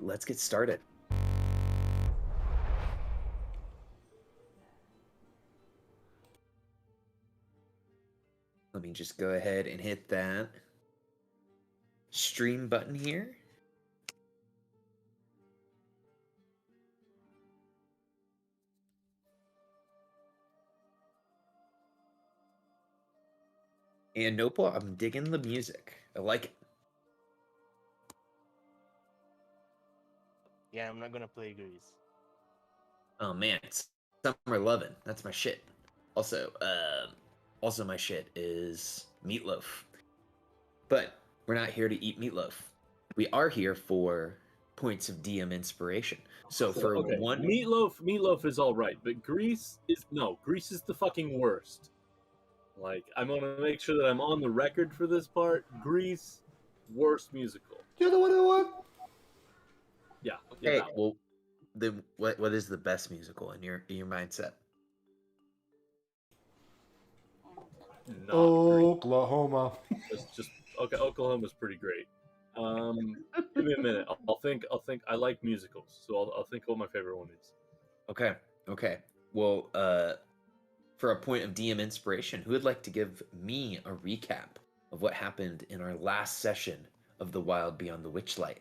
let's get started. Let me just go ahead and hit that stream button here. And Nopal, I'm digging the music. I like it. Yeah, I'm not gonna play Grease. Oh man, it's Summer Lovin'. That's my shit. Also, my shit is meatloaf. But we're not here to eat meatloaf. We are here for points of DM inspiration. So for one, meatloaf is all right, but Grease is the fucking worst. Like, I'm gonna make sure that I'm on the record for this part. Grease, worst musical. You're the one who won. Yeah. okay. Yeah, Well, then what is the best musical in your mindset? Oklahoma. Okay. Oklahoma's pretty great. Give me a minute. I'll think. I like musicals, so I'll think what my favorite one is. Okay. Well, for a point of DM inspiration, who would like to give me a recap of what happened in our last session of the Wild Beyond the Witchlight?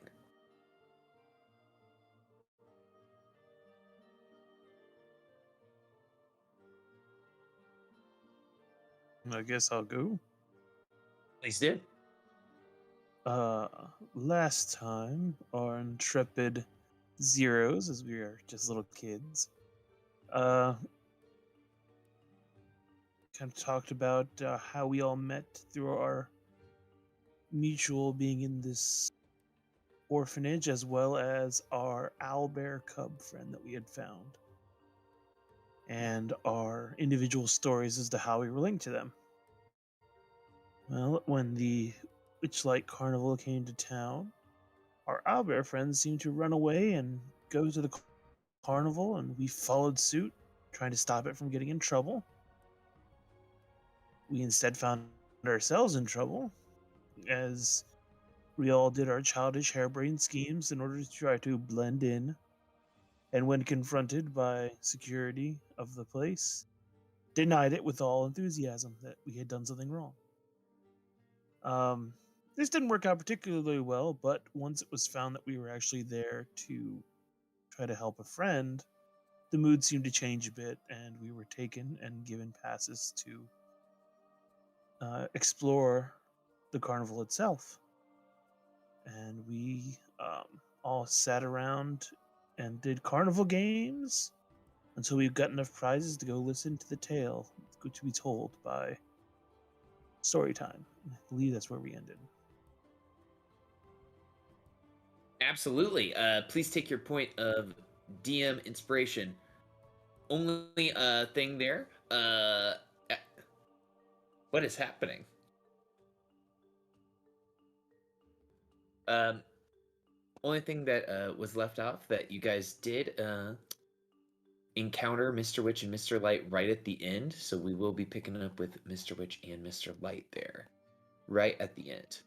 I guess I'll go. Please do. Last time, our intrepid zeros, as we are just little kids, kind of talked about how we all met through our mutual being in this orphanage, as well as our owlbear cub friend that we had found, and our individual stories as to how we were linked to them. Well, when the Witchlight Carnival came to town, our owlbear friends seemed to run away and go to the carnival, and we followed suit, trying to stop it from getting in trouble. We instead found ourselves in trouble, as we all did our childish harebrained schemes in order to try to blend in, and when confronted by security of the place, denied it with all enthusiasm that we had done something wrong. This didn't work out particularly well, but once it was found that we were actually there to try to help a friend, the mood seemed to change a bit, and we were taken and given passes to explore the carnival itself. And we all sat around and did carnival games until we got enough prizes to go listen to the tale to be told by Storytime. I believe that's where we ended. Absolutely. Please take your point of DM inspiration. Only thing there. What is happening? Only thing that was left off that you guys did encounter Mr. Witch and Mr. Light right at the end, so we will be picking up with Mr. Witch and Mr. Light there, right at the end.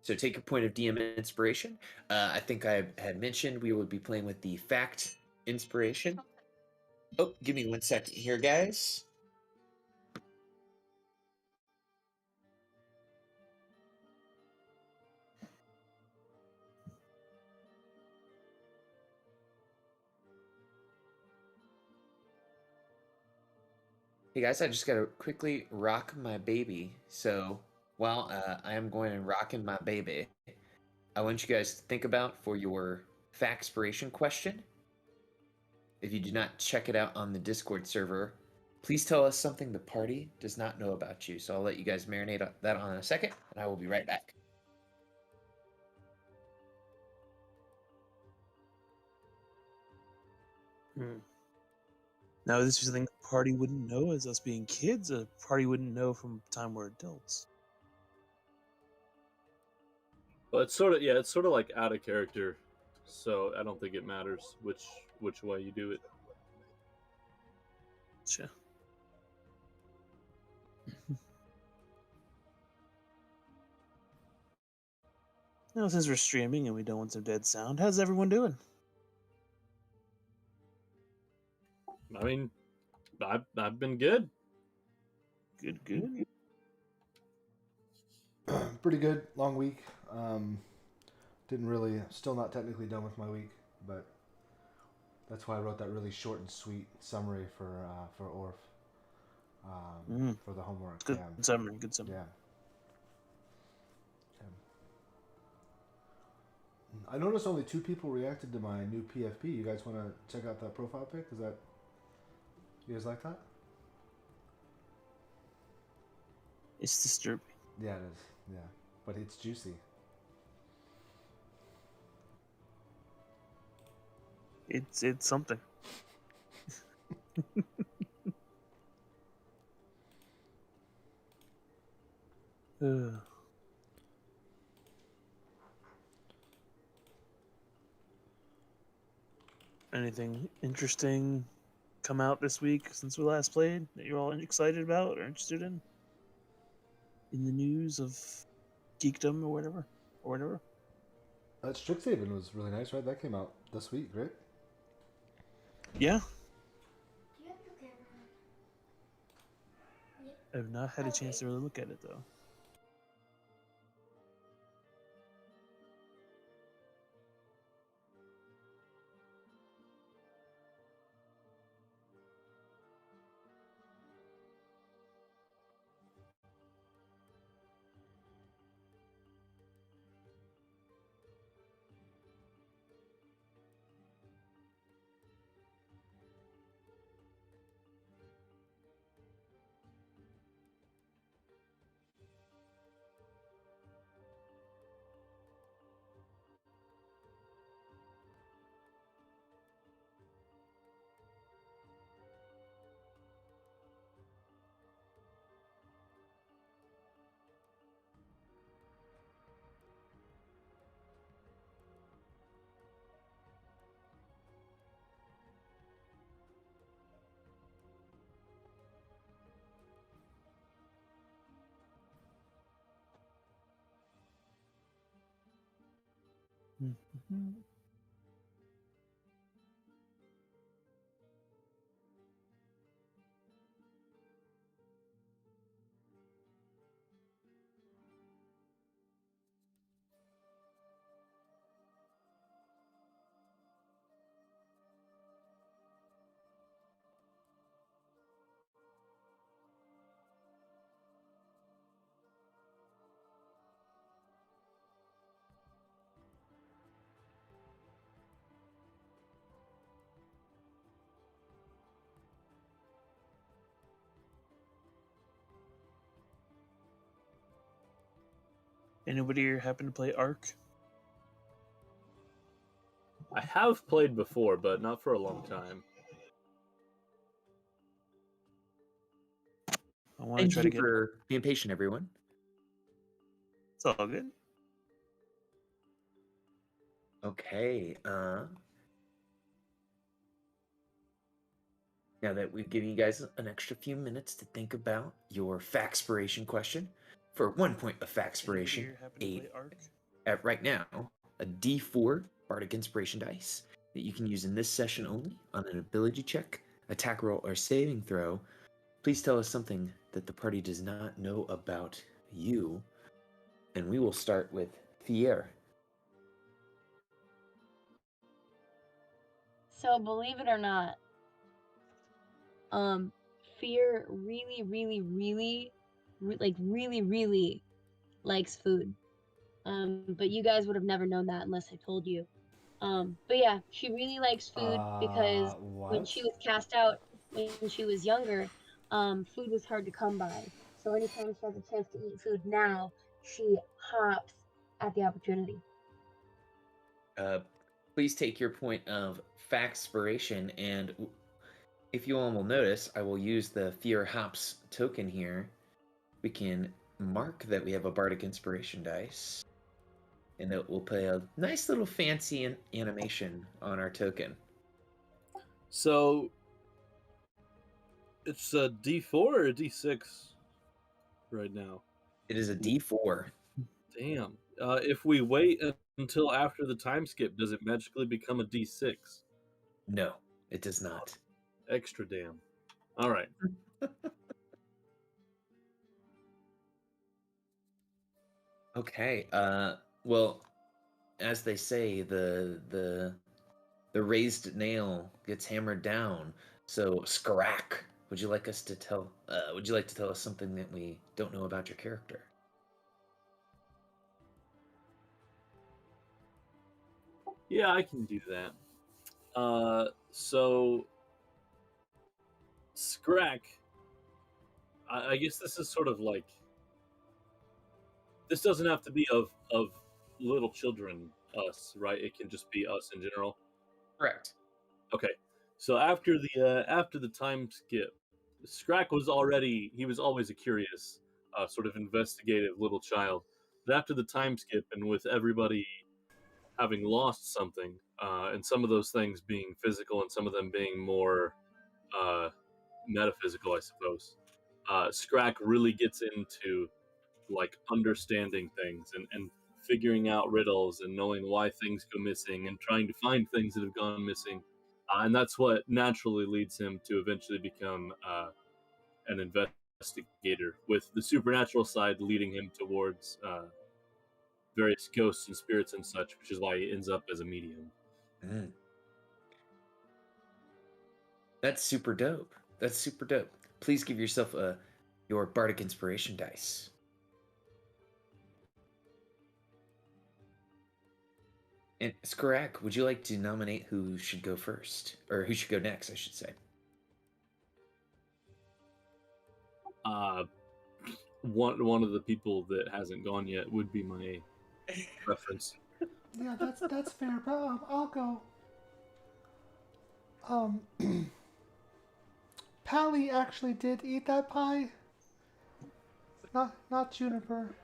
So take your point of DM inspiration. I think I had mentioned we would be playing with the fact inspiration. Oh, give me 1 second here, guys. Hey guys, I just gotta quickly rock my baby. So while I am going and rocking my baby, I want you guys to think about for your factspiration question. If you do not check it out on the Discord server, please tell us something the party does not know about you. So I'll let you guys marinate that on in a second, and I will be right back. Now, this is something the party wouldn't know as us being kids. A party wouldn't know from the time we're adults. But it's sort of like out of character, so I don't think it matters which way you do it. Sure. Now, since we're streaming and we don't want some dead sound, how's everyone doing? I mean, I've been good. Good, good. Pretty good. Long week. Didn't really. Still not technically done with my week, but that's why I wrote that really short and sweet summary for Orf. For the homework. Good Yeah. summary. Good summary. Yeah. I noticed only 2 people reacted to my new PFP. You guys want to check out that profile pic? Is that you guys like that? It's disturbing. Yeah, it is. Yeah, but it's juicy. It's something. Anything interesting come out this week since we last played that you're all excited about or interested in? In the news of geekdom or whatever? That Strixhaven was really nice, right? That came out this week, right? Yeah. I've not had a chance to really look at it though. Mm-hmm. Anybody here happen to play Ark? I have played before, but not for a long time. I want to Thank try you to get. for being patient, everyone. It's all good. Okay. Now that we've given you guys an extra few minutes to think about your Faxpiration question, for 1 point of Anybody Faxpiration, here happen to 8 play Ark? at right now, a D4 Bardic Inspiration dice that you can use in this session only on an ability check, attack roll, or saving throw. Please tell us something that the party does not know about you, and we will start with Fier. So believe it or not, Fear really likes food. But you guys would have never known that unless I told you. But yeah, she really likes food because when What? she was cast out when she was younger, food was hard to come by. So anytime she has a chance to eat food now, she hops at the opportunity. Please take your point of Faxpiration, and if you all will notice, I will use the Fear Hops token here. We can mark that we have a Bardic Inspiration dice, and it will play a nice little fancy animation on our token. So it's a D4 or a D6 right now? It is a D4. Damn. If we wait until after the time skip, does it magically become a D6? No, it does not. Extra damn. All right. Okay. Well, as they say, the raised nail gets hammered down. So, Skarak, would you like us to tell? Would you like to tell us something that we don't know about your character? Yeah, I can do that. So Scrack, I guess this is sort of like, this doesn't have to be of little children, us, right? It can just be us in general. Correct. Okay. So after the time skip, Scrack was always a curious, sort of investigative little child. But after the time skip, and with everybody having lost something, and some of those things being physical and some of them being more metaphysical, I suppose, Scrack really gets into like understanding things and figuring out riddles and knowing why things go missing and trying to find things that have gone missing. And that's what naturally leads him to eventually become an investigator, with the supernatural side leading him towards various ghosts and spirits and such, which is why he ends up as a medium. Mm. That's super dope. That's super dope. Please give yourself your bardic inspiration dice. And Skarak, would you like to nominate who should go first, or who should go next? I should say. One of the people that hasn't gone yet would be my preference. Yeah, that's fair, but I'll go. Pally actually did eat that pie. Not Juniper.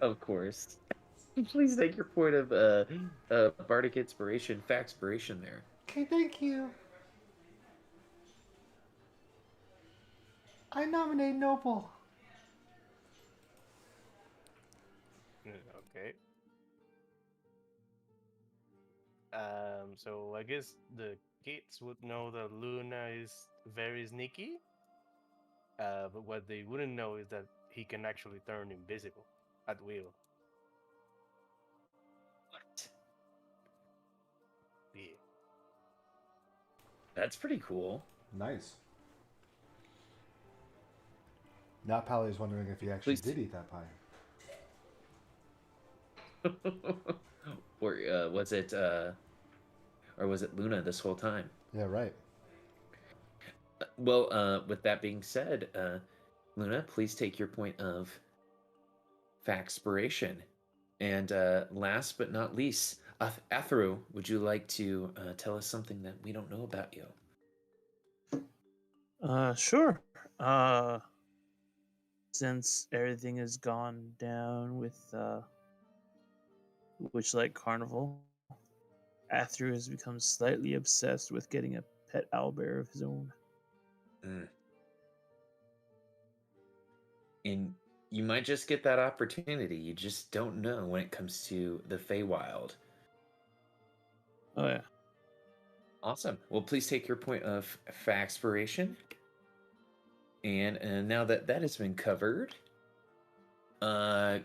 Of course. Please take your point of bardic inspiration, factspiration there. Okay, thank you. I nominate Noble. Okay. So I guess the kids would know that Luna is very sneaky. But what they wouldn't know is that he can actually turn invisible at will. What? Yeah. That's pretty cool. Nice. Now Pally's wondering if he actually Please. did eat that pie. Or was it Luna this whole time? Yeah, right. Well, with that being said, Luna, please take your point of factspiration. And last but not least, Athru, would you like to tell us something that we don't know about you? Sure. Since everything has gone down with Witchlight Carnival, Athru has become slightly obsessed with getting a pet owlbear of his own. And you might just get that opportunity. You just don't know when it comes to the Feywild. Oh yeah. Awesome. Well, please take your point of factspiration. And now that that has been covered,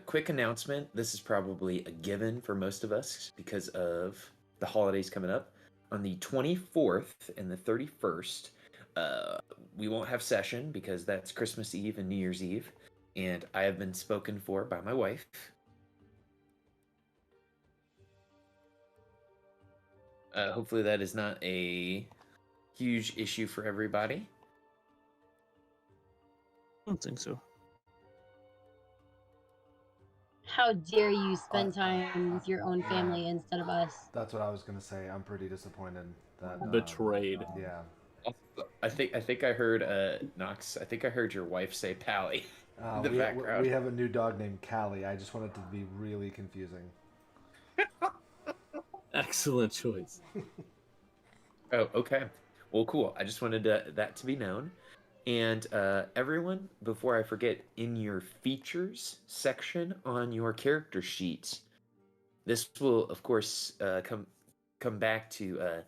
quick announcement. This is probably a given for most of us because of the holidays coming up. On the 24th and the 31st, we won't have session because that's Christmas Eve and New Year's Eve. And I have been spoken for by my wife. Hopefully that is not a huge issue for everybody. I don't think so. How dare you spend time with your own family instead of us? That's what I was gonna say. I'm pretty disappointed that Betrayed. Yeah. I think I heard Nox. I think I heard your wife say Pally. In the we background. have a new dog named Callie. I just want it to be really confusing. Excellent choice. Oh, okay. Well, cool. I just wanted that to be known. And everyone, before I forget, in your features section on your character sheet, this will, of course, come back to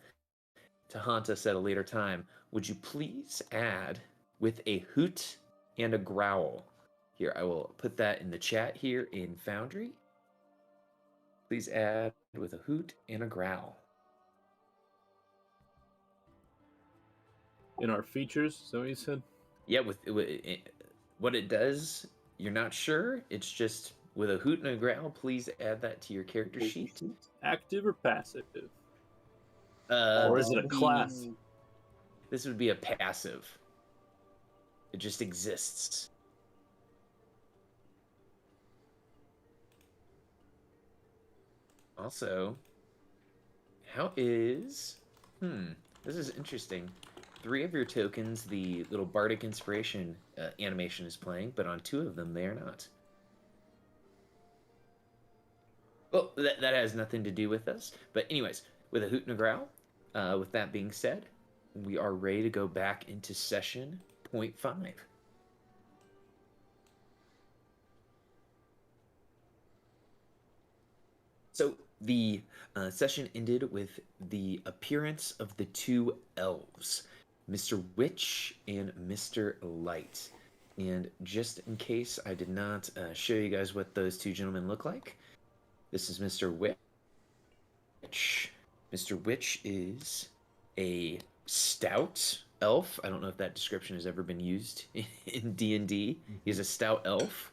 haunt us at a later time. Would you please add with a hoot and a growl? Here, I will put that in the chat here in Foundry. Please add with a hoot and a growl. In our features, is that what you said? Yeah, with what it does, you're not sure. It's just with a hoot and a growl. Please add that to your character sheet. Active or passive? Or is it a class? This would be a passive. It just exists. Also, how is... this is interesting. 3 of your tokens, the little bardic inspiration animation is playing, but on 2 of them, they are not. Well, that has nothing to do with us. But anyways, with a hoot and a growl, with that being said, we are ready to go back into session 0.5. So the session ended with the appearance of the 2 elves, Mr. Witch and Mr. Light. And just in case I did not show you guys what those 2 gentlemen look like, this is Mr. Witch. Mr. Witch is a stout elf. I don't know if that description has ever been used in D&D. He's a stout elf.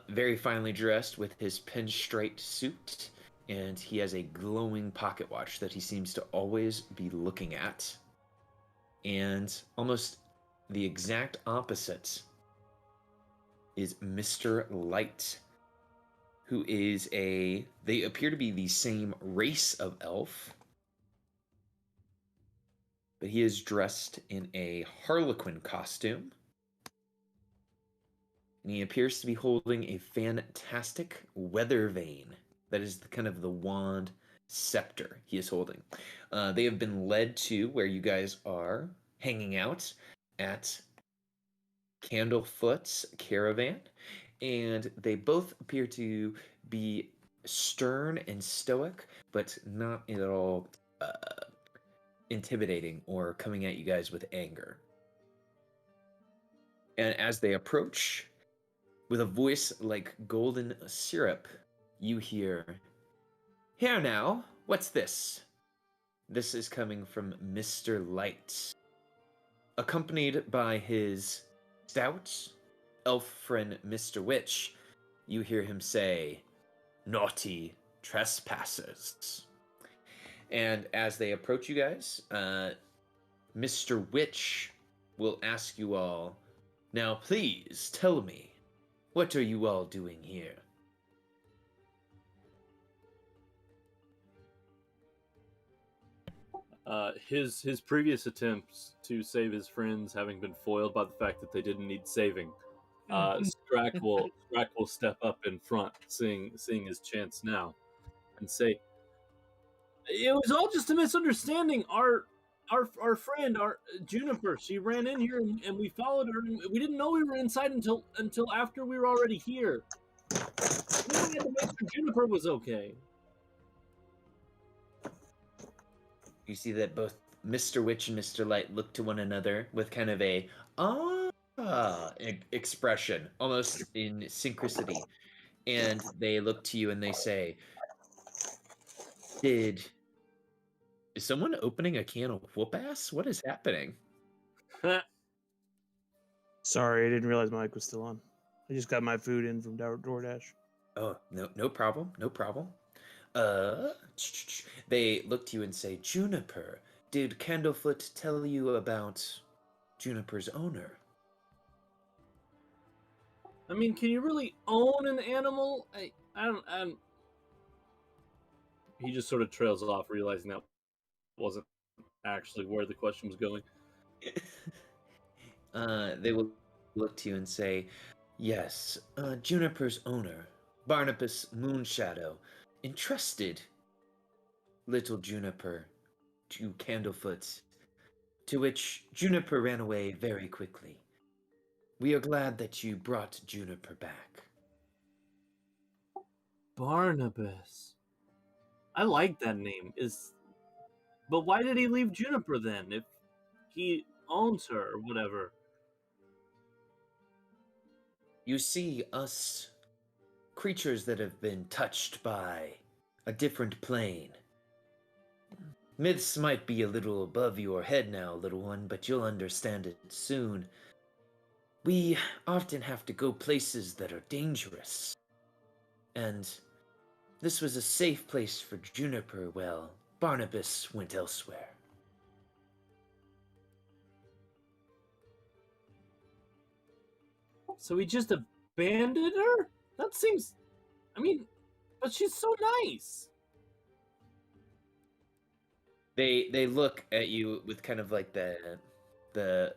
Very finely dressed with his pinstriped suit, and he has a glowing pocket watch that he seems to always be looking at. And almost the exact opposite is Mr. Light, who is they appear to be the same race of elf, but he is dressed in a harlequin costume. And he appears to be holding a fantastic weather vane. That is kind of the wand scepter he is holding. They have been led to where you guys are hanging out at Candlefoot's caravan. And they both appear to be stern and stoic, but not at all intimidating or coming at you guys with anger. And as they approach, with a voice like golden syrup, you hear, "Here now, what's this?" This is coming from Mr. Light, accompanied by his stout elf friend, Mr. Witch. You hear him say, "Naughty trespassers." And as they approach you guys, Mr. Witch will ask you all, "Now please tell me, what are you all doing here?" His previous attempts to save his friends having been foiled by the fact that they didn't need saving, Strack will step up in front, seeing his chance now, and say, "It was all just a misunderstanding. Our friend, our Juniper, she ran in here and we followed her. And we didn't know we were inside until after we were already here. We had to make sure Juniper was okay." You see that both Mr. Witch and Mr. Light look to one another with kind of a expression, almost in synchronicity. And they look to you and they say, Is someone opening a can of whoop-ass? What is happening?" Sorry, I didn't realize my mic was still on. I just got my food in from DoorDash. Oh, no problem, no problem. They look to you and say, "Juniper, did Candlefoot tell you about Juniper's owner?" I mean, can you really own an animal? I don't. He just sort of trails off, realizing that wasn't actually where the question was going. They will look to you and say, "Yes, Juniper's owner, Barnabas Moonshadow, entrusted little Juniper to Candlefoot to which Juniper ran away very quickly. We are glad that you brought Juniper back. Barnabas. I like that name. But why did he leave Juniper then? If he owns her or whatever. You see, us creatures that have been touched by a different plane. Myths might be a little above your head now, little one, but you'll understand it soon. We often have to go places that are dangerous. And this was a safe place for Juniper, well, Barnabas went elsewhere. So he just abandoned her? That seems... I mean, but she's so nice. They look at you with kind of like the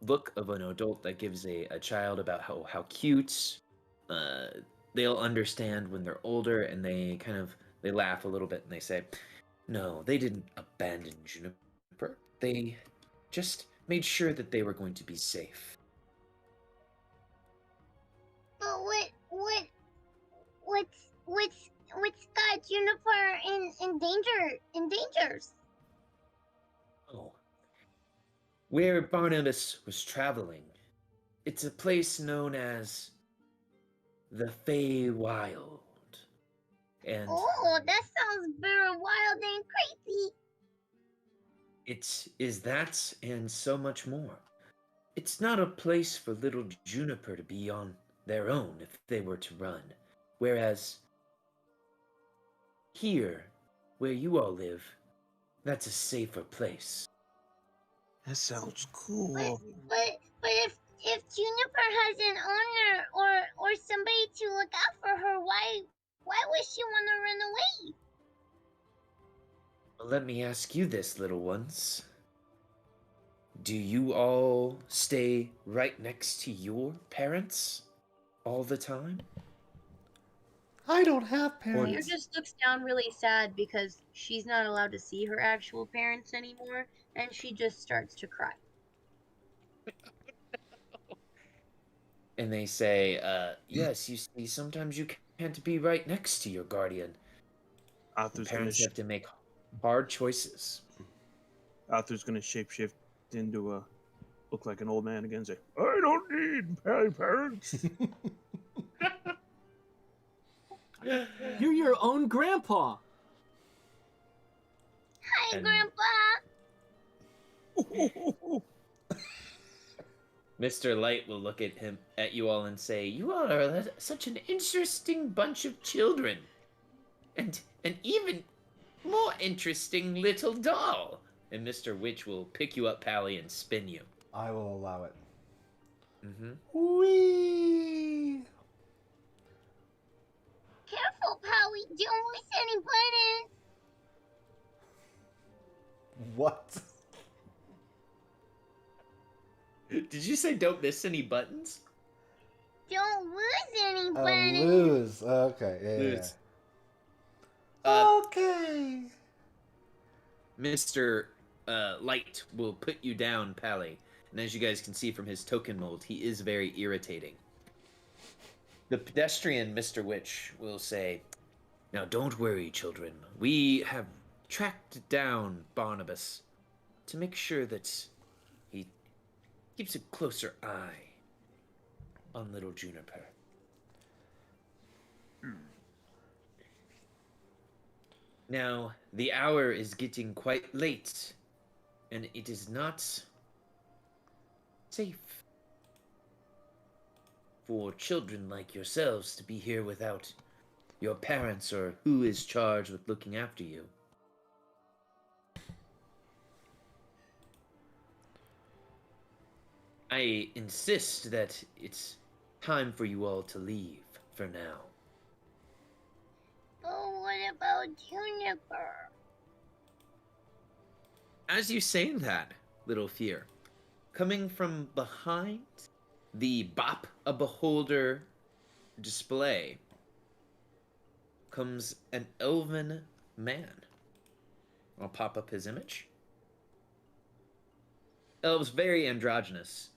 look of an adult that gives a child about how cute. They'll understand when they're older, and they laugh a little bit and they say, "No, they didn't abandon Juniper. They just made sure that they were going to be safe." But what's got Juniper in dangers? Oh. Where Barnabas was traveling, it's a place known as the Feywild. And Oh, that sounds very wild and crazy. it is that and so much more. It's not a place for little Juniper to be on their own if they were to run. Whereas here, where you all live, that's a safer place. That sounds cool. But if Juniper has an owner or somebody to look out for her, why would she want to run away? Well, let me ask you this, little ones. Do you all stay right next to your parents all the time? I don't have Fear parents. just looks down really sad because she's not allowed to see her actual parents anymore, and she just starts to cry. And they say, yes, you see, sometimes you can't be right next to your guardian. Arthur's gonna, Parents have to make hard choices. Arthur's gonna shapeshift into a look like an old man again and say, I don't need parents. You're your own grandpa. Hi, And- Grandpa. Mr. Light will look at you all and say, "You all are such an interesting bunch of children, and an even more interesting little doll." And Mr. Witch will pick you up, Pally, and spin you. I will allow it. Mm-hmm. Whee! Careful, Polly. Don't miss any buttons. What? Did you say don't miss any buttons? Don't lose any Oh, buttons. lose. Okay, yeah, Lose. yeah. Okay. Mr. Light will put you down, Pally. And as you guys can see from his token mold, he is very irritating. The pedestrian Mr. Witch will say, "Now don't worry, children. We have tracked down Barnabas to make sure that he keeps a closer eye on little Juniper." Now, the hour is getting quite late, and it is not safe for children like yourselves to be here without your parents or who is charged with looking after you. I insist that it's time for you all to leave for now. But what about Juniper? As you say that, little fear, coming from behind the Bop a Beholder display comes an elven man. I'll pop up his image. elves very androgynous.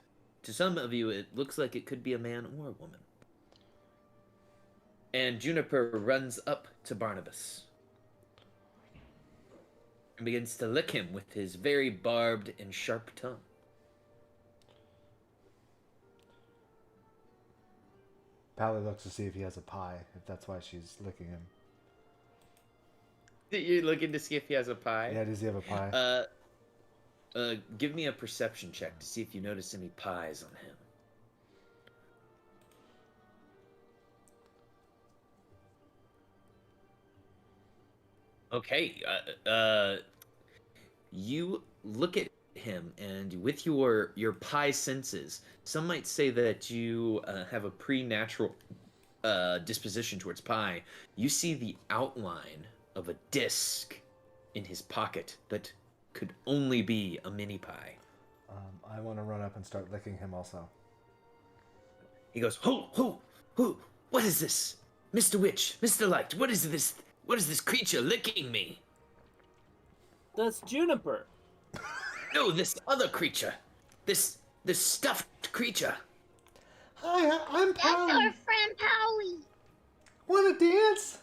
To some of you, it looks like it could be a man or a woman. And Juniper runs up to Barnabas and begins to lick him with his very barbed and sharp tongue. Pally looks to see if he has a pie, if that's why she's licking him. You're looking to see if he has a pie? Yeah, does he have a pie? Give me a perception check to see if you notice any pies on him. Okay, you look at him, and with your pie senses, some might say that you have a preternatural disposition towards pie. You see the outline of a disc in his pocket that could only be a mini pie. I want to run up and start licking him also. He goes, Who? What is this? Mr. Witch, Mr. Light, what is this? What is this creature licking me? That's Juniper. No, this other creature. This stuffed creature. Hi, I'm That's Pally. our friend Polly. Wanna dance?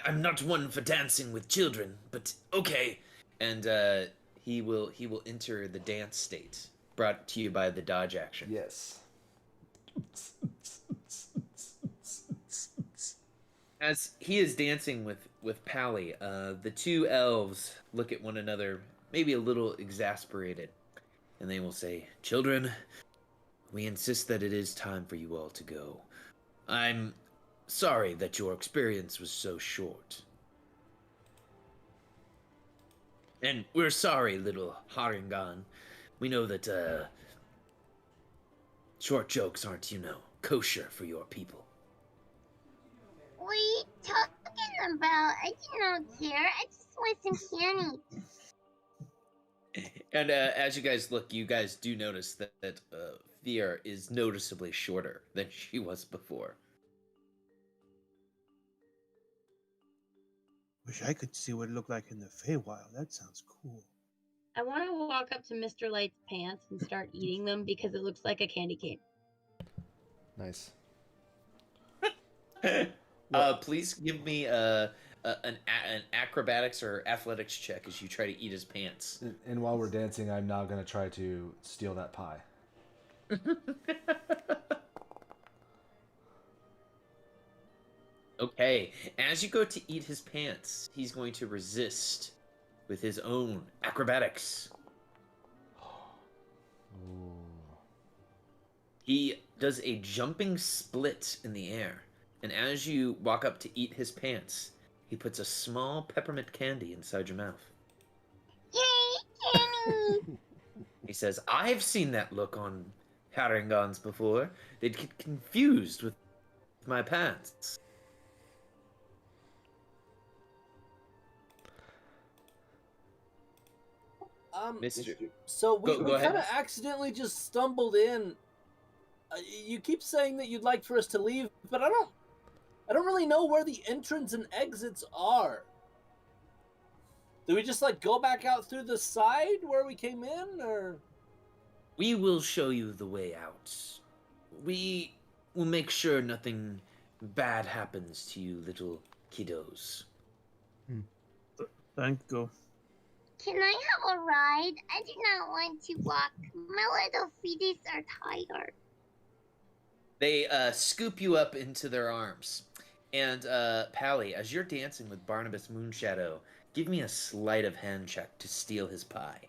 I'm not one for dancing with children, but okay. And he will enter the dance state, brought to you by the dodge action. Yes. As he is dancing with Pally, the two elves look at one another, maybe a little exasperated, and they will say, "Children, we insist that it is time for you all to go. I'm sorry that your experience was so short. And we're sorry, little Haringan. We know that short jokes aren't, kosher for your people." What are you talking about? I do not care. I just want some candy. And as you guys look, you guys do notice that Thea is noticeably shorter than she was before. Wish I could see what it looked like in the Feywild. That sounds cool. I want to walk up to Mr. Light's pants and start eating them because it looks like a candy cane. Nice. Please give me an acrobatics or athletics check as you try to eat his pants. And while we're dancing, I'm now going to try to steal that pie. Okay, as you go to eat his pants, he's going to resist with his own acrobatics. Ooh. He does a jumping split in the air, and as you walk up to eat his pants, he puts a small peppermint candy inside your mouth. Yay, candy! He says, "I've seen that look on Haringans before. They'd get confused with my pants." Mr. So we Go ahead. kind of accidentally just stumbled in. You keep saying that you'd like for us to leave, but I don't really know where the entrance and exits are. Do we just go back out through the side where we came in, or? We will show you the way out. We will make sure nothing bad happens to you little kiddos. Thank you. Can I have a ride? I do not want to walk. My little feeties are tired. They scoop you up into their arms. And Pally, as you're dancing with Barnabas Moonshadow, give me a sleight of hand check to steal his pie.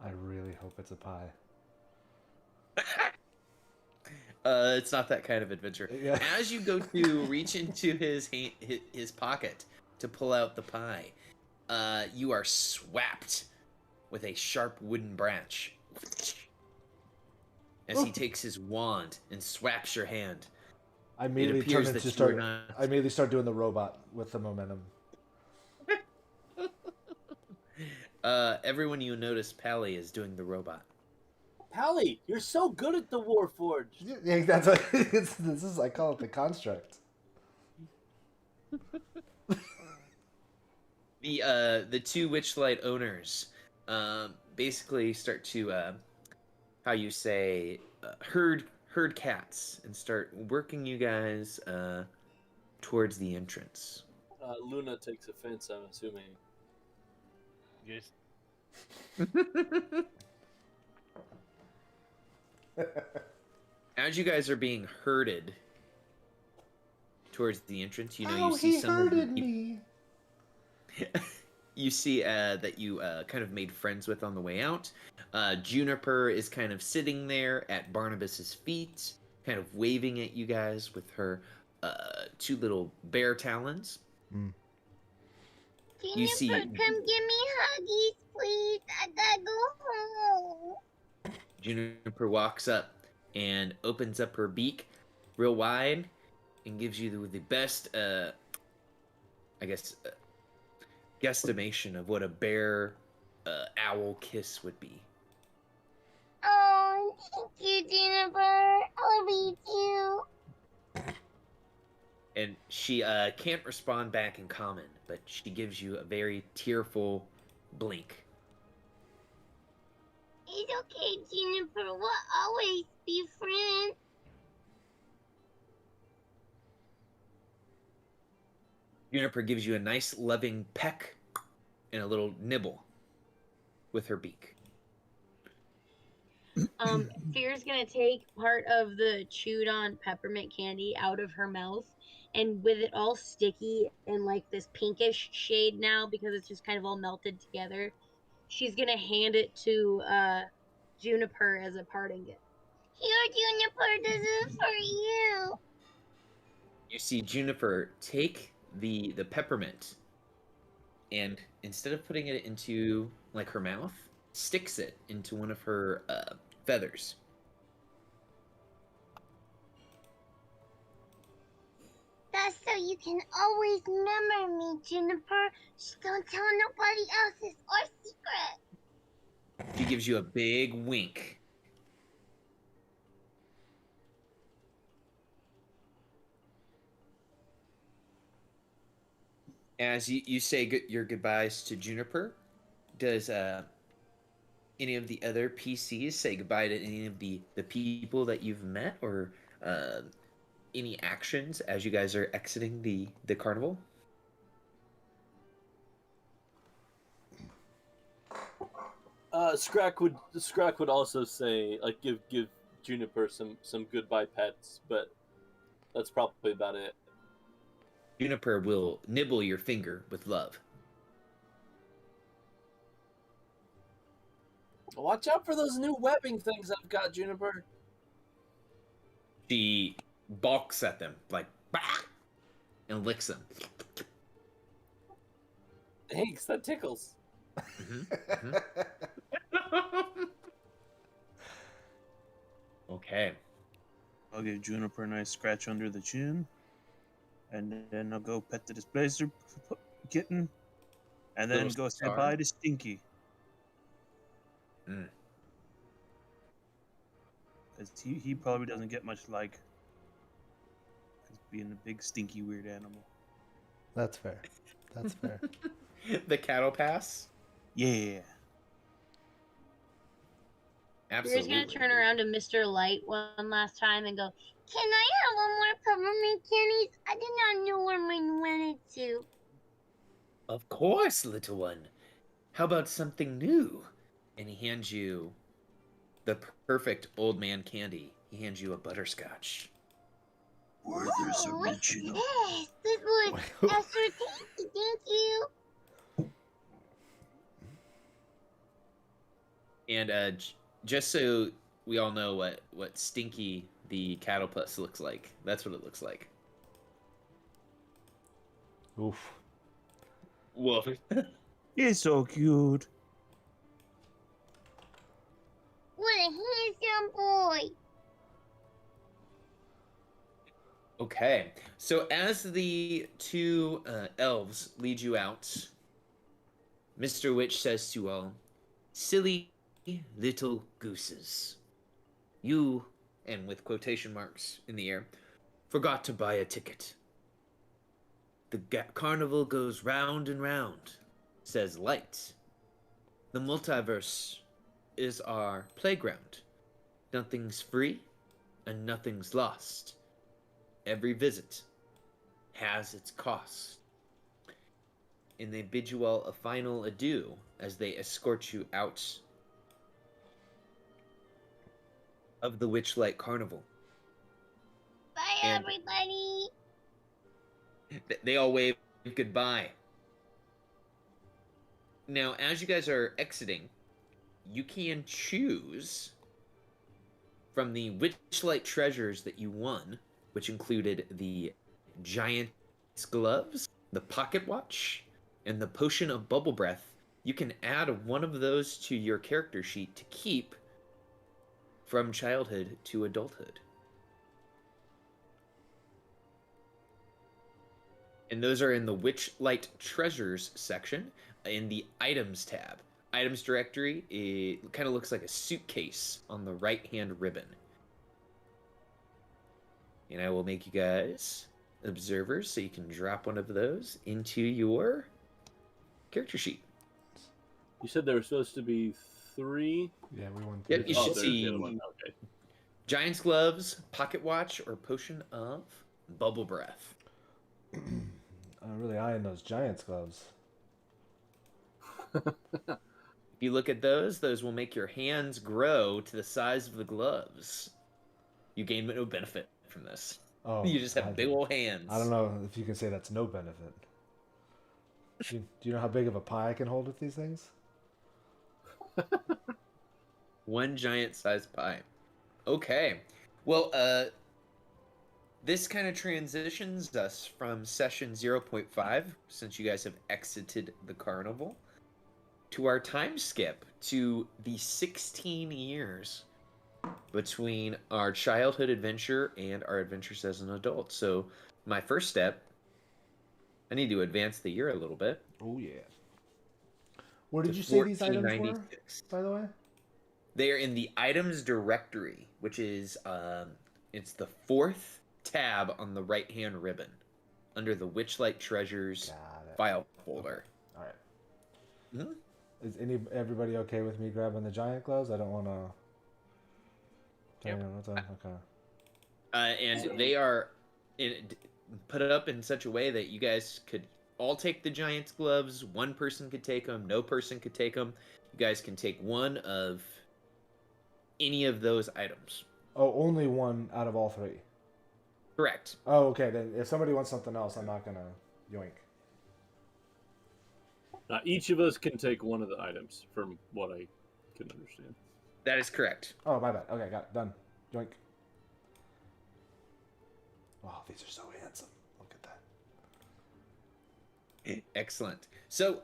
I really hope it's a pie. It's not that kind of adventure. Yeah. As you go to reach into his pocket to pull out the pie, you are swapped with a sharp wooden branch as he takes his wand and swaps your hand. I immediately appears turn that into you are start. not- I immediately start doing the robot with the momentum. Everyone you notice, Pally is doing the robot. Pally, you're so good at the Warforged. Yeah, that's what this is. I call it the construct. The two Witchlight owners basically start to how you say herd cats and start working you guys towards the entrance. Luna takes offense, I'm assuming. Yes. As you guys are being herded towards the entrance, you know Oh, you see he some of the herded me. you see that you kind of made friends with on the way out. Juniper is kind of sitting there at Barnabas's feet, kind of waving at you guys with her two little bear talons. Mm. You see- Jennifer, come give me huggies, please. I gotta go home. Juniper walks up and opens up her beak real wide and gives you the best, guesstimation of what a bear owl kiss would be. Oh, thank you, Jennifer. I love you too. And she can't respond back in common, but she gives you a very tearful blink. It's okay, Jennifer. We'll always be friends. Juniper gives you a nice loving peck and a little nibble with her beak. Fear's gonna take part of the chewed on peppermint candy out of her mouth, and with it all sticky and like this pinkish shade now because it's just kind of all melted together, she's gonna hand it to Juniper as a parting gift. Here, Juniper, this is for you. You see Juniper take the peppermint and instead of putting it into like her mouth, sticks it into one of her feathers. That's so you can always remember me, Juniper. Just don't tell nobody else. It's our secret. She gives you a big wink. As you say your goodbyes to Juniper, does any of the other PCs say goodbye to any of the people that you've met, or any actions as you guys are exiting the carnival? Scrack would also say, like, give Juniper some goodbye pets, but that's probably about it. Juniper will nibble your finger with love. Watch out for those new webbing things I've got, Juniper. She balks at them, like, bah! And licks them. Thanks, that tickles. Okay. I'll give Juniper a nice scratch under the chin, and then I'll go pet the displacer kitten, and then Little go say star. bye to Stinky. Mm. Because he probably doesn't get much like. Because being a big, stinky, weird animal. That's fair. That's fair. The cattle pass? Yeah. Absolutely. Fear's gonna turn around to Mr. Light one last time and go, Can I have one more peppermint candies? I did not know where mine went to. Of course, little one. How about something new? And he hands you the perfect old man candy. He hands you a butterscotch. Werther's Oh, what's original. this? This was extra tasty. Thank you. And just so we all know what Stinky the cattlepuss looks like, that's what it looks like. Oof. Woof. He's so cute. What a handsome boy. Okay, so as the two elves lead you out, Mr. Witch says to all, "Silly little gooses, you," and with quotation marks in the air, "forgot to buy a ticket. The carnival goes round and round, says light. The multiverse is our playground. Nothing's free and nothing's lost. Every visit has its cost. And they bid you all a final adieu as they escort you out of the Witchlight Carnival. Bye, And- everybody. They all wave goodbye. Now, as you guys are exiting, you can choose from the Witchlight treasures that you won, which included the Giant's Gloves, the Pocket Watch, and the Potion of Bubble Breath. You can add one of those to your character sheet to keep from childhood to adulthood. And those are in the Witchlight Treasures section in the Items tab. Items directory, it kind of looks like a suitcase on the right-hand ribbon. And I will make you guys observers so you can drop one of those into your character sheet. You said there were supposed to be 3. Yeah, we won. Yep, you Oh, should there's see the other one. Okay. Giant's Gloves, Pocket Watch, or Potion of Bubble Breath. I'm really eyeing those Giants gloves. If you look at those will make your hands grow to the size of the gloves. You gain no benefit from this. Oh, You just have big old hands. I don't know if you can say that's no benefit. Do you know how big of a pie I can hold with these things? One giant-sized pie. Okay. Well, this kind of transitions us from session 0.5, since you guys have exited the carnival, to our time skip to the 16 years between our childhood adventure and our adventures as an adult. So my first step, I need to advance the year a little bit. Oh yeah. Where did to you say these items were, 1496. by the way? They are in the items directory, which is it's the 4th tab on the right-hand ribbon under the Witchlight Treasures Got it. file folder. All right. Mhm. Is everybody okay with me grabbing the giant gloves? I don't want to. Yep. Okay. And they are put up in such a way that you guys could all take the Giant's Gloves. One person could take them. No person could take them. You guys can take one of any of those items. Oh, only one out of all 3. Correct. Oh, okay. Then if somebody wants something else, I'm not gonna yoink. Each of us can take one of the items, from what I can understand. That is correct. Oh, my bad. Okay, got it. Done. Yoink. Wow, these are so handsome. Look at that. Excellent. So,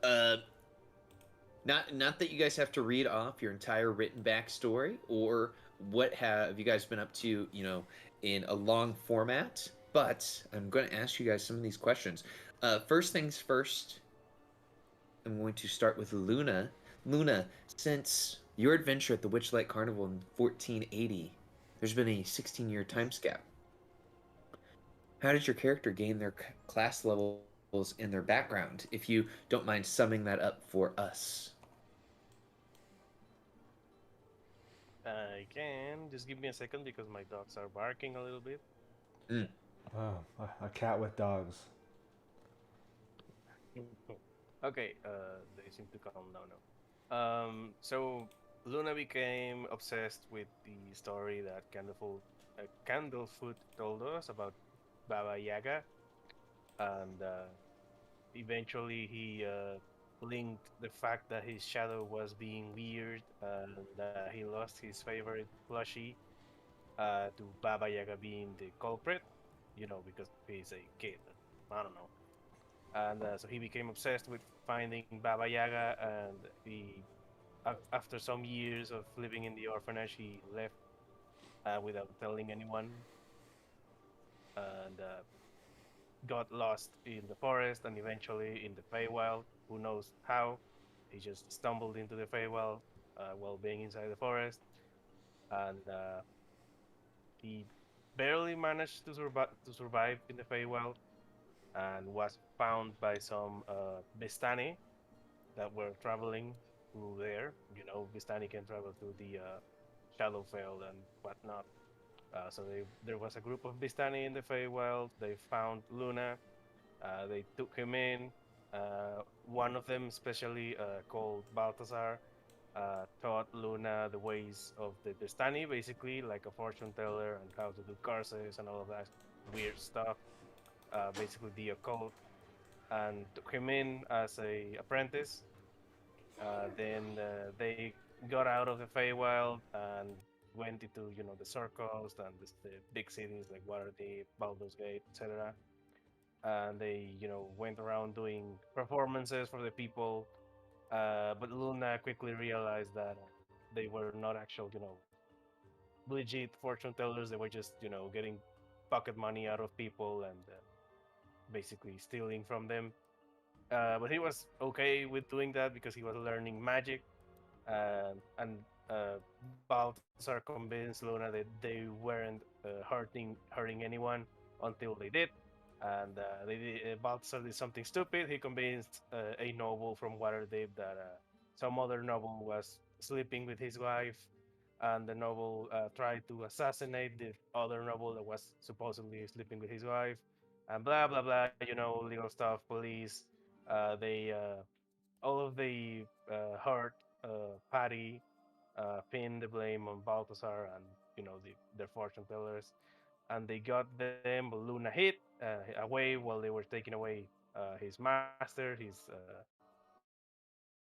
not that you guys have to read off your entire written backstory or what have you guys been up to, in a long format, but I'm going to ask you guys some of these questions. First things first, I'm going to start with Luna. Luna, since your adventure at the Witchlight Carnival in 1480, there's been a 16-year time skip. How did your character gain their class levels and their background, if you don't mind summing that up for us? I can. Just give me a second because my dogs are barking a little bit. Oh, a cat with dogs. Okay, they seem to calm down now. So Luna became obsessed with the story that Candlefoot told us about Baba Yaga, and eventually he linked the fact that his shadow was being weird and that he lost his favorite plushie to Baba Yaga being the culprit, because he's a kid. I don't know. And so he became obsessed with finding Baba Yaga, and after some years of living in the orphanage, he left without telling anyone, and got lost in the forest and eventually in the Feywild. Who knows how? He just stumbled into the Feywild while being inside the forest, and he barely managed to survive in the Feywild, and was found by some Bestani, that were traveling through there. You know, Vistani can travel through the Shadowfell and whatnot. So there was a group of Vistani in the Feywild. They found Luna. They took him in. One of them, especially called Balthazar, taught Luna the ways of the Vistani, basically, like a fortune teller and how to do curses and all of that weird stuff. Basically, the occult, and took him in as a apprentice. Then they got out of the Feywild and went into the circles and the big cities like Waterdeep, Baldur's Gate, etc. And they went around doing performances for the people. But Luna quickly realized that they were not actual legit fortune tellers. They were just getting pocket money out of people and basically stealing from them. But he was okay with doing that because he was learning magic. And Balthazar convinced Luna that they weren't hurting anyone until they did. And Balthazar did something stupid. He convinced a noble from Waterdeep that some other noble was sleeping with his wife, and the noble tried to assassinate the other noble that was supposedly sleeping with his wife, and blah blah blah. Legal stuff. Police. They all of the hurt Patty pinned the blame on Balthazar and their fortune tellers, and they got them. But Luna hid away while they were taking away his master, his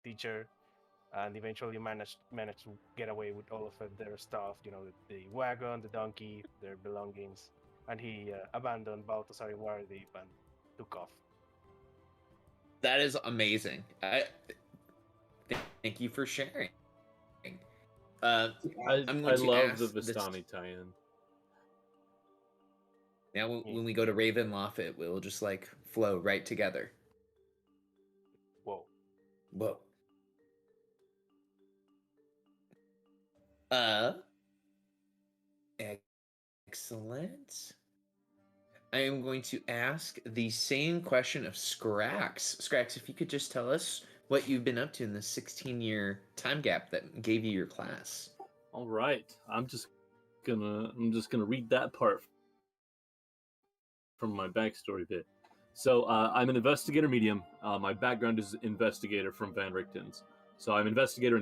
teacher, and eventually managed to get away with all of their stuff. The wagon, the donkey, their belongings, and he abandoned Balthazar in Waterdeep and took off. That is amazing. Thank you for sharing. I I'm going to love ask the this- Vistani tie-in. Now, when we go to Ravenloft, it will just like flow right together. Whoa. Whoa. Excellent. I am going to ask the same question of Scrax. Scrax, if you could just tell us what you've been up to in the 16-year time gap that gave you your class. All right, I'm just gonna read that part from my backstory bit. So I'm an investigator medium. My background is investigator from Van Richten's. So I'm investigator.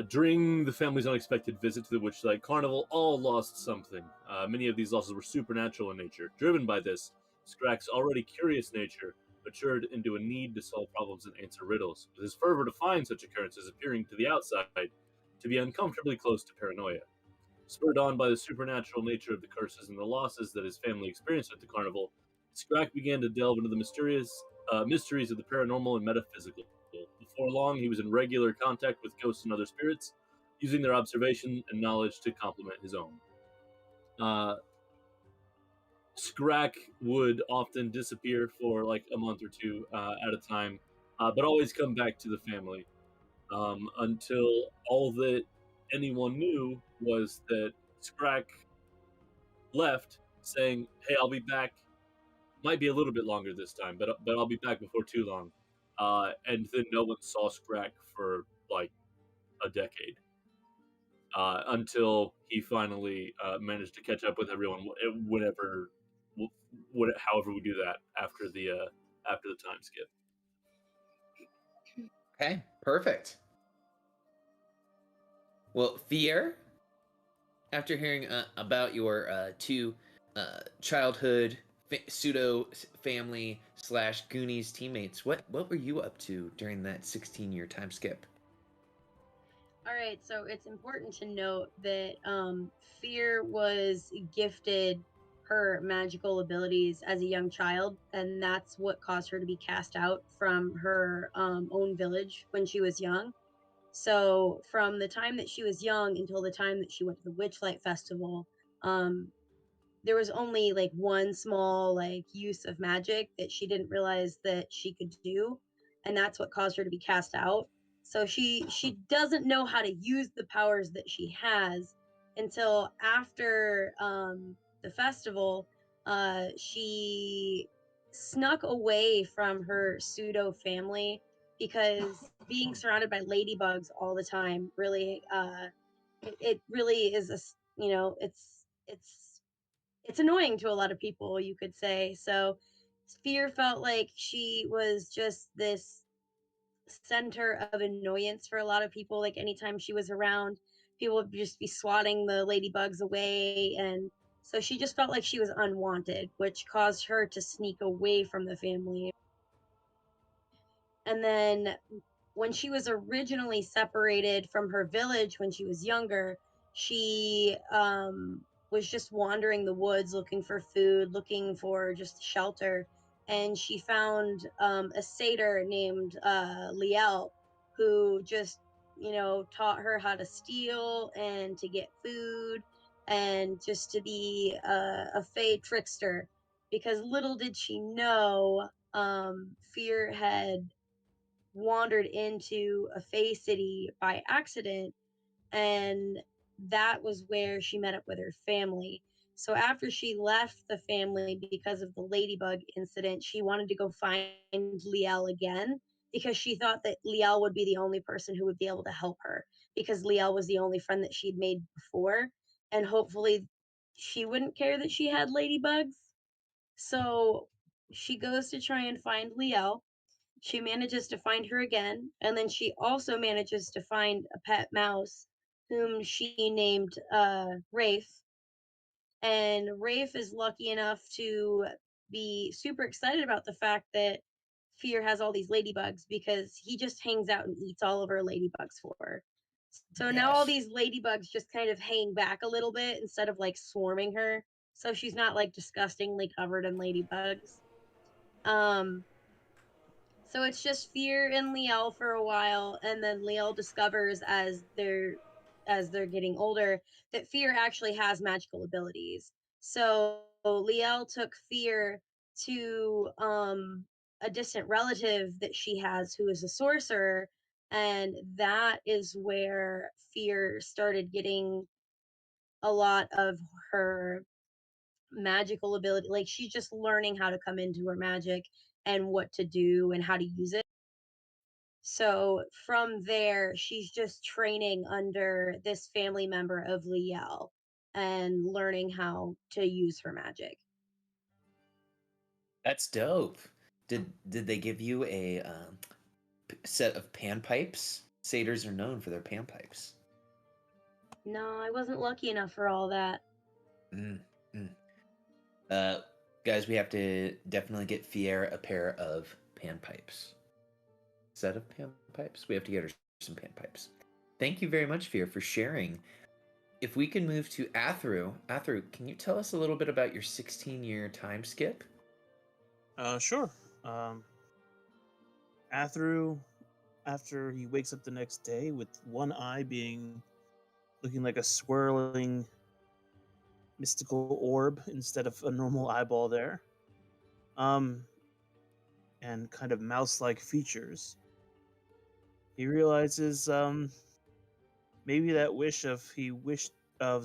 During the family's unexpected visit to the Witchlight Carnival, all lost something. Many of these losses were supernatural in nature. Driven by this, Scrack's already curious nature matured into a need to solve problems and answer riddles, with his fervor to find such occurrences appearing to the outside to be uncomfortably close to paranoia. Spurred on by the supernatural nature of the curses and the losses that his family experienced at the carnival, Scrack began to delve into the mysteries of the paranormal and metaphysical. Before long, he was in regular contact with ghosts and other spirits, using their observation and knowledge to complement his own. Scrack would often disappear for like a month or two at a time, but always come back to the family until all that anyone knew was that Scrack left, saying, "Hey, I'll be back. Might be a little bit longer this time, but I'll be back before too long." And then no one saw Scrack for like a decade until he finally managed to catch up with everyone. However we do that after the time skip. Okay, perfect. Well, Fier, after hearing about your two childhood pseudo family / Goonies teammates, what were you up to during that 16-year time skip? All right, so it's important to note that Fear was gifted her magical abilities as a young child, and that's what caused her to be cast out from her own village when she was young. So from the time that she was young until the time that she went to the Witchlight Festival, there was only like one small like use of magic that she didn't realize that she could do, and that's what caused her to be cast out. So she doesn't know how to use the powers that she has until after the festival. She snuck away from her pseudo family because being surrounded by ladybugs all the time really it really is it's annoying to a lot of people, you could say. So Fear felt like she was just this center of annoyance for a lot of people. Like anytime she was around, people would just be swatting the ladybugs away, and so she just felt like she was unwanted, which caused her to sneak away from the family. And then when she was originally separated from her village when she was younger, she was just wandering the woods looking for food, looking for just shelter. And she found a satyr named Liel, who just, taught her how to steal and to get food and just to be a fey trickster. Because little did she know, Fear had wandered into a Fey city by accident, and that was where she met up with her family. So after she left the family because of the ladybug incident, she wanted to go find Liel again because she thought that Liel would be the only person who would be able to help her because Liel was the only friend that she'd made before, and hopefully she wouldn't care that she had ladybugs. So she goes to try and find Liel. She manages to find her again, and then she also manages to find a pet mouse whom she named Rafe. And Rafe is lucky enough to be super excited about the fact that Fear has all these ladybugs because he just hangs out and eats all of her ladybugs for her. So now all Yes. these ladybugs just kind of hang back a little bit instead of like swarming her. So she's not like disgustingly covered in ladybugs. Um, So it's just Fear and Liel for a while, and then Liel discovers as they're getting older that Fear actually has magical abilities. So Liel took Fear to a distant relative that she has who is a sorcerer, and that is where Fear started getting a lot of her magical ability. Like she's just learning how to come into her magic and what to do and how to use it. So from there, she's just training under this family member of Liel and learning how to use her magic. That's dope. Did they give you a set of panpipes? Satyrs are known for their panpipes. No, I wasn't lucky enough for all that. Mm, mm. Guys, we have to definitely get Fier a pair of panpipes. Set of panpipes? We have to get her some panpipes. Thank you very much, Fier, for sharing. If we can move to Athru. Athru, can you tell us a little bit about your 16-year time skip? Sure. Athru, after he wakes up the next day with one eye looking like a swirling mystical orb instead of a normal eyeball there, and kind of mouse-like features, he realizes maybe that wish of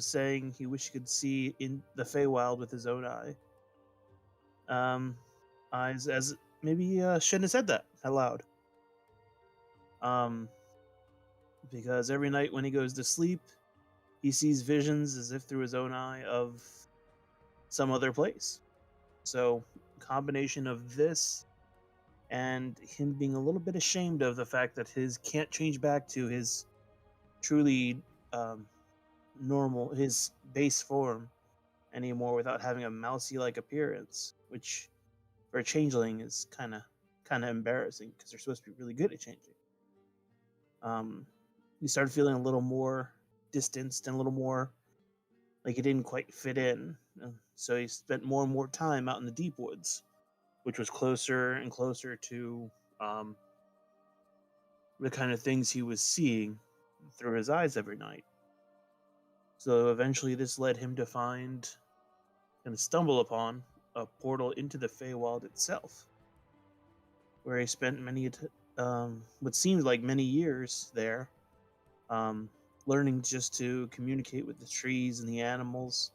saying he wished he could see in the Feywild with his own eyes, as maybe he shouldn't have said that out loud. Because every night when he goes to sleep, he sees visions as if through his own eye of some other place. So, combination of this and him being a little bit ashamed of the fact that his can't change back to his truly normal, his base form anymore without having a mousy-like appearance, which for a changeling is kind of embarrassing because they're supposed to be really good at changing. He started feeling a little more distanced and a little more like he didn't quite fit in. So he spent more and more time out in the deep woods, which was closer and closer to the kind of things he was seeing through his eyes every night. So eventually this led him to find and stumble upon a portal into the Feywild itself, where he spent what seemed like many years there, learning just to communicate with the trees and the animals,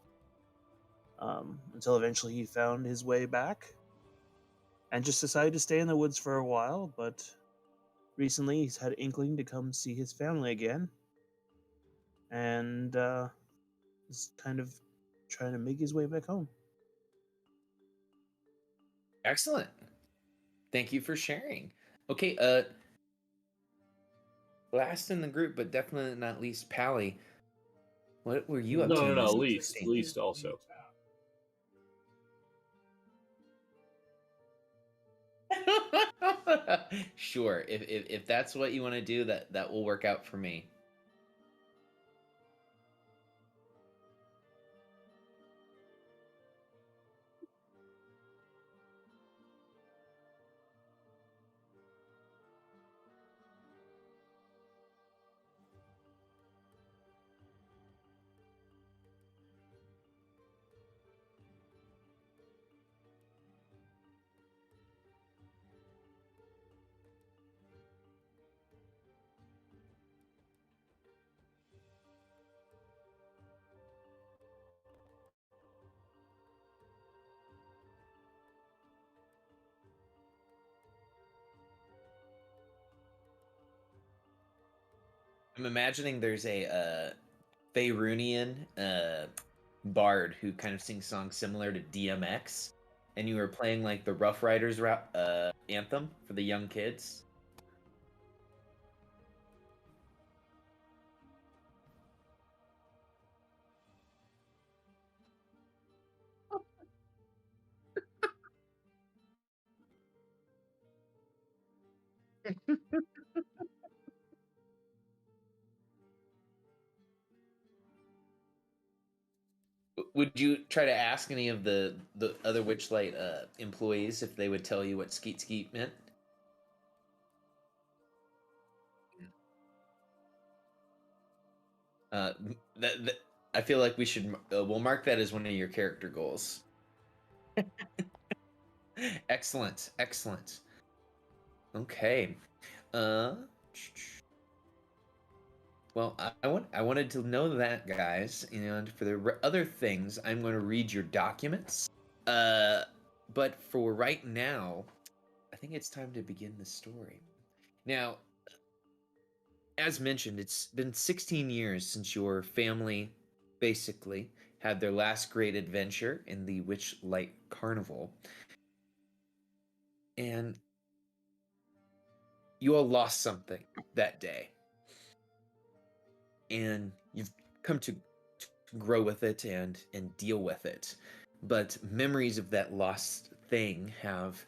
until eventually he found his way back and just decided to stay in the woods for a while, but recently he's had inkling to come see his family again, and is kind of trying to make his way back home. Excellent. Thank you for sharing. Okay, last in the group, but definitely not least, Pally. What were you up to? No. Least also. Sure. If that's what you want to do, that will work out for me. I'm imagining there's a Faerunian bard who kind of sings songs similar to DMX, and you were playing like the Rough Riders anthem for the young kids. Would you try to ask any of the other Witchlight employees if they would tell you what skeet skeet meant? That I feel like we should we'll mark that as one of your character goals. Excellent, excellent. Okay. Well, I wanted to know that, guys, and for the other things, I'm going to read your documents. But for right now, I think it's time to begin the story. Now, as mentioned, it's been 16 years since your family basically had their last great adventure in the Witchlight Carnival. And you all lost something that day. And you've come to grow with it and deal with it. But memories of that lost thing have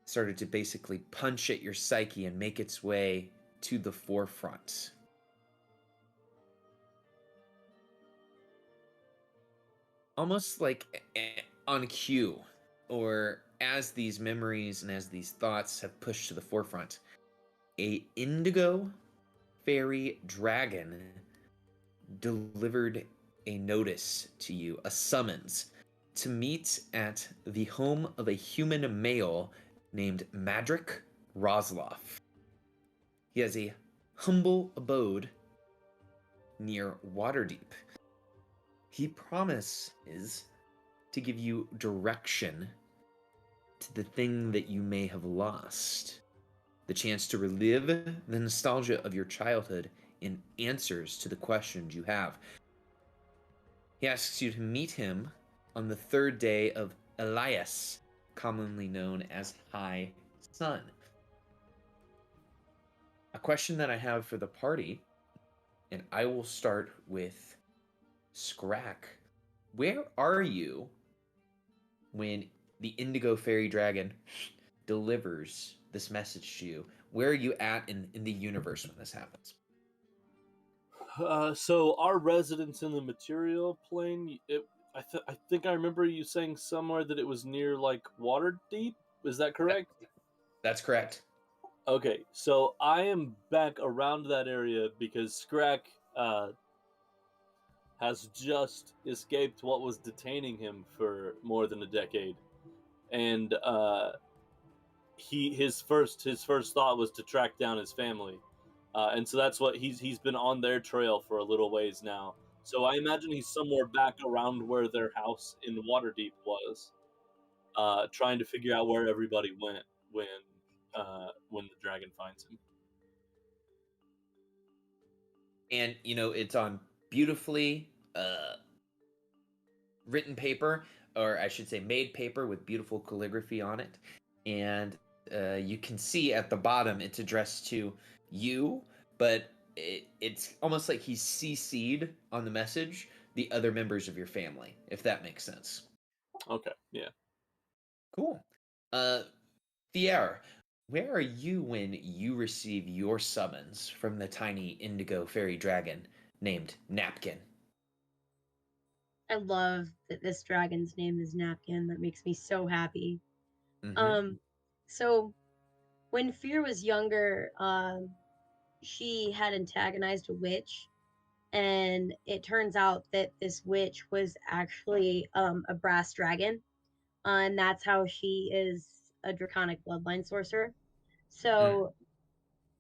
started to basically punch at your psyche and make its way to the forefront. Almost like on cue, or as these memories and as these thoughts have pushed to the forefront, a indigo fairy dragon delivered a notice to you, a summons, to meet at the home of a human male named Madrick Rosloff. He has a humble abode near Waterdeep. He promises to give you direction to the thing that you may have lost, the chance to relive the nostalgia of your childhood and answers to the questions you have. He asks you to meet him on the third day of Elias, commonly known as High Sun. A question that I have for the party, and I will start with Scrack. Where are you when the Indigo Fairy Dragon delivers this message to you? Where are you at in the universe when this happens? So our residence in the material plane, I think I remember you saying somewhere that it was near like Waterdeep. Is that correct? That's correct. Okay, so I am back around that area because Scrack has just escaped what was detaining him for more than a decade, and his first thought was to track down his family, and so that's what he's been on their trail for a little ways now. So I imagine he's somewhere back around where their house in Waterdeep was. trying to figure out where everybody went when the dragon finds him. And it's on beautifully written paper, or I should say made paper with beautiful calligraphy on it. And you can see at the bottom it's addressed to you, but it's almost like he's CC'd on the message the other members of your family, if that makes sense. Okay, yeah. Cool. Fier, where are you when you receive your summons from the tiny indigo fairy dragon named Napkin? I love that this dragon's name is Napkin. That makes me so happy. Mm-hmm. So when Fear was younger, she had antagonized a witch, and it turns out that this witch was actually a brass dragon, and that's how she is a draconic bloodline sorcerer. So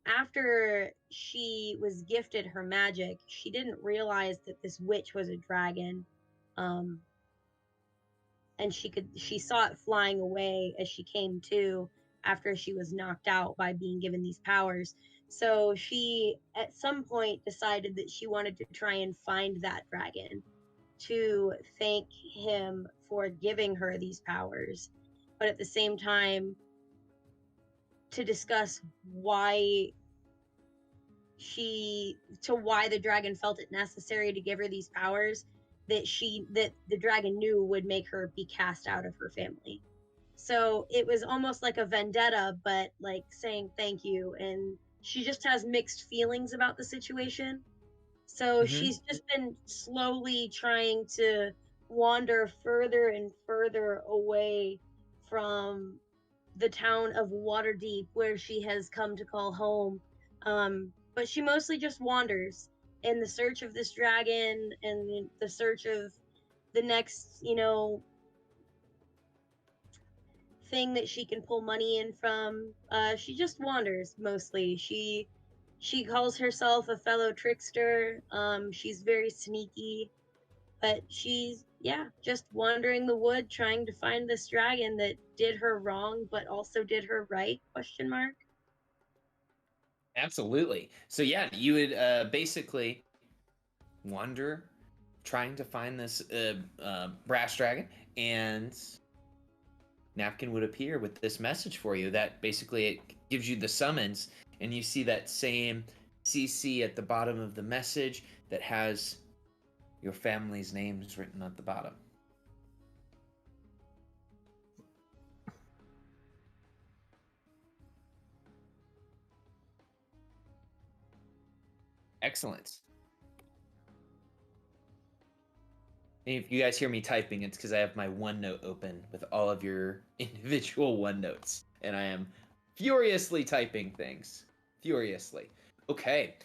after she was gifted her magic, she didn't realize that this witch was a dragon, and she saw it flying away as she came to after she was knocked out by being given these powers. So she at some point decided that she wanted to try and find that dragon to thank him for giving her these powers, but at the same time to discuss why the dragon felt it necessary to give her these powers that the dragon knew would make her be cast out of her family. So it was almost like a vendetta, but like saying thank you, and she just has mixed feelings about the situation. So she's just been slowly trying to wander further and further away from the town of Waterdeep, where she has come to call home. But she mostly just wanders in the search of this dragon and the search of the next, thing that she can pull money in from. She just wanders mostly. She calls herself a fellow trickster. She's very sneaky, but she's just wandering the wood trying to find this dragon that did her wrong but also did her right, question mark. Absolutely. So yeah, you would basically wander trying to find this brass dragon, and Napkin would appear with this message for you that basically it gives you the summons, and you see that same CC at the bottom of the message that has your family's names written at the bottom. Excellent. And if you guys hear me typing, it's because I have my OneNote open with all of your individual OneNotes, and I am furiously typing things. Furiously. Okay.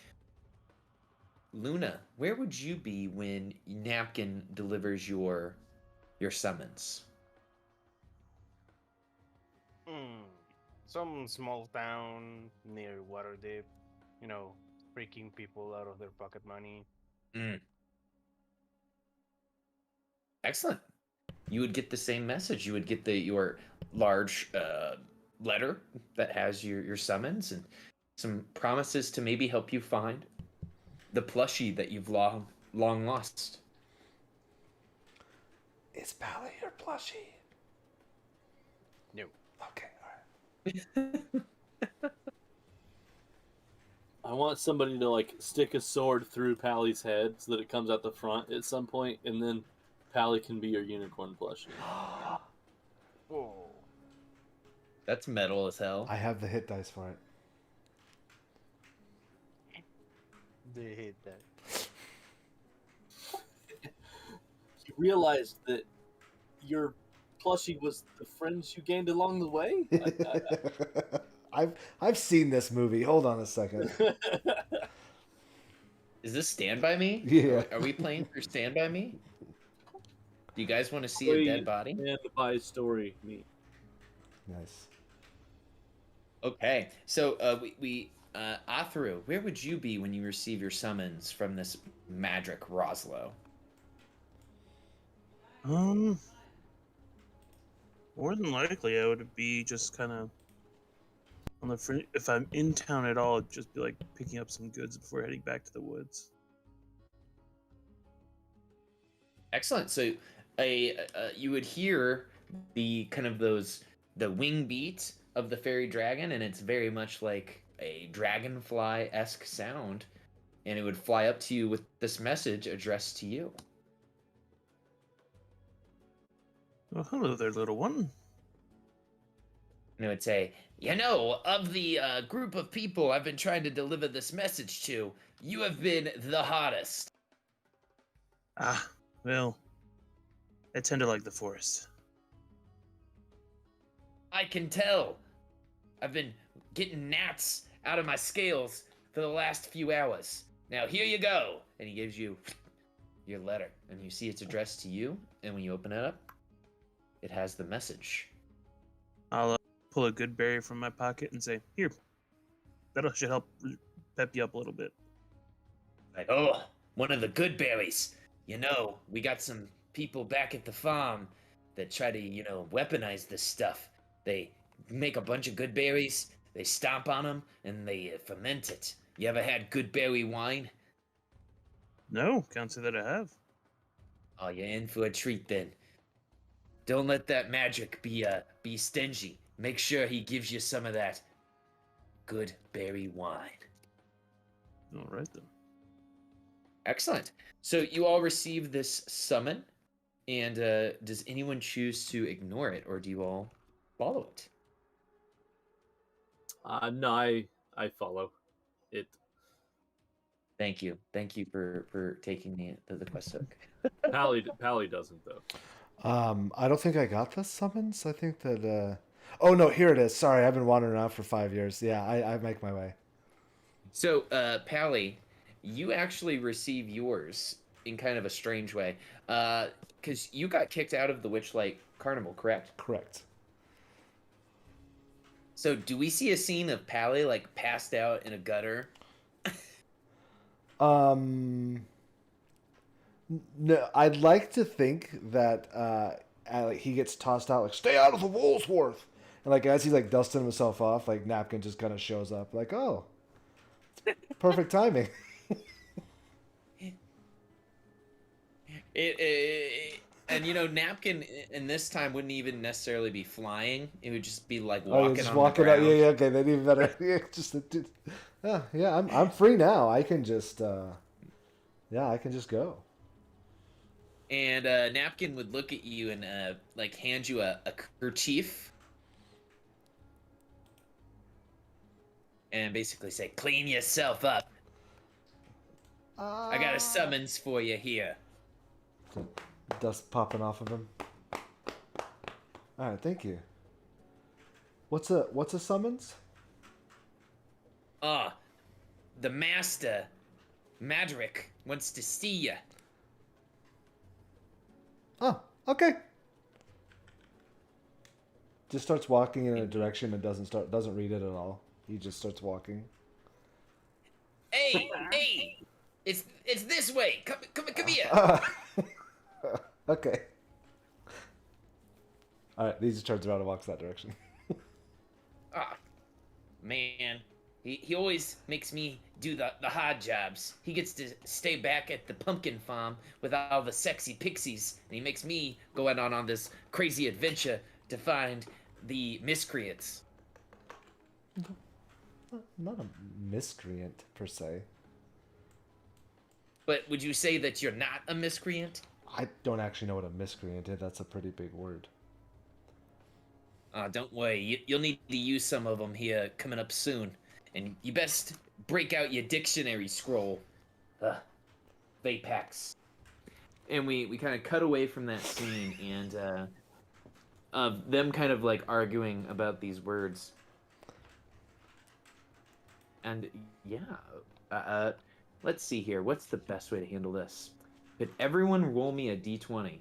Luna, where would you be when Napkin delivers your summons? Some small town near Waterdeep, freaking people out of their pocket money. Excellent. You would get the same message. You would get your large letter that has your summons and some promises to maybe help you find the plushie that you've long lost. Is Pally your plushie? No. Okay, alright. I want somebody to stick a sword through Pally's head so that it comes out the front at some point, and then Pally can be your unicorn plushie. Whoa. That's metal as hell. I have the hit dice for it. They hate that. You realized that your plushie was the friends you gained along the way? I've seen this movie. Hold on a second. Is this Stand By Me? Yeah. Are we playing for Stand By Me? Do you guys want to see a dead body? Stand by story me. Nice. Okay, so Athru, where would you be when you receive your summons from this Madrick Roslo? More than likely, I would be just kind of on the front. If I'm in town at all, it'd just be like picking up some goods before heading back to the woods. Excellent. So, you would hear the kind of the wing beat of the fairy dragon, and it's very much like a dragonfly-esque sound, and it would fly up to you with this message addressed to you. Well, hello there, little one. And it would say, of the group of people I've been trying to deliver this message to, you have been the hottest. Ah, well, I tend to like the forest. I can tell. I've been getting gnats out of my scales for the last few hours. Now, here you go. And he gives you your letter. And you see it's addressed to you. And when you open it up, it has the message. I'll pull a good berry from my pocket and say, here, that should help pep you up a little bit. Like, oh, one of the good berries. We got some people back at the farm that try to, weaponize this stuff. They make a bunch of good berries, they stomp on them, and they ferment it. You ever had good berry wine? No, can't say that I have. Oh, you're in for a treat then. Don't let that magic be stingy. Make sure he gives you some of that good berry wine. All right, then. Excellent. So you all receive this summon, and does anyone choose to ignore it, or do you all follow it? No, I follow it. Thank you for taking the quest hook. Pally doesn't though. I don't think I got the summons. I think that. Oh no, here it is. Sorry, I've been wandering around for 5 years. Yeah, I make my way. So, Pally, you actually receive yours in kind of a strange way, because you got kicked out of the Witchlight Carnival, correct? Correct. So, do we see a scene of Pally like passed out in a gutter? No, I'd like to think that he gets tossed out like, stay out of the Woolsworth, and like as he's like dusting himself off, like Napkin just kind of shows up, like, oh, perfect timing. And Napkin in this time wouldn't even necessarily be flying; it would just be like Oh, walking just on walking the out. ground. Yeah, okay, then even better. Yeah, just I'm free now. I can just I can just go. And Napkin would look at you and like hand you a kerchief, and basically say, "Clean yourself up. I got a summons for you here." Dust popping off of him. All right, thank you. What's a summons? The master, Madrick, wants to see you. Oh, okay. Just starts walking in a direction and doesn't read it at all. He just starts walking. Hey, it's this way. Come here. Okay. All right, he just turns around and walks that direction. Man, he always makes me do the hard jobs. He gets to stay back at the pumpkin farm with all the sexy pixies, and he makes me go out on this crazy adventure to find the miscreants. Not a miscreant per se. But would you say that you're not a miscreant? I don't actually know what a miscreant is. That's a pretty big word. Don't worry, you'll need to use some of them here coming up soon. And you best break out your dictionary scroll. Vapax. And we kind of cut away from that scene and of them kind of like arguing about these words. And yeah, let's see here. What's the best way to handle this? Could everyone roll me a d20?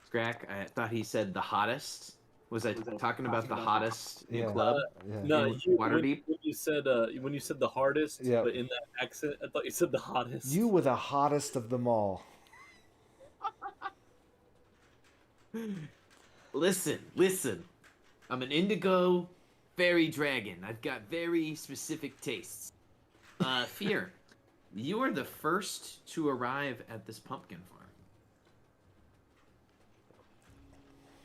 Scrack, I thought he said the hottest. Was I talking about the hottest Yeah. club? Yeah. No, Waterdeep? when you said the hardest, Yeah. but in that accent, I thought you said the hottest. You were the hottest of them all. Listen. I'm an indigo fairy dragon. I've got very specific tastes. Fear, you are the first to arrive at this pumpkin farm.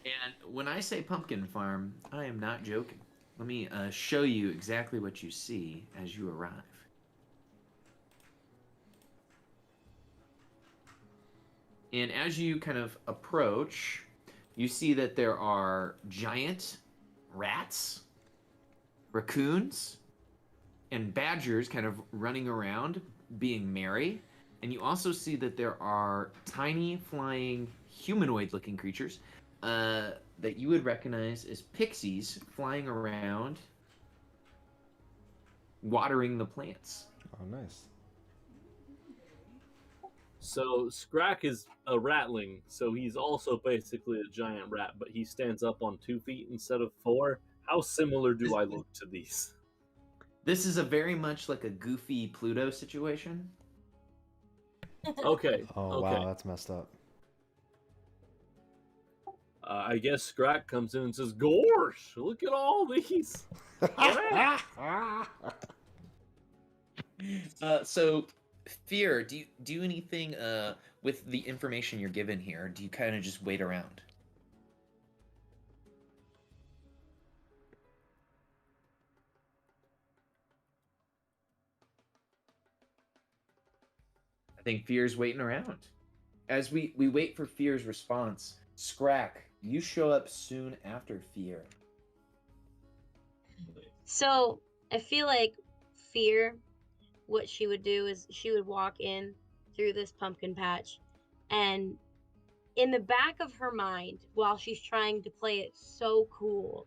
And when I say pumpkin farm, I am not joking. Let me show you exactly what you see as you arrive. And as you kind of approach, you see that there are giant rats, raccoons, and badgers kind of running around, being merry. And you also see that there are tiny, flying, humanoid-looking creatures that you would recognize as pixies flying around, watering the plants. Oh, nice. So Scrack is a ratling, so he's also basically a giant rat, but he stands up on 2 feet instead of 4. How similar do I look to these? This is a very much like a goofy Pluto situation. Okay. Oh, okay. wow, that's messed up. I guess Scrack comes in and says, "Gosh, look at all these." So, Fear, do you do anything with the information you're given here? Do you kind of just wait around? I think Fear's waiting around. As we wait for Fear's response, Scrack, you show up soon after Fear. So I feel like Fear, what she would do is she would walk in through this pumpkin patch, and in the back of her mind, while she's trying to play it so cool,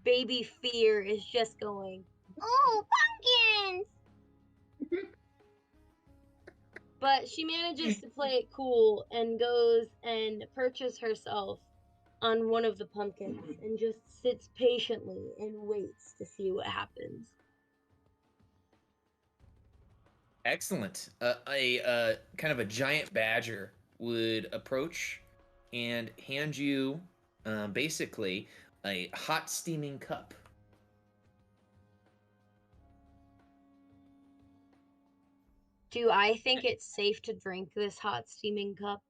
baby Fear is just going, Oh, pumpkins! but she manages to play it cool and goes and perches herself on one of the pumpkins and just sits patiently and waits to see what happens. Excellent. A kind of a giant badger would approach and hand you basically a hot steaming cup. Do I think it's safe to drink this hot steaming cup?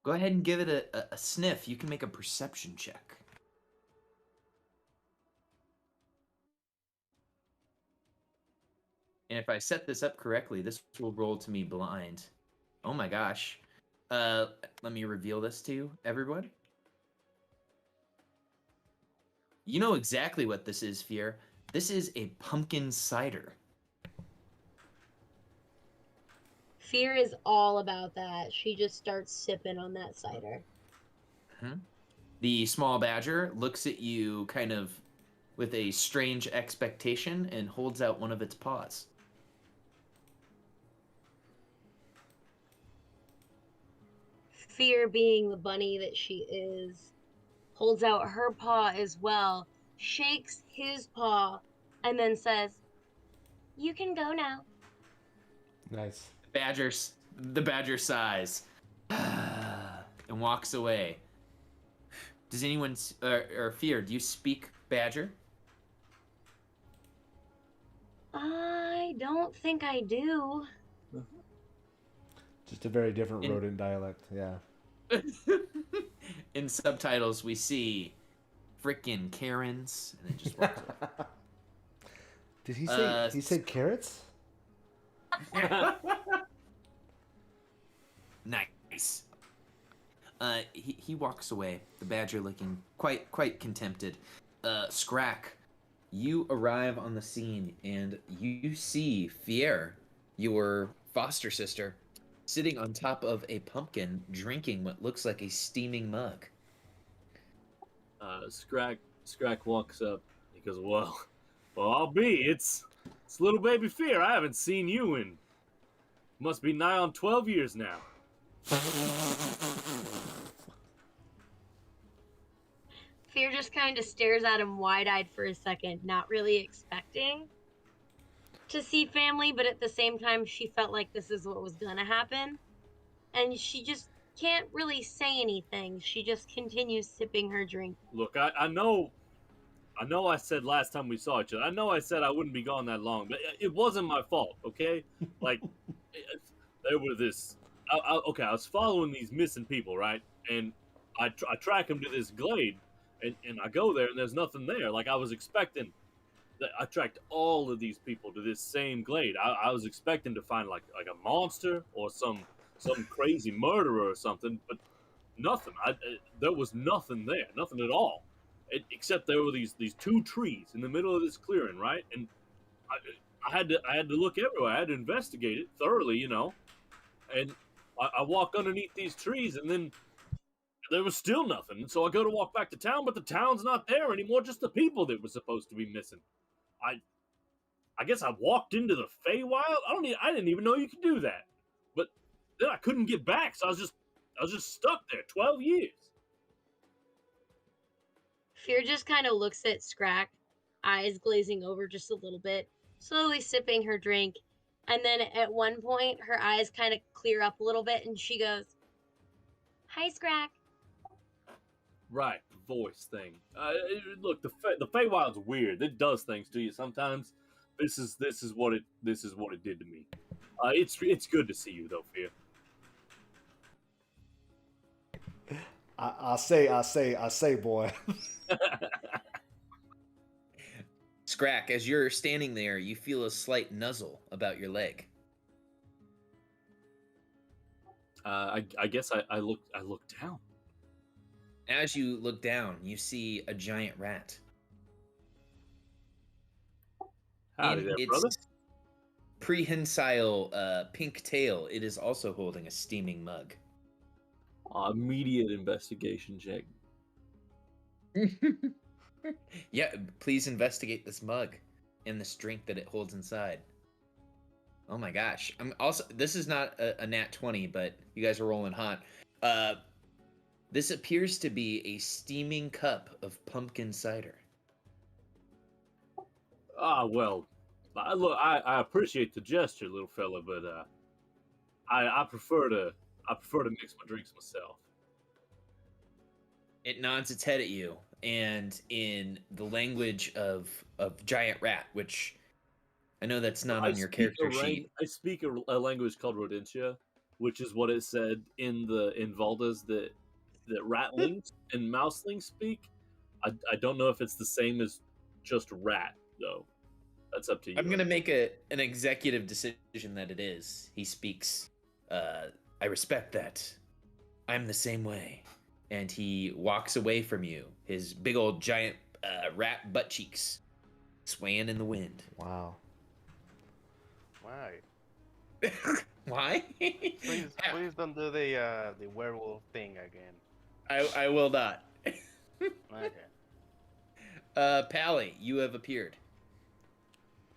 Go ahead and give it a sniff. You can make a perception check. And if I set this up correctly, this will roll to me blind. Oh my gosh. Let me reveal this to everyone. You know exactly what this is, Fear. This is a pumpkin cider. Fear is all about that. She just starts sipping on that cider. The small badger looks at you kind of with a strange expectation and holds out one of its paws. Fear, being the bunny that she is, holds out her paw as well, shakes his paw, and then says, "You can go now." Nice. The badger sighs and walks away. Does anyone or Fear? Do you speak badger? I don't think I do. Just a very different rodent dialect, yeah. In subtitles, we see frickin' Karens, and it just walks away. Did he say he said carrots? Nice. He walks away. The badger looking quite contempted. Scrack, you arrive on the scene and you see Fier, your foster sister, sitting on top of a pumpkin, drinking what looks like a steaming mug. Scrack walks up. He goes, "Well, I'll be. It's little baby Fear. I haven't seen you in must be nigh on 12 years now." Fear just kind of stares at him wide-eyed for a second, not really expecting to see family, but at the same time, she felt like this is what was gonna happen. And she just can't really say anything. She just continues sipping her drink. Look, I know I said last time we saw each other. I know I said I wouldn't be gone that long, but it wasn't my fault, okay? Like, there were this. Okay, I was following these missing people, right? And I track them to this glade, and I go there, and there's nothing there. Like, I was expecting. I tracked all of these people to this same glade. I was expecting to find like a monster or some crazy murderer or something, but nothing. There was nothing there, nothing at all, except there were these two trees in the middle of this clearing, right? And I had to look everywhere. I had to investigate it thoroughly, you know. And I walk underneath these trees, and then there was still nothing. And so I go to walk back to town, but the town's not there anymore. Just the people that were supposed to be missing. I guess I walked into the Feywild. I didn't even know you could do that. But then I couldn't get back, so I was just stuck there 12 years. Fear just kind of looks at Scrack, eyes glazing over just a little bit, slowly sipping her drink, and then at one point her eyes kind of clear up a little bit and she goes, "Hi, Scrack." Right, the voice thing. Look, the Feywild's weird. It does things to you sometimes. This is what it did to me. It's good to see you though, Fear. I say, boy. Scrack, as you're standing there, you feel a slight nuzzle about your leg. I guess I look down. As you look down, you see a giant rat. Howdy there, brother. Prehensile pink tail, it is also holding a steaming mug. Immediate investigation check. Yeah, please investigate this mug and the drink that it holds inside. Oh my gosh. This is not a nat 20, but you guys are rolling hot. This appears to be a steaming cup of pumpkin cider. Well, look, I appreciate the gesture, little fella, but I prefer to mix my drinks myself. It nods its head at you, and in the language of giant rat, which I know that's not on your character sheet. I speak a language called Rodentia, which is what it said in Valda's that ratlings and mouselings speak. I don't know if it's the same as just rat though. That's up to you. I'm gonna make an executive decision that it is. He speaks. I respect that. I'm the same way. And he walks away from you. His big old giant rat butt cheeks swaying in the wind. Wow. Why? Why? Please don't do the werewolf thing again. I will not. Okay. Pally, you have appeared.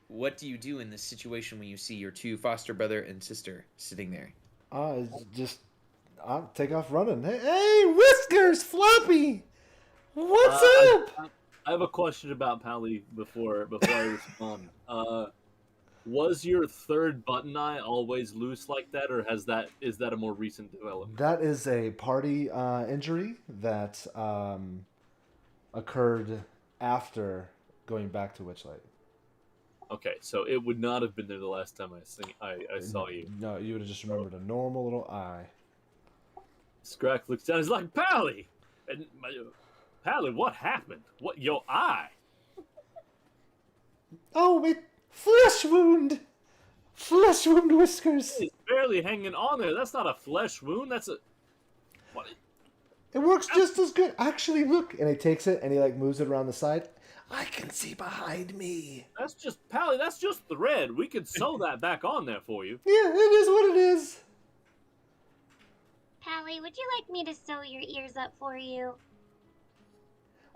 What do you do in this situation when you see your two foster brother and sister sitting there? I'll take off running. Hey, Whiskers, Floppy! What's up? I have a question about Pally before I respond. Was your third button eye always loose like that, or is that a more recent development? That is a party injury that occurred after going back to Witchlight. Okay, so it would not have been there the last time I saw you. No, you would have just remembered a normal little eye. Scrack looks down. He's like, Pally! And Pally, what happened? What, your eye? Oh, it flesh wound, Whiskers. It's barely hanging on there. That's not a flesh wound. That's a what? It works just as good. Actually, look, and he takes it and he moves it around the side. I can see behind me. That's just Pally. That's just thread. We could sew that back on there for you. Yeah, it is what it is. Pally, would you like me to sew your ears up for you?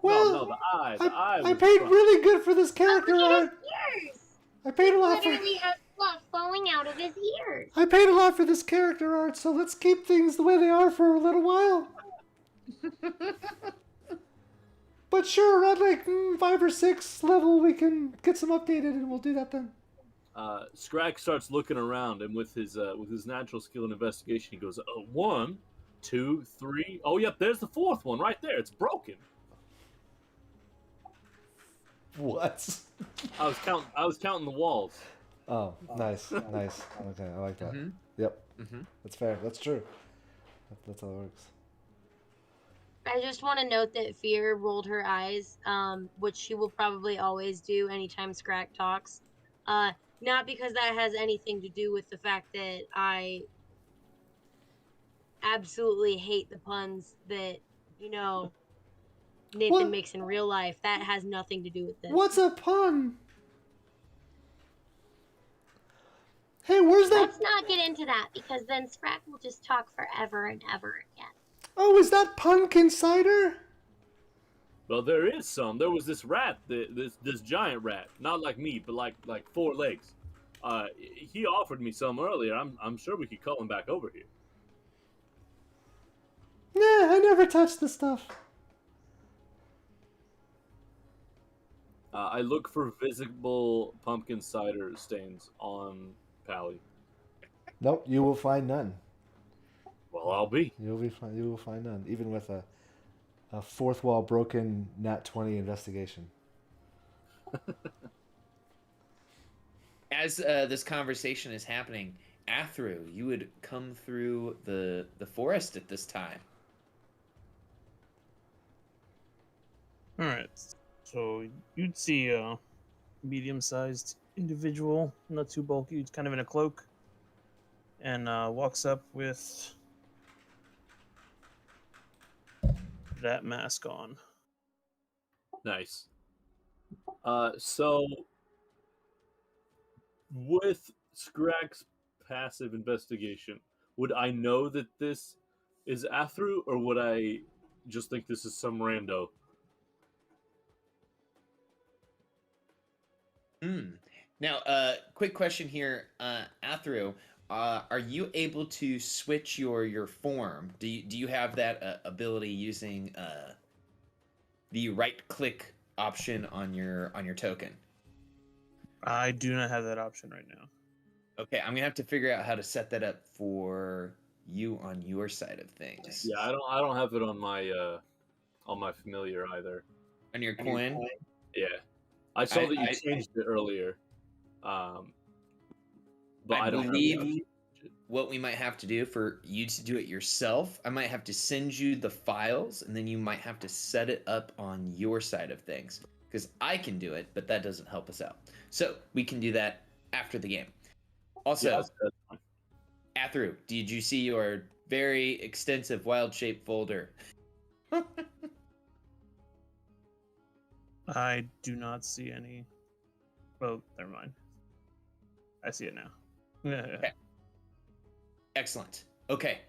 Well, no, the eye. I paid really good for this character Look at art. his ears! I paid a lot for. Literally has fluff falling out of his ears. I paid a lot for this character art, so let's keep things the way they are for a little while. But sure, at 5 or 6 level, we can get some updated, and we'll do that then. Scrack starts looking around, and with his natural skill in investigation, he goes, 1, 2, 3. Oh, yep, there's the fourth one right there. It's broken. What? I was counting the walls. Oh, nice. Nice. Okay, I like that. Mm-hmm. Yep. Mm-hmm. That's fair. That's true. That's how it works. I just want to note that Fear rolled her eyes, which she will probably always do anytime Scrack talks. Not because that has anything to do with the fact that I absolutely hate the puns that, Nathan What? makes in real life. That has nothing to do with this. What's a pun? Hey, where's that? Let's not get into that because then Scrack will just talk forever and ever again. Oh, is that pumpkin cider? Well, there is some. There was this rat, this giant rat, not like me, but like 4 legs. He offered me some earlier. I'm sure we could call him back over here. Nah, I never touched the stuff. I look for visible pumpkin cider stains on Pally. Nope, you will find none. Well, I'll be. You will find none, even with a fourth wall broken nat 20 investigation. As this conversation is happening, Athru, you would come through the forest at this time. All right. So you'd see a medium-sized individual, not too bulky, he's kind of in a cloak, and walks up with that mask on. Nice. So with Scrack's passive investigation, would I know that this is Athru, or would I just think this is some rando? Now, quick question here, Athru. Are you able to switch your form? Do you have that ability using the right click option on your token? I do not have that option right now. Okay, I'm gonna have to figure out how to set that up for you on your side of things. Yeah, I don't have it on my familiar either. On your coin? Yeah, I saw that you changed it earlier. But I don't believe what we might have to do for you to do it yourself, I might have to send you the files, and then you might have to set it up on your side of things. Because I can do it, but that doesn't help us out. So we can do that after the game. Also, that's fine. Athru, did you see your very extensive wild shape folder? I do not see any. Well, never mind. I see it now. Okay. Excellent. Okay.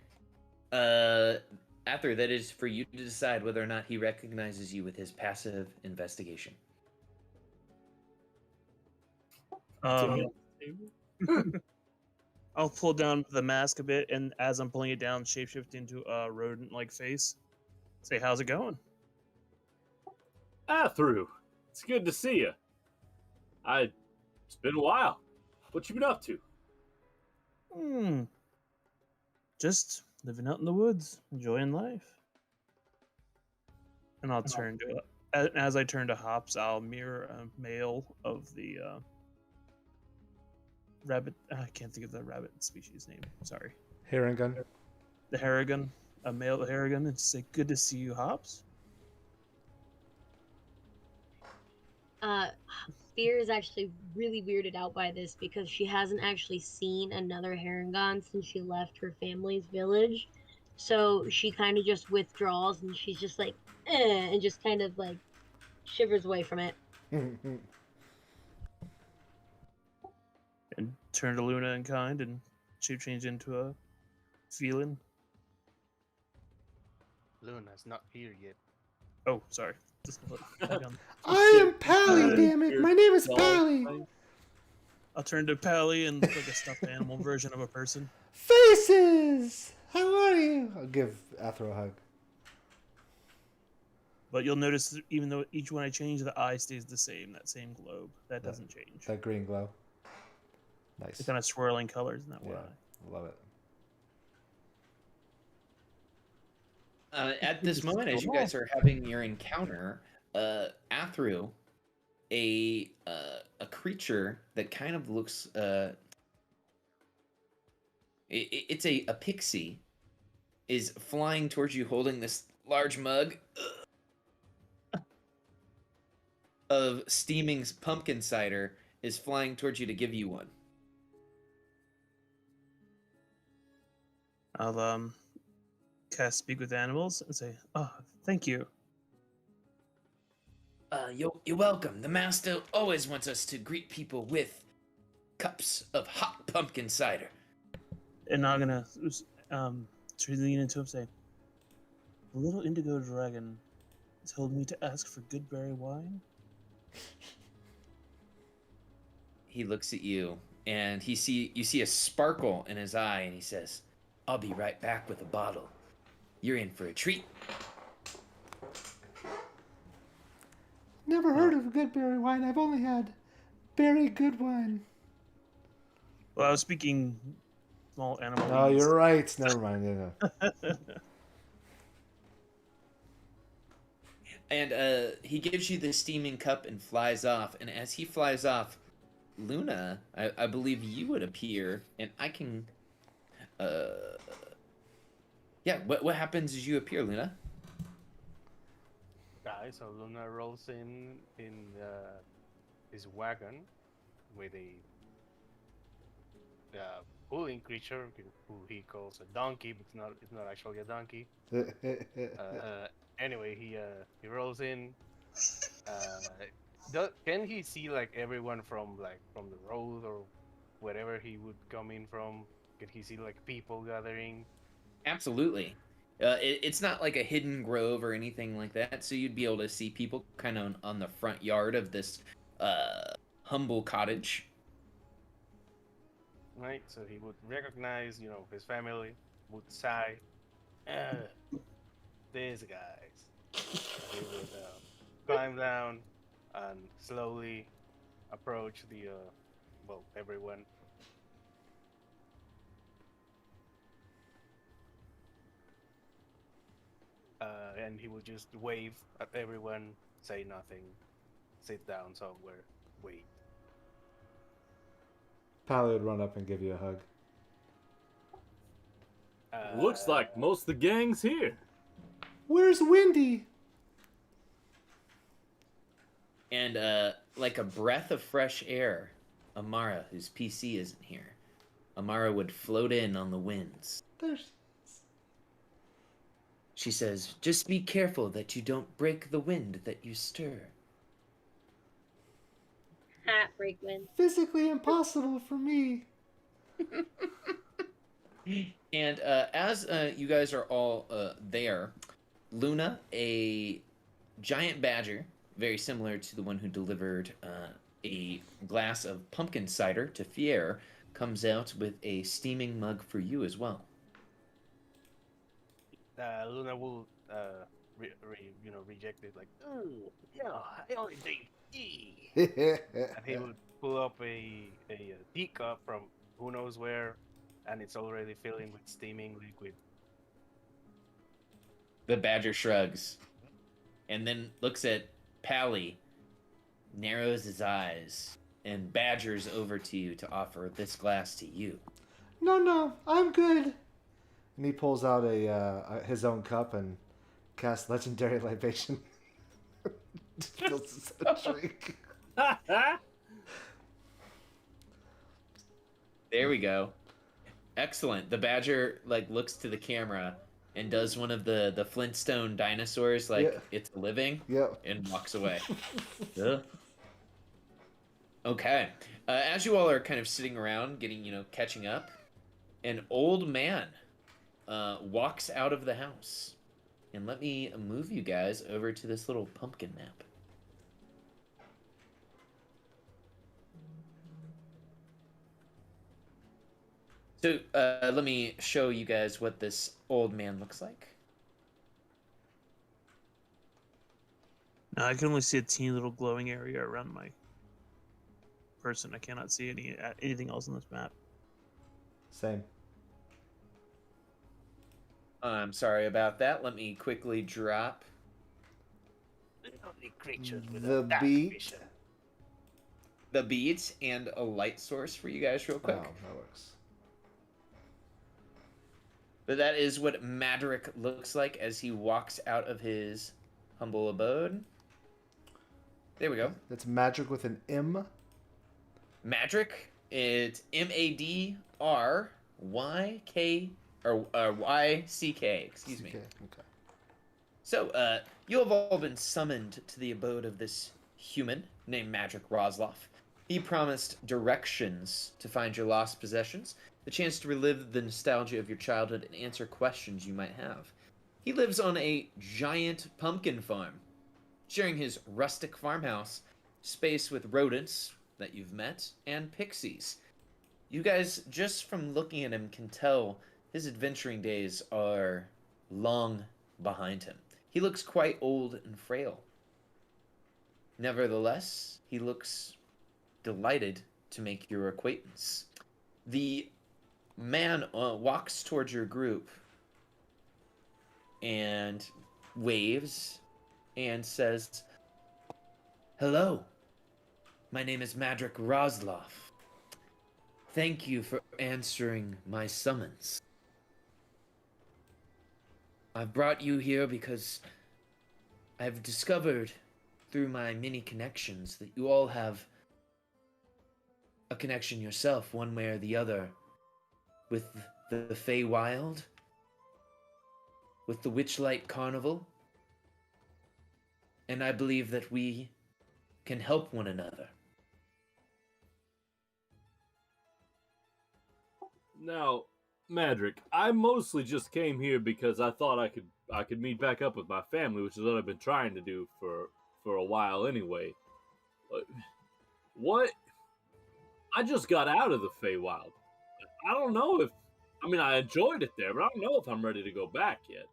Athru, that is for you to decide whether or not he recognizes you with his passive investigation. I'll pull down the mask a bit, and as I'm pulling it down, shapeshift into a rodent-like face. Say, how's it going? Athru, it's good to see you. It's been a while. What you been up to? Just living out in the woods, enjoying life. And I'll turn to, as I turn to Hops, I'll mirror a male of the rabbit. I can't think of the rabbit species name. Sorry. Harrigan. The Harrigan, a male Harrigan, and say, "Good to see you, Hops." Fear is actually really weirded out by this because she hasn't actually seen another Harengon since she left her family's village. So she kind of just withdraws and she's just like, and just kind of like shivers away from it. And turn to Luna in kind and shape change into a feeling. Luna's not here yet. Oh, sorry. I am Pally, damn it! My name is Pally! I'll turn to Pally and look like a stuffed animal version of a person. Faces! How are you? I'll give Athro a hug. But you'll notice that even though each one I change, the eye stays the same, that same globe. That doesn't change. That green glow. Nice. The kind of swirling colors in that one eye. Love it. At this moment, as you guys are having your encounter, Athru, a creature that kind of looks it's a pixie, is flying towards you holding this large mug of steaming pumpkin cider, is flying towards you to give you one. I'll cast Speak with Animals and say, "Oh, thank you." You're welcome. The master always wants us to greet people with cups of hot pumpkin cider. And I'm gonna lean into him, say, "The little indigo dragon told me to ask for good berry wine." He looks at you, and you see a sparkle in his eye, and he says, "I'll be right back with a bottle. You're in for a treat." Never heard of good berry wine. I've only had very good wine. Well, I was speaking small animal. Oh, you're right. Never mind. Yeah. And he gives you the steaming cup and flies off. And as he flies off, Luna, I believe you would appear, and I can. Yeah. What happens as you appear, Luna? So Luna rolls in his wagon with a pulling creature who he calls a donkey, but it's not actually a donkey. Anyway, he rolls in. Can he see like everyone from the road or wherever he would come in from? Can he see like people gathering? Absolutely. It's not like a hidden grove or anything like that, so you'd be able to see people kind of on the front yard of this humble cottage. Right, so he would recognize, his family, would sigh, these guys. He would climb down and slowly approach everyone. And he would just wave at everyone, say nothing, sit down somewhere, wait. Pally would run up and give you a hug. Looks like most of the gang's here. Where's Windy? And like a breath of fresh air, Amara, whose PC isn't here, Amara would float in on the winds. She says, "Just be careful that you don't break the wind that you stir." Break wind. Physically impossible for me. And as you guys are all there, Luna, a giant badger, very similar to the one who delivered a glass of pumpkin cider to Fier, comes out with a steaming mug for you as well. Luna will reject it like, oh, yeah, I only drink tea. And he would pull up a teacup from who knows where, and it's already filling with steaming liquid. The badger shrugs, and then looks at Pally, narrows his eyes, and badgers over to you to offer this glass to you. No, I'm good. And he pulls out his own cup and casts Legendary Libation. Fills his own drink. There we go. Excellent. The badger looks to the camera and does one of the Flintstone dinosaurs it's living. Yep. And walks away. Okay. As you all are kind of sitting around getting, catching up, an old man walks out of the house. And let me move you guys over to this little pumpkin map. So let me show you guys what this old man looks like. Now I can only see a teeny little glowing area around my person. I cannot see anything else on this map. Same. I'm sorry about that. Let me quickly drop Only creatures with The a dark beat. vision. the beat and a light source for you guys real Oh, quick. that works. But that is what Madrick looks like as he walks out of his humble abode. There we go. That's magic with an M. Madrick. It's Madryk or YCK. Excuse me. Okay. Okay. So, you have all been summoned to the abode of this human named Madrick Rosloff. He promised directions to find your lost possessions, the chance to relive the nostalgia of your childhood and answer questions you might have. He lives on a giant pumpkin farm, sharing his rustic farmhouse space with rodents that you've met and pixies. You guys, just from looking at him, can tell his adventuring days are long behind him. He looks quite old and frail. Nevertheless, he looks delighted to make your acquaintance. The man walks towards your group and waves and says, "Hello, my name is Madrick Rosloff. Thank you for answering my summons. I've brought you here because I've discovered through my many connections that you all have a connection yourself, one way or the other, with the Feywild, with the Witchlight Carnival, and I believe that we can help one another." Now, Madrick, I mostly just came here because I thought I could meet back up with my family, which is what I've been trying to do for a while anyway. But what? I just got out of the Feywild. I don't know if I enjoyed it there, but I don't know if I'm ready to go back yet.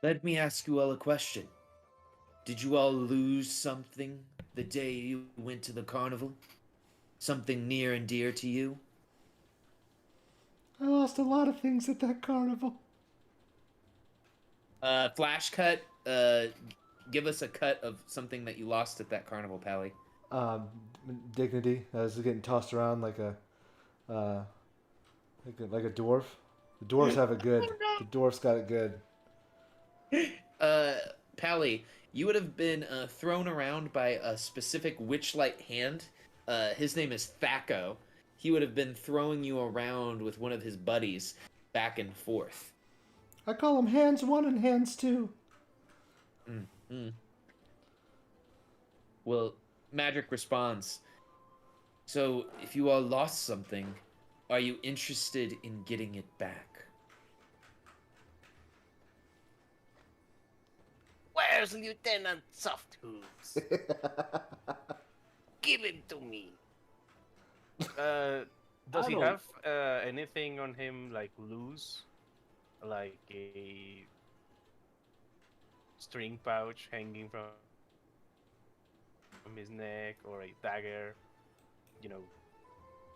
Let me ask you all a question. Did you all lose something the day you went to the carnival? Something near and dear to you? I lost a lot of things at that carnival. Flash cut. Give us a cut of something that you lost at that carnival, Pally. Dignity. I was getting tossed around like a dwarf. The dwarves have it good. The dwarfs got it good. Pally, you would have been thrown around by a specific witchlight hand. His name is Thaco. He would have been throwing you around with one of his buddies back and forth. I call them hands 1 and hands 2. Mm-hmm. Well, Madrick responds, "So, if you all lost something, are you interested in getting it back?" Where's Lieutenant Softhooves? Give him to me. Does he have anything on him like loose, like a string pouch hanging from his neck, or a dagger,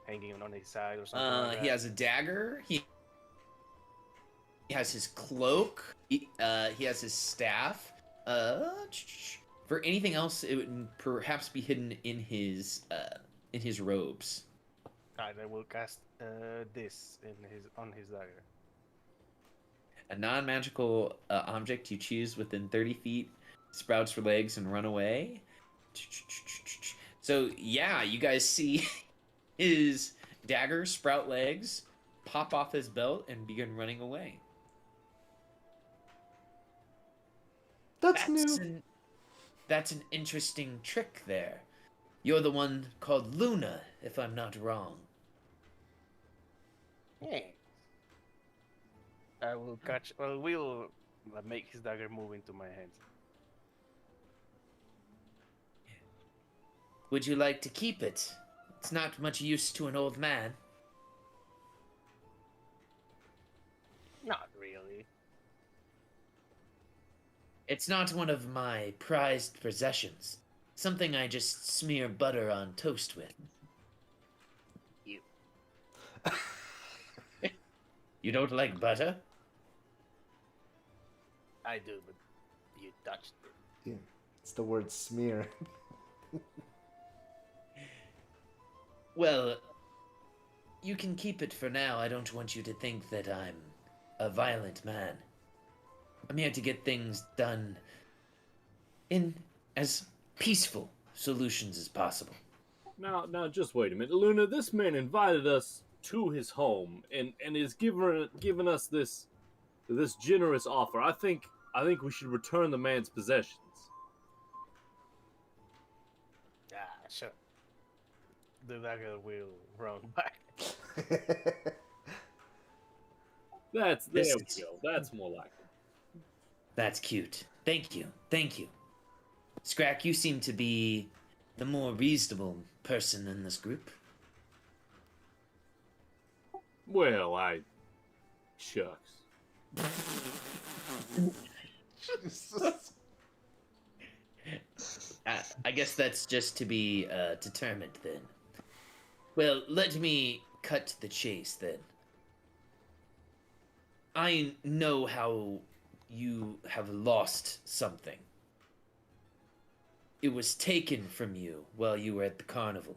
hanging on his side or something like that? He has a dagger. He has his cloak. He has his staff. For anything else, it would perhaps be hidden in his robes. Alright, I will cast this on his dagger. A non-magical object you choose within 30 feet sprouts for legs and run away. So yeah, you guys see his dagger sprout legs, pop off his belt, and begin running away. That's new. That's an interesting trick there. You're the one called Luna, if I'm not wrong. Yeah. We'll make his dagger move into my hands. Would you like to keep it? It's not much use to an old man. Not really. It's not one of my prized possessions. Something I just smear butter on toast with. You. You don't like butter? I do, but you touched it. Yeah, it's the word smear. Well, you can keep it for now. I don't want you to think that I'm a violent man. I'm here to get things done in as peaceful solutions as possible. Now, just wait a minute, Luna. This man invited us to his home and is given us this generous offer. I think we should return the man's possessions. Ah, sure. The dagger will run back. There we go. That's more like it. That's cute. Thank you. Scrack, you seem to be the more reasonable person in this group. Well, shucks. I guess that's just to be determined then. Well, let me cut to the chase then. I know how you have lost something. It was taken from you while you were at the carnival.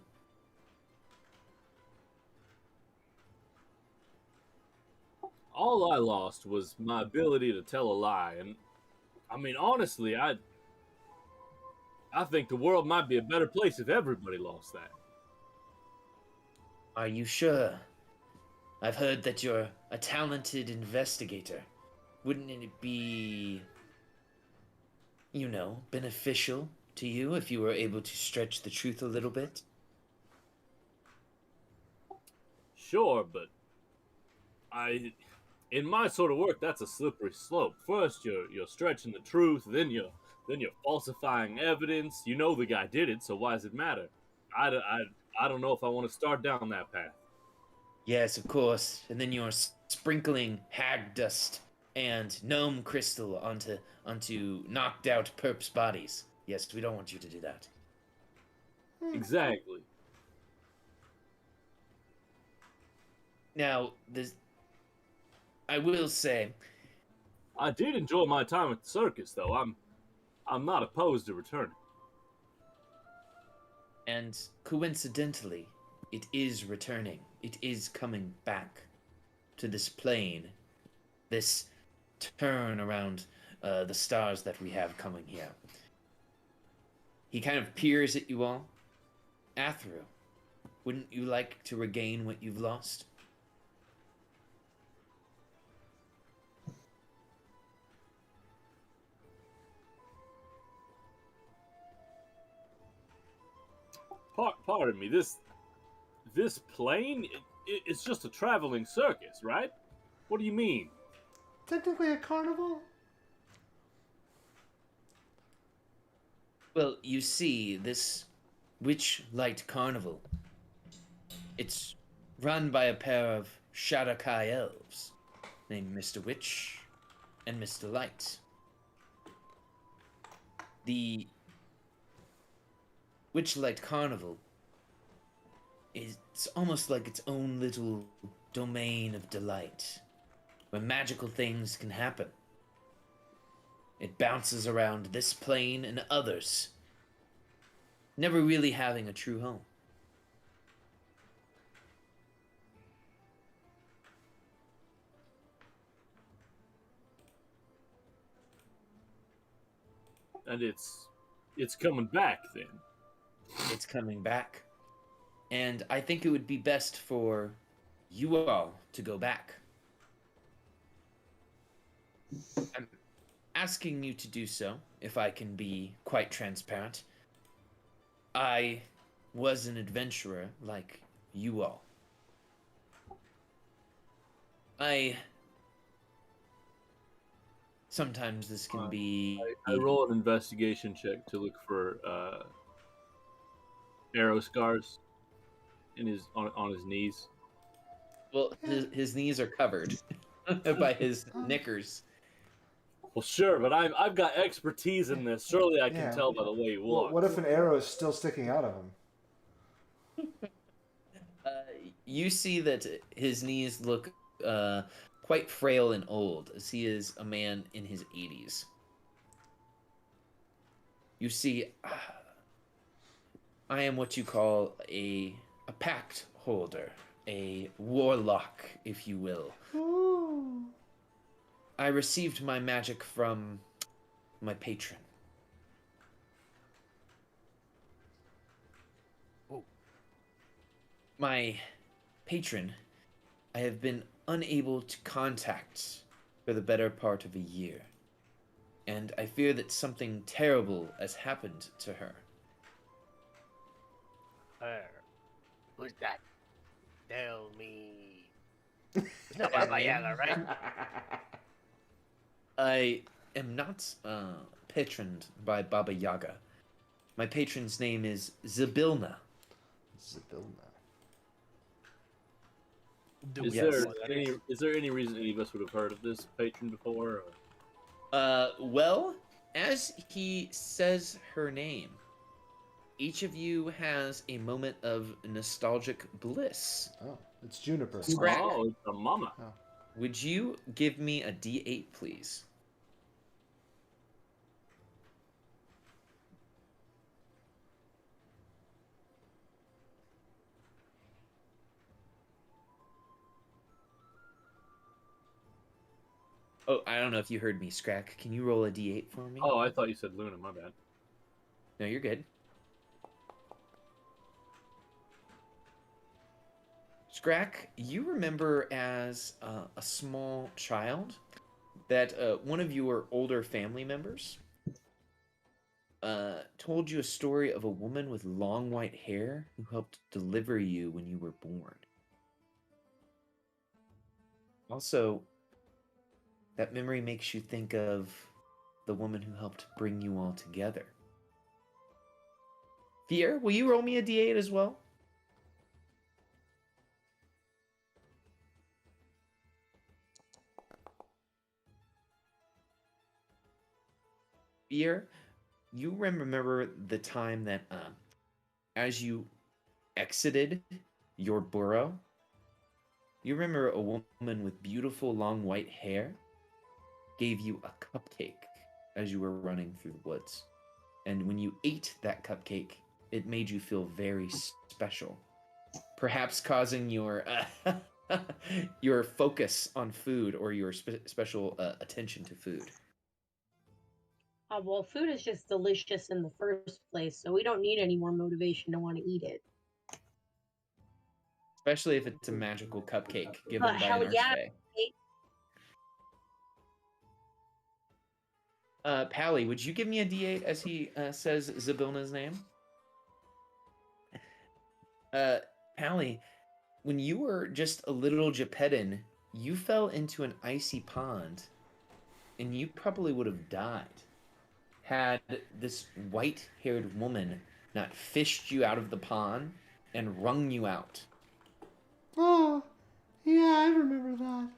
All I lost was my ability to tell a lie, and I mean, honestly, I think the world might be a better place if everybody lost that. Are you sure? I've heard that you're a talented investigator. Wouldn't it be, beneficial to you if you were able to stretch the truth a little bit? Sure, but in my sort of work, that's a slippery slope. First, you're stretching the truth, then you're falsifying evidence. You know the guy did it, so why does it matter? I don't know if I want to start down that path. Yes, of course. And then you're sprinkling hag dust and gnome crystal onto knocked out perps' bodies. Yes, we don't want you to do that. Exactly. Now, I will say, I did enjoy my time at the circus, though. I'm not opposed to returning. and coincidentally, it is returning. It is coming back to this plane, this turn around the stars that we have coming here. He kind of peers at you all. Athru, wouldn't you like to regain what you've lost? Pardon me, this plane, it's just a traveling circus, right? What do you mean? Technically a carnival? Well, you see, this Witchlight Carnival, it's run by a pair of Shadakai elves named Mr. Witch and Mr. Light. The Witchlight Carnival is almost like its own little domain of delight, where magical things can happen. It bounces around this plane and others, never really having a true home. And it's coming back then. It's coming back. And I think it would be best for you all to go back. I'm asking you to do so, if I can be quite transparent. I was an adventurer like you all. Sometimes this can be... I roll an investigation check to look for arrow scars on his knees. Well, his knees are covered by his knickers. Well, sure, but I've got expertise in this. Surely I can tell by the way he walks. Well, what if an arrow is still sticking out of him? You see that his knees look quite frail and old, as he is a man in his 80s. You see, I am what you call a pact holder, a warlock, if you will. Ooh. I received my magic from my patron. Oh. My patron, I have been unable to contact for the better part of a year, and I fear that something terrible has happened to her. Who's that? Tell me. It's not Baba Yaga, right? I am not patroned by Baba Yaga. My patron's name is Zybilna. Zybilna. Is there any reason any of us would have heard of this patron before? Well, as he says her name, each of you has a moment of nostalgic bliss. Oh, it's Juniper. Scratch. Oh, it's a mama. Oh. Would you give me a D8, please? Oh, I don't know if you heard me, Scrack. Can you roll a D8 for me? Oh, I thought you said Luna. My bad. No, you're good. Scrack, you remember as a small child that one of your older family members told you a story of a woman with long white hair who helped deliver you when you were born. Also, that memory makes you think of the woman who helped bring you all together. Fier, will you roll me a D8 as well? Fier, you remember the time that as you exited your burrow, you remember a woman with beautiful long white hair gave you a cupcake as you were running through the woods. And when you ate that cupcake, it made you feel very special. Perhaps causing your your focus on food or your special attention to food. Well, food is just delicious in the first place, so we don't need any more motivation to want to eat it. Especially if it's a magical cupcake given by hell an yeah. Archfey. Pally, would you give me a D8 as he says Zybilna's name? Pally, when you were just a little Geppetton, you fell into an icy pond, and you probably would have died had this white-haired woman not fished you out of the pond and wrung you out. Oh, yeah, I remember that.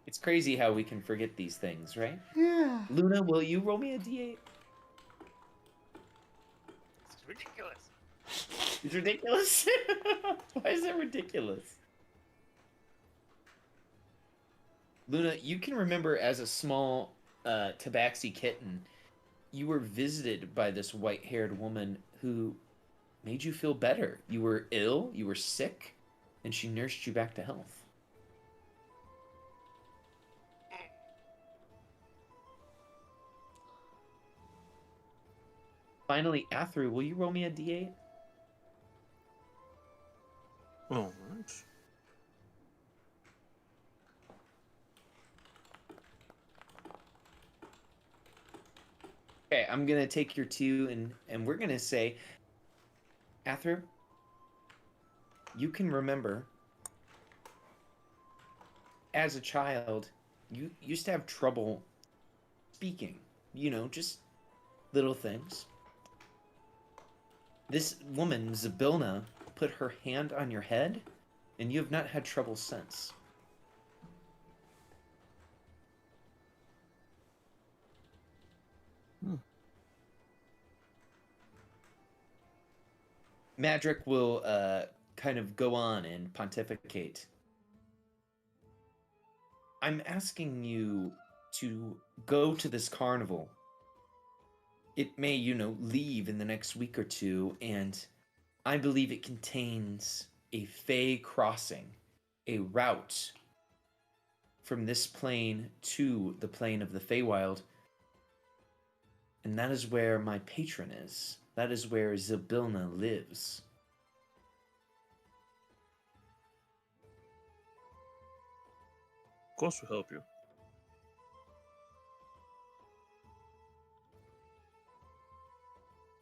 It's crazy how we can forget these things, right? Yeah. Luna, will you roll me a D8? This is ridiculous. It's ridiculous? Why is that ridiculous? Luna, you can remember as a small tabaxi kitten, you were visited by this white-haired woman who made you feel better. You were ill, you were sick, and she nursed you back to health. Finally, Athru, will you roll me a D8? All right. Okay, I'm gonna take your 2 and we're gonna say, Athru, you can remember as a child, you used to have trouble speaking, just little things. This woman, Zybilna, put her hand on your head, and you have not had trouble since. Madrick will kind of go on and pontificate. I'm asking you to go to this carnival. It may, leave in the next week or two, and I believe it contains a Fey crossing, a route from this plane to the plane of the Feywild. And that is where my patron is. That is where Zybilna lives. Of course we'll help you.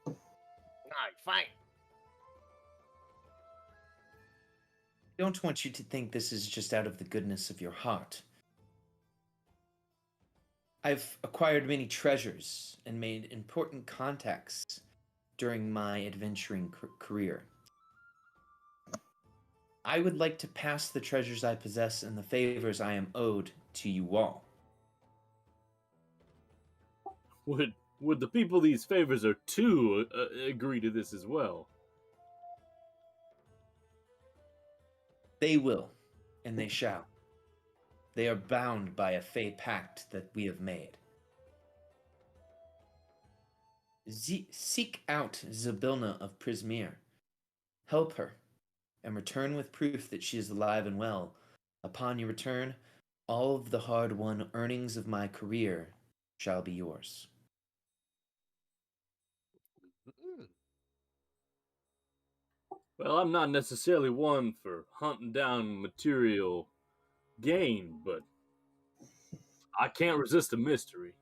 Alright, fine. I don't want you to think this is just out of the goodness of your heart. I've acquired many treasures and made important contacts during my adventuring career. I would like to pass the treasures I possess and the favors I am owed to you all. Would the people these favors are to agree to this as well? They will, and they shall. They are bound by a Fey pact that we have made. Seek out Zybilna of Prismeer. Help her, and return with proof that she is alive and well. Upon your return, all of the hard-won earnings of my career shall be yours. Well, I'm not necessarily one for hunting down material gain, but I can't resist a mystery.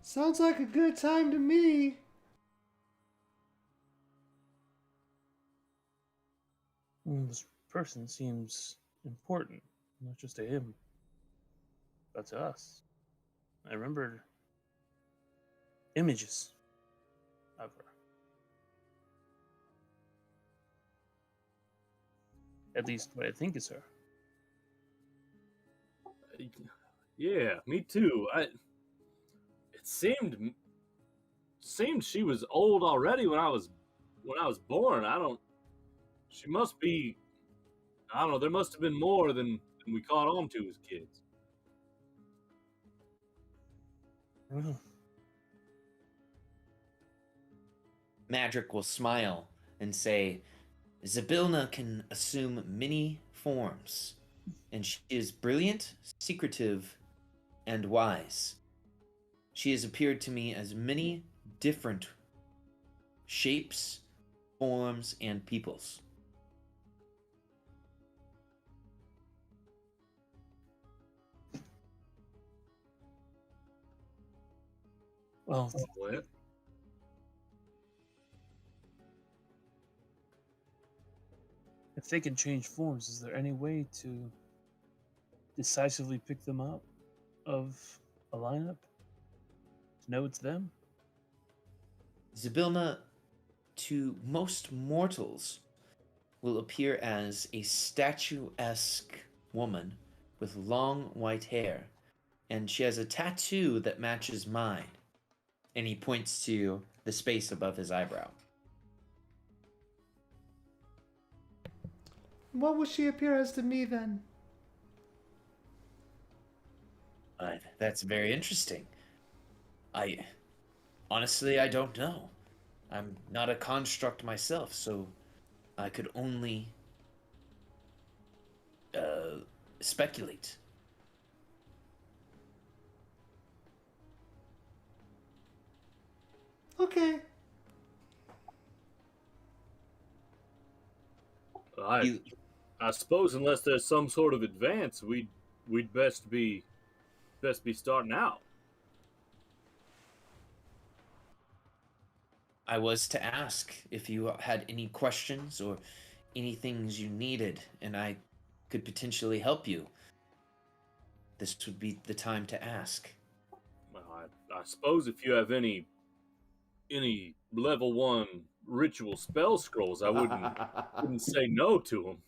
Sounds like a good time to me. This person seems important, not just to him, but to us. I remembered images of her. At least what I think is her. Yeah, me too. It seemed she was old already when I was born. She must be. I don't know. There must have been more than we caught on to as kids. I don't know. Madrick will smile and say, Zybilna can assume many forms, and she is brilliant, secretive, and wise. She has appeared to me as many different shapes, forms, and peoples. Well, What? if they can change forms, is there any way to decisively pick them out of a lineup? To know it's them? Zybilna, to most mortals, will appear as a statuesque woman with long white hair, and she has a tattoo that matches mine. And he points to the space above his eyebrow. What will she appear as to me then? That's very interesting. Honestly, I don't know. I'm not a construct myself, so I could only speculate. Okay. I suppose unless there's some sort of advance, we'd best be starting out. I was to ask if you had any questions or any things you needed, and I could potentially help you. This would be the time to ask. Well, I suppose if you have any level 1 ritual spell scrolls, I wouldn't say no to them.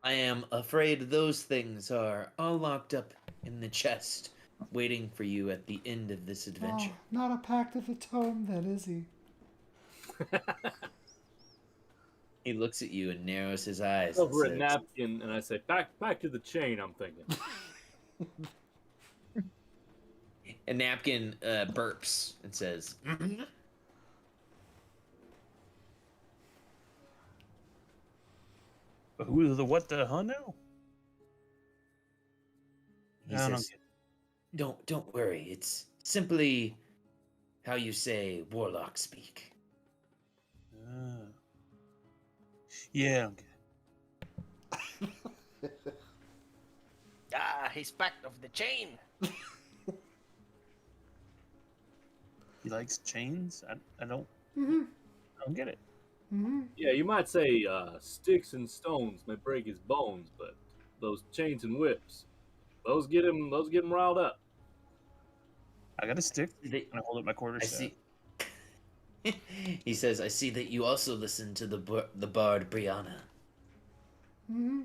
I am afraid those things are all locked up in the chest, waiting for you at the end of this adventure. Oh, not a pact of a tome, then, is he? He looks at you and narrows his eyes. over a and says, napkin, and I say, back to the chain, I'm thinking. a napkin burps and says, "Mhm." Who the what the huh now? He I don't says, get don't worry. It's simply how you say warlock speak. it. Yeah, I don't get it. Ah, he's back of the chain. He likes chains? I don't Mm-hmm. I don't get it. Mm-hmm. Yeah, you might say sticks and stones may break his bones, but those chains and whips, those get him riled up. I got a stick They- and I hold up my quarter I staff. see. He says, I see that you also listen to the bard Brianna. Mm-hmm.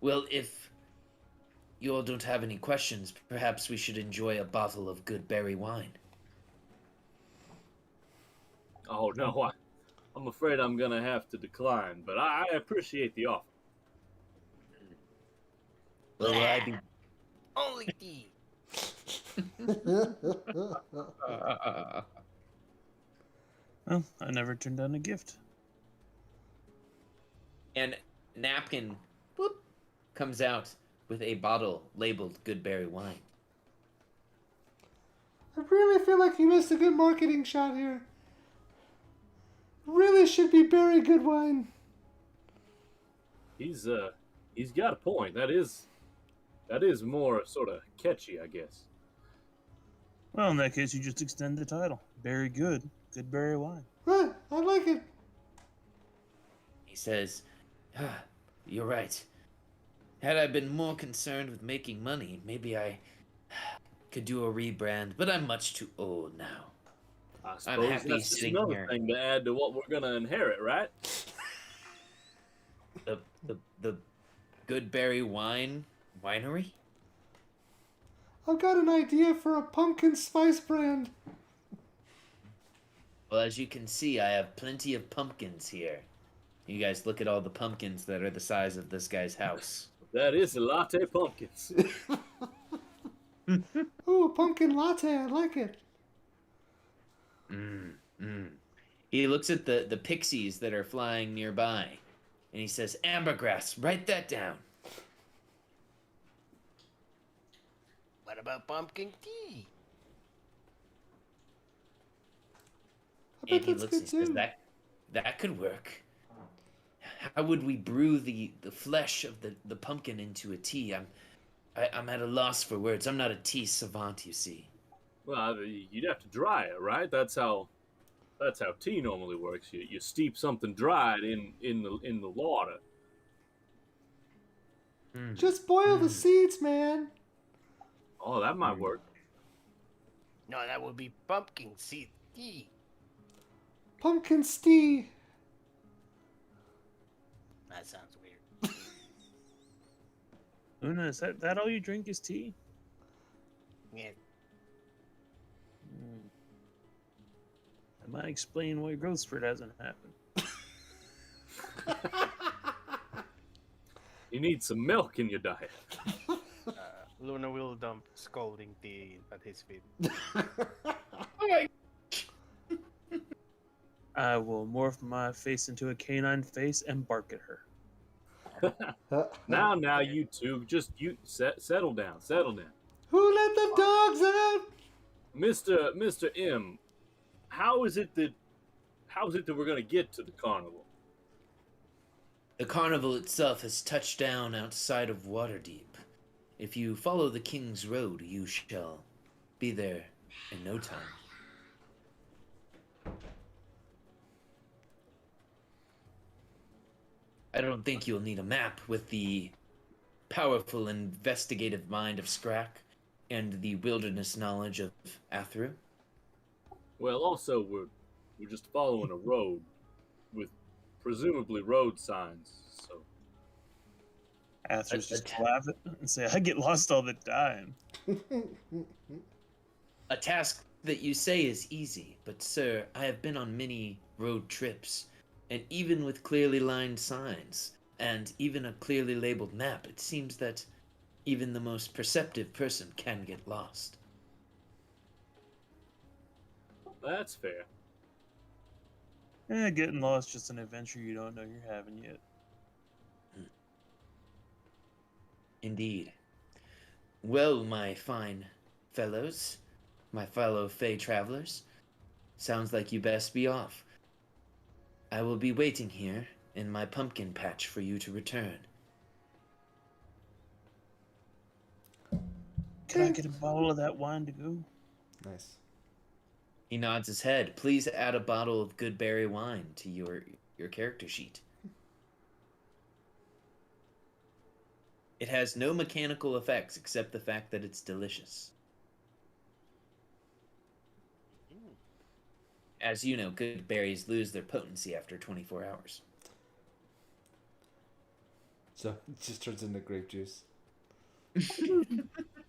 Well, if you all don't have any questions, perhaps we should enjoy a bottle of good berry wine. Oh no, I'm afraid I'm gonna have to decline, but I appreciate the offer. Well, will I be... Only tea. Well, I never turned down a gift. And napkin, whoop, comes out with a bottle labeled good berry wine. I really feel like you missed a good marketing shot here. Really should be very good wine. He's got a point. That is more sort of catchy, I guess. Well, in that case, you just extend the title. Very good. Good berry wine. Huh, I like it. He says, you're right. Had I been more concerned with making money, maybe I could do a rebrand, but I'm much too old now. I suppose happy that's just sitting another here. thing to add to what we're gonna inherit, right? The good berry winery? I've got an idea for a pumpkin spice brand. Well, as you can see, I have plenty of pumpkins here. You guys look at all the pumpkins that are the size of this guy's house. That is a latte pumpkins. Ooh, a pumpkin latte, I like it. He looks at the pixies that are flying nearby, and he says, ambergrass, write that down. What about pumpkin tea? I bet And he that's looks good and says, too. that could work. How would we brew the flesh of the pumpkin into a tea? I'm at a loss for words. I'm not a tea savant, you see. Well, you'd have to dry it, right? That's how tea normally works. You steep something dried in the water. Just boil the seeds, man. Oh, that might work. No, that would be pumpkin seed tea. Pumpkin stee. That sounds weird. Una, is that all you drink is tea? Yeah. That might explain why growth spurt hasn't happened. You need some milk in your diet. Luna will dump scalding tea at his feet. I will morph my face into a canine face and bark at her. Now, you two, settle down. Who let the dogs out? Mr. M, how is it that we're gonna get to the carnival? The carnival itself has touched down outside of Waterdeep. If you follow the King's Road, you shall be there in no time. I don't think you'll need a map with the powerful investigative mind of Skrak and the wilderness knowledge of Athru. Well, also we're just following a road with presumably road signs. So Athers just laugh at and say, I get lost all the time. A task that you say is easy, but sir, I have been on many road trips, and even with clearly lined signs, and even a clearly labeled map, it seems that even the most perceptive person can get lost. That's fair. Getting lost is just an adventure you don't know you're having yet. Indeed. Well, my fine fellows, my fellow Fey travelers, sounds like you best be off. I will be waiting here in my pumpkin patch for you to return. Can I get a bottle of that wine to go? Nice. He nods his head. Please add a bottle of good berry wine to your character sheet. It has no mechanical effects except the fact that it's delicious. As you know, good berries lose their potency after 24 hours. So it just turns into grape juice.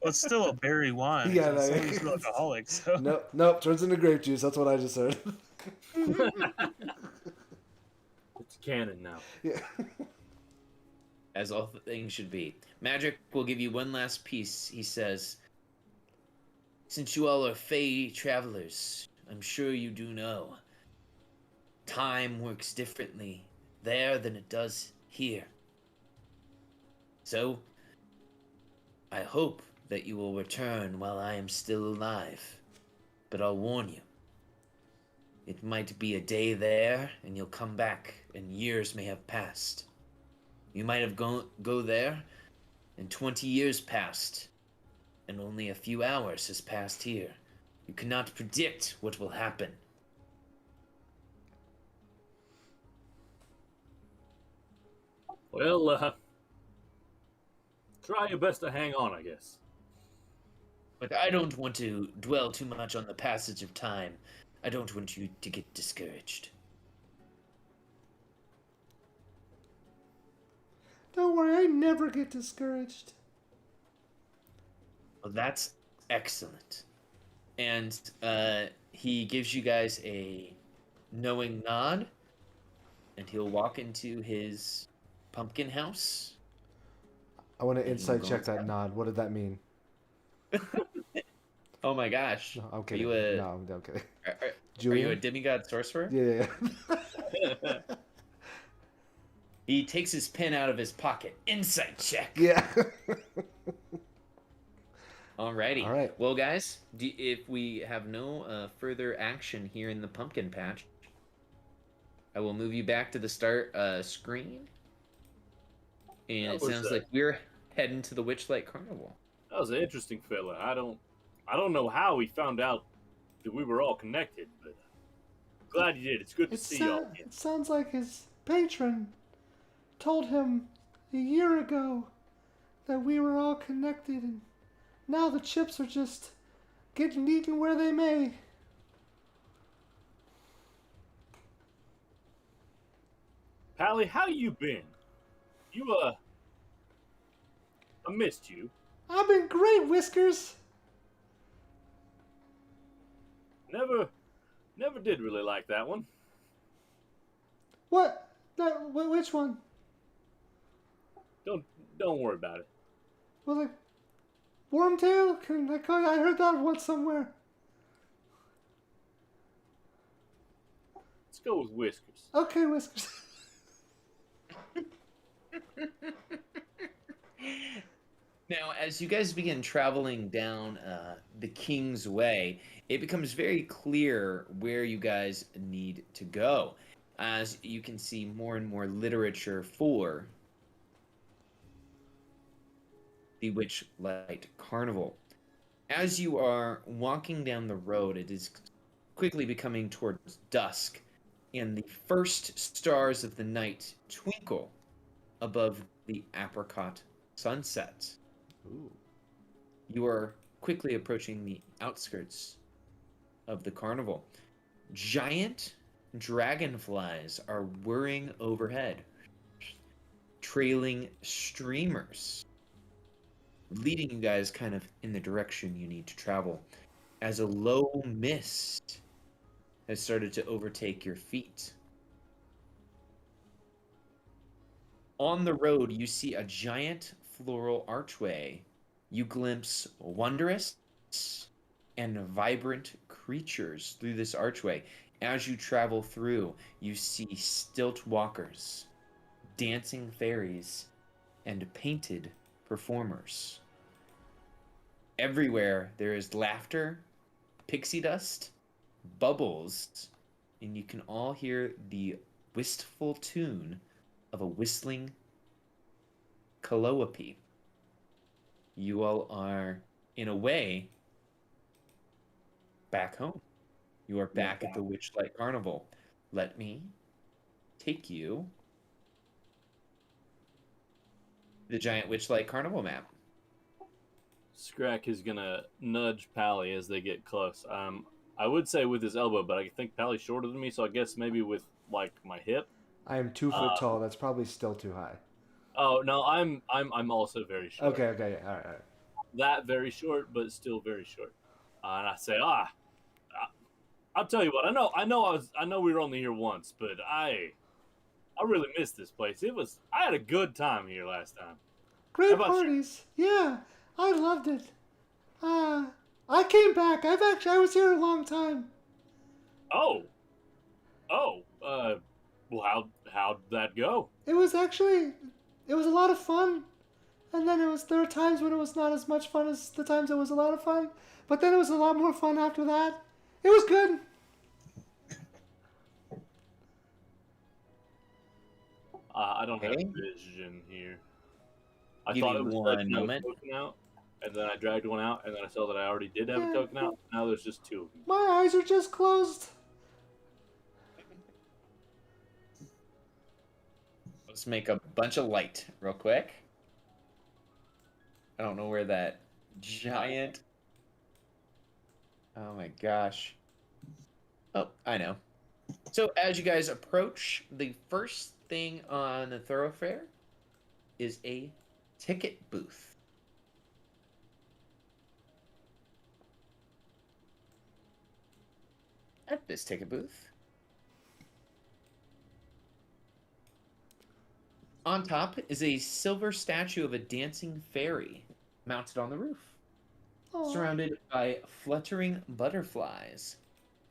Well, it's still a berry wine. Yeah, so no, it's still alcoholic. So. Nope, turns into grape juice. That's what I just heard. It's canon now. Yeah. As all things should be. Magic will give you one last piece. He says, since you all are Fey travelers, I'm sure you do know, time works differently there than it does here. So, I hope that you will return while I am still alive. But I'll warn you, it might be a day there, and you'll come back, and years may have passed. You might have go there, and 20 years passed, and only a few hours has passed here. You cannot predict what will happen. Well, try your best to hang on, I guess. But I don't want to dwell too much on the passage of time. I don't want you to get discouraged. Don't worry, I never get discouraged. Well, that's excellent. And he gives you guys a knowing nod, and he'll walk into his pumpkin house. I want to And insight we'll check go that inside. nod. What did that mean? Oh my gosh. No, I'm Are kidding. you a, No, I'm kidding. are you a Julian? demigod sorcerer? Yeah. He takes his pen out of his pocket. Insight check. Yeah. Alrighty. All right. Well, guys, if we have no further action here in the pumpkin patch, I will move you back to the start screen. And That it was sounds like we're heading to the Witchlight Carnival. That was an interesting fella. I don't know how he found out that we were all connected, but glad you did. It's good to see y'all again. It sounds like his patron told him a year ago that we were all connected, and now the chips are just getting eaten where they may. Pally, how you been? I missed you. I've been great, Whiskers. Never did really like that one. What? Which one? Don't worry about it. Well, like, Wormtail? I heard that one somewhere. Let's go with Whiskers. Okay, Whiskers. Now, as you guys begin traveling down the King's Way, it becomes very clear where you guys need to go. As you can see more and more literature for the Witchlight Carnival. As you are walking down the road, it is quickly becoming towards dusk, and the first stars of the night twinkle above the apricot sunset. Ooh. You are quickly approaching the outskirts of the carnival. Giant dragonflies are whirring overhead, trailing streamers, leading you guys kind of in the direction you need to travel. as a low mist has started to overtake your feet. On the road, you see a giant floral archway. You glimpse wondrous and vibrant creatures through this archway. As you travel through, you see stilt walkers, dancing fairies, and painted performers. Everywhere there is laughter, pixie dust, bubbles, and you can all hear the wistful tune of a whistling calliope. You all are, in a way, back home. You are back at the Witchlight Carnival. Let me take you the giant Witchlight Carnival map. Scrack is gonna nudge Pally as they get close. I would say with his elbow, but I think Pally's shorter than me, so I guess maybe with like my hip. I am 2 foot tall. That's probably still too high. Oh no, I'm also very short. Okay, all right. That very short, but still very short. And I say, I'll tell you what. I know we were only here once, but I really missed this place. I had a good time here last time. Great parties. Yeah, I loved it. I came back. I was here a long time. Oh, well, how'd that go? It was a lot of fun. And then there were times when it was not as much fun as the times it was a lot of fun. But then it was a lot more fun after that. It was good. I don't have vision here. I Give thought me it was one moment. token out, and then I dragged one out, and then I saw that I already did have a token out. Now there's just 2 of them. My eyes are just closed. Let's make a bunch of light real quick. I don't know where that giant... Oh my gosh. Oh, I know. So as you guys approach, the first thing on the thoroughfare is a ticket booth. At this ticket booth, on top is a silver statue of a dancing fairy mounted on the roof, surrounded by fluttering butterflies.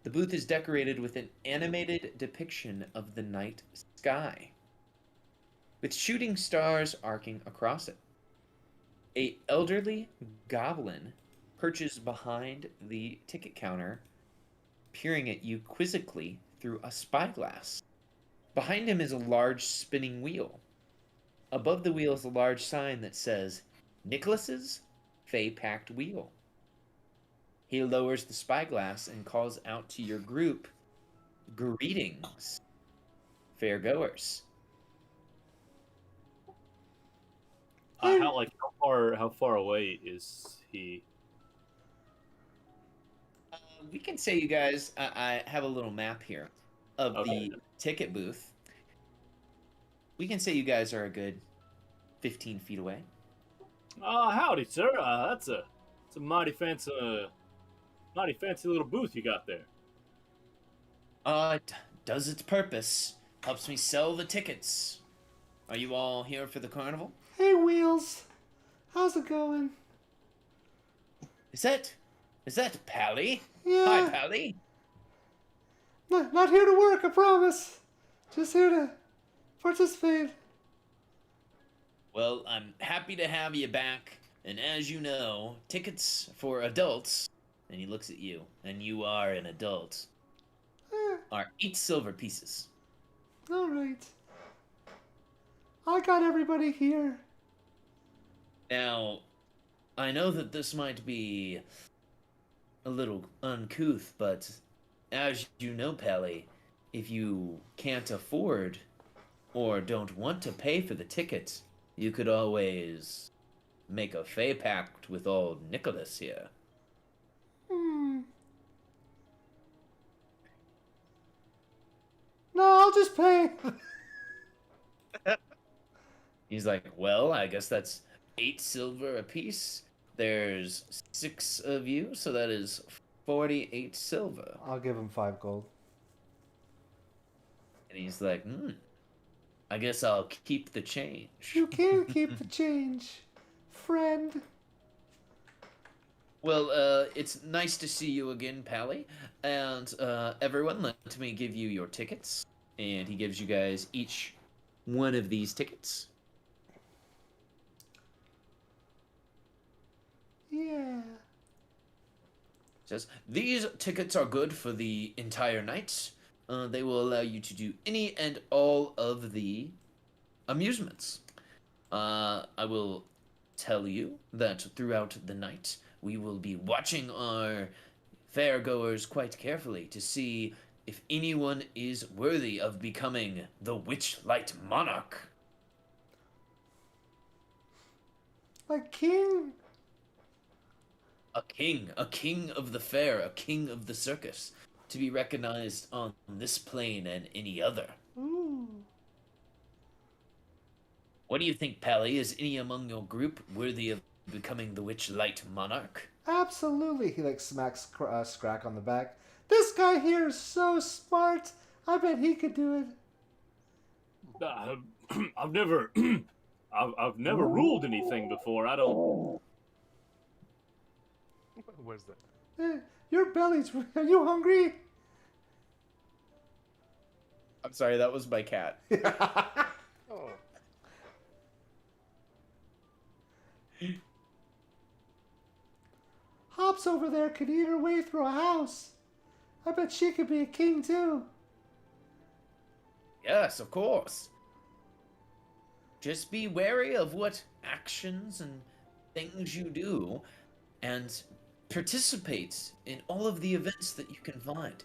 The booth is decorated with an animated depiction of the night sky, with shooting stars arcing across it. A elderly goblin perches behind the ticket counter, peering at you quizzically through a spyglass. Behind him is a large spinning wheel. Above the wheel is a large sign that says, Nicholas's Fey-Packed Wheel. He lowers the spyglass and calls out to your group, Greetings, fairgoers. How far away is he? We can say you guys, I have a little map here of the ticket booth. We can say you guys are a good 15 feet away. Howdy, sir. That's a mighty fancy little booth you got there. It does its purpose. Helps me sell the tickets. Are you all here for the carnival? Hey, Wheels. How's it going? Is that Pally? Yeah. Hi, Pally. Not here to work, I promise. Just here to participate. Well, I'm happy to have you back. And as you know, tickets for adults, and he looks at you, and you are an adult, are 8 silver pieces. All right. I got everybody here. Now, I know that this might be a little uncouth, but as you know, Pally, if you can't afford or don't want to pay for the ticket, you could always make a Fey pact with old Nicholas here. No, I'll just pay. He's like, well, I guess that's 8 silver apiece. There's 6 of you, so that is 48 silver. I'll give him 5 gold. And he's like, I guess I'll keep the change. You can keep the change, friend. Well, it's nice to see you again, Pally. And everyone, let me give you your tickets. And he gives you guys each one of these tickets. Yeah. Says, these tickets are good for the entire night. They will allow you to do any and all of the amusements. I will tell you that throughout the night, we will be watching our fairgoers quite carefully to see if anyone is worthy of becoming the Witchlight Monarch. Like king? A king of the fair, a king of the circus, to be recognized on this plane and any other. Ooh. What do you think, Pally? Is any among your group worthy of becoming the Witchlight Monarch? Absolutely. He like smacks Scrack on the back. This guy here is so smart. I bet he could do it. I've never, I've never ruled anything before. I don't. What was that? Your belly's... Are you hungry? I'm sorry, that was my cat. Oh. Hops over there could eat her way through a house. I bet she could be a king too. Yes, of course. Just be wary of what actions and things you do, and participate in all of the events that you can find.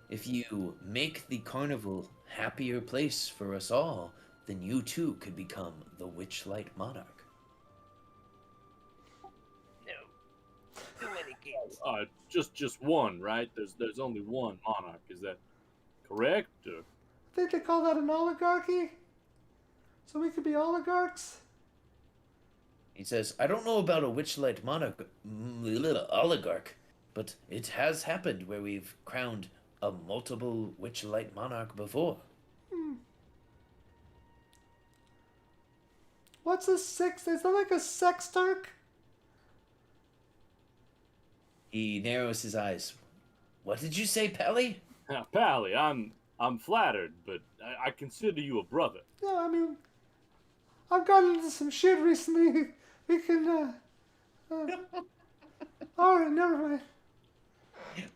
If you make the carnival a happier place for us all, then you too could become the Witchlight Monarch. No. Too many kings. Just one, right? There's only one monarch. Is that correct? Or? I think they call that an oligarchy. So we could be oligarchs. He says, I don't know about a Witchlight Monarch, oligarch, but it has happened where we've crowned a multiple Witchlight Monarch before. What's a six? Is that like a sextarch? He narrows his eyes. What did you say, Pally? Pally, I'm flattered, but I consider you a brother. Yeah, I mean, I've gotten into some shit recently. We can, Alright, never mind.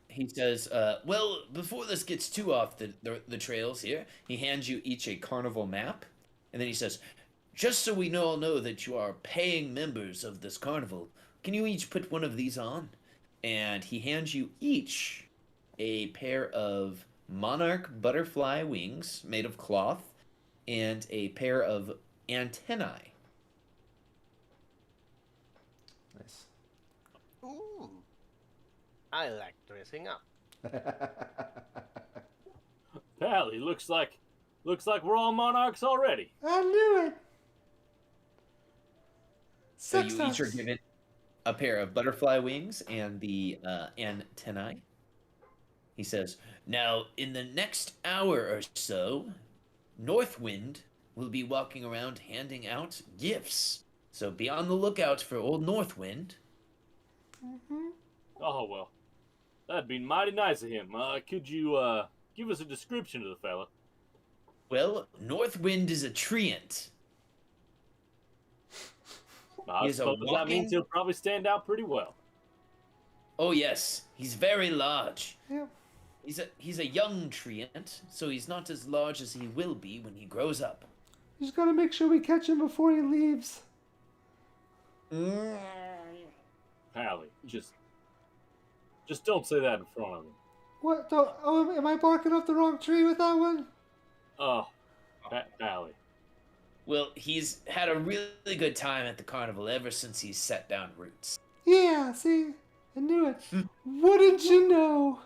He says, well, before this gets too off the trails here, he hands you each a carnival map, and then he says, just so we all know that you are paying members of this carnival, can you each put one of these on? And he hands you each a pair of monarch butterfly wings made of cloth and a pair of antennae. Nice. Ooh. I like dressing up. Pally, looks like we're all monarchs already. I knew it. So you each are given a pair of butterfly wings and the antennae. He says, now, in the next hour or so, Northwind will be walking around handing out gifts. So be on the lookout for old Northwind. Mm-hmm. Oh, well. That'd be mighty nice of him. Could you give us a description of the fella? Well, Northwind is a treant. I suppose that means he'll probably stand out pretty well. Oh, yes. He's very large. Yeah. He's a young treant, so he's not as large as he will be when he grows up. We just gotta make sure we catch him before he leaves. Pally, just don't say that in front of him. What? Oh, am I barking up the wrong tree with that one? Oh, Pally. Well, he's had a really good time at the carnival ever since he's set down roots. Yeah, see? I knew it. Wouldn't you know?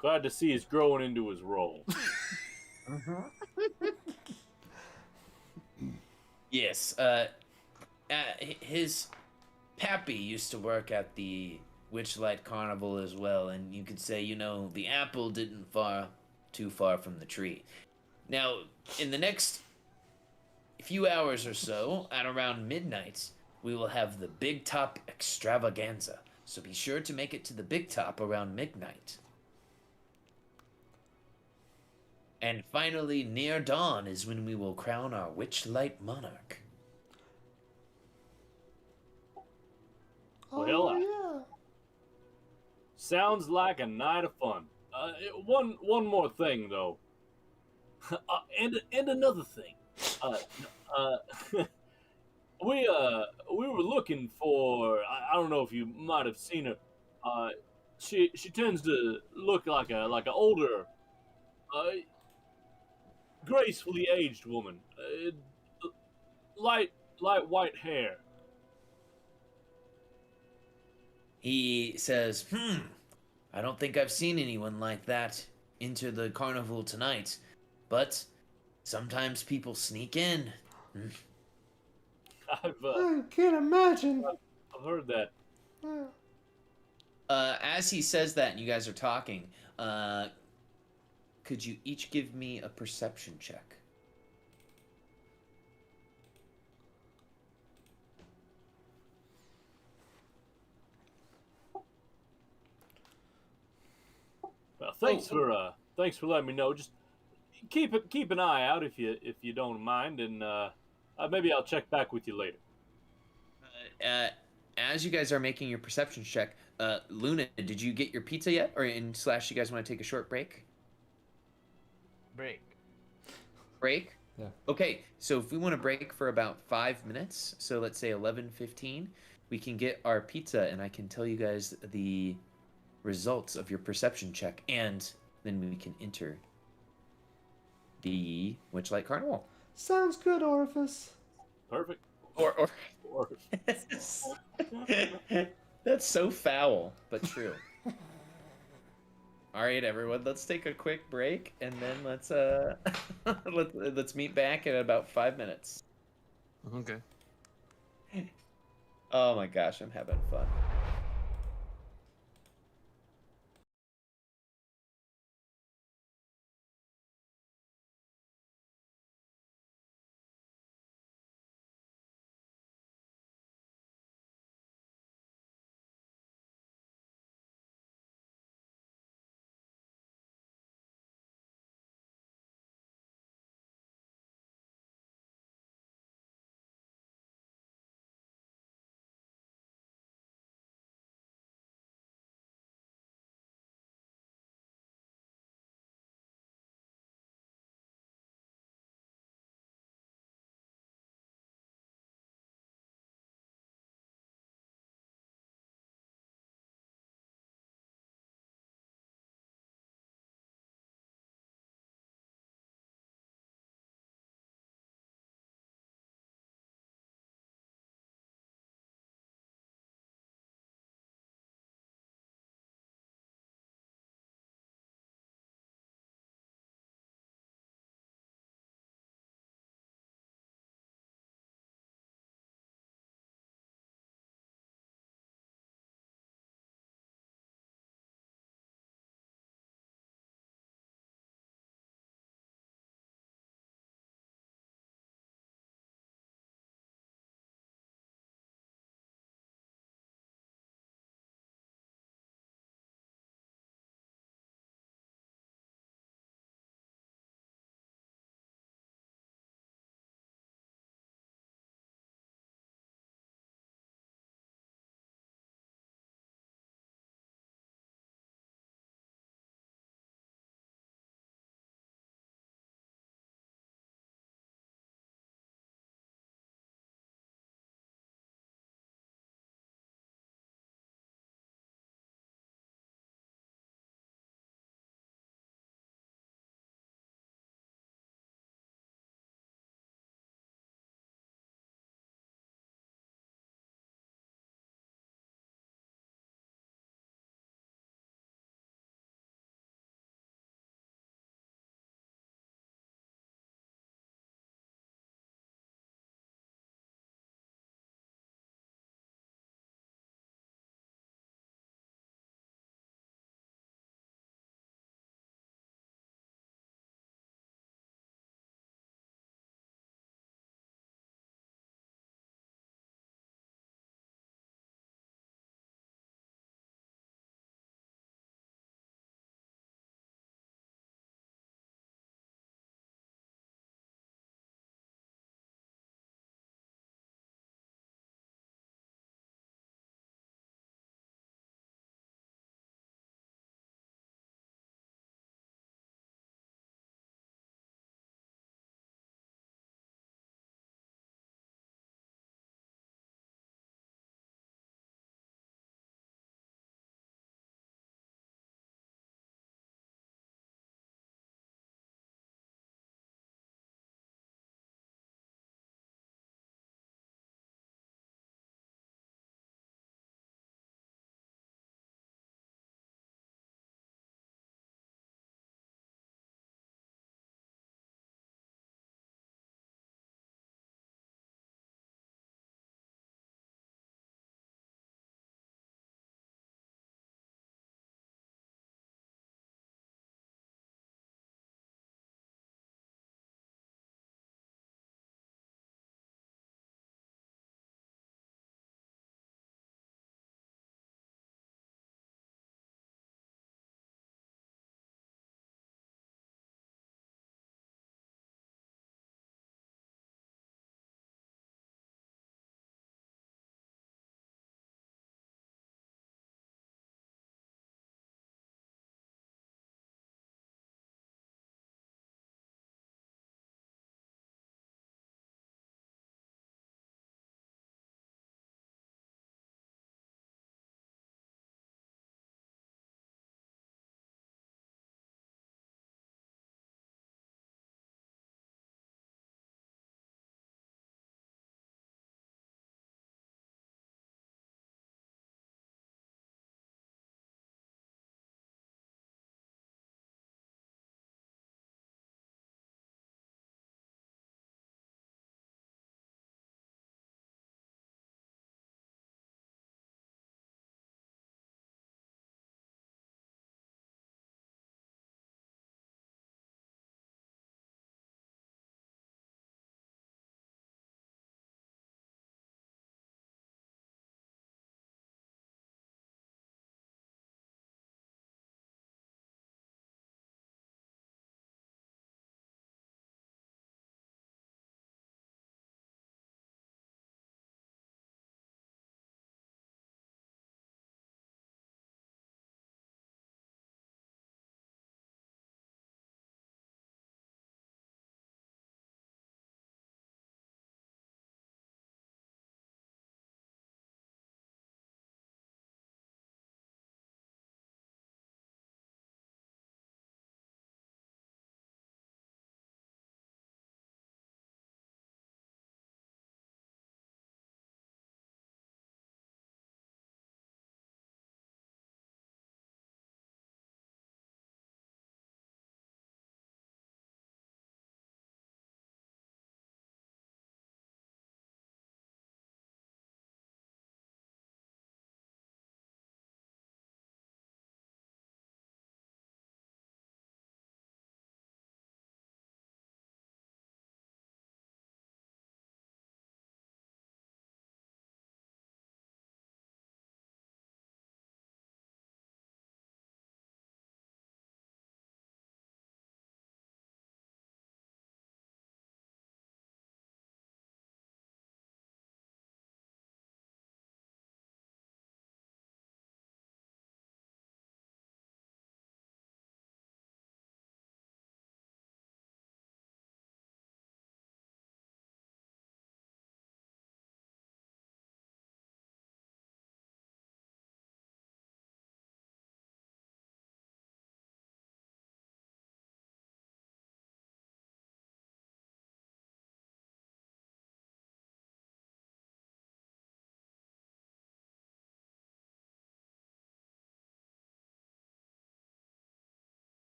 Glad to see he's growing into his role. Yes, his pappy used to work at the Witchlight Carnival as well, and you could say, the apple didn't far too far from the tree. Now, in the next few hours or so, at around midnight, we will have the Big Top Extravaganza. So be sure to make it to the Big Top around midnight. And finally, near dawn is when we will crown our Witchlight Monarch. Well, yeah. sounds like a night of fun. One more thing though, and another thing. We were looking for. I don't know if you might have seen her. She tends to look like a older, gracefully aged woman. Light white hair. He says, I don't think I've seen anyone like that enter the carnival tonight, but sometimes people sneak in. I can't imagine. I've heard that. As he says that and you guys are talking, could you each give me a perception check? Well, thanks for letting me know. Just keep an eye out if you don't mind, and maybe I'll check back with you later. As you guys are making your perception check, Luna, did you get your pizza yet, or you guys want to take a short break? Break? Yeah. Okay, so if we want to break for about 5 minutes, so let's say 11:15, we can get our pizza, and I can tell you guys the results of your perception check, and then we can enter the Witchlight Carnival. Sounds good, Orifice. Perfect. Or. That's so foul, but true. All right, everyone, let's take a quick break, and then let's let's meet back in about 5 minutes. Okay. Oh my gosh, I'm having fun.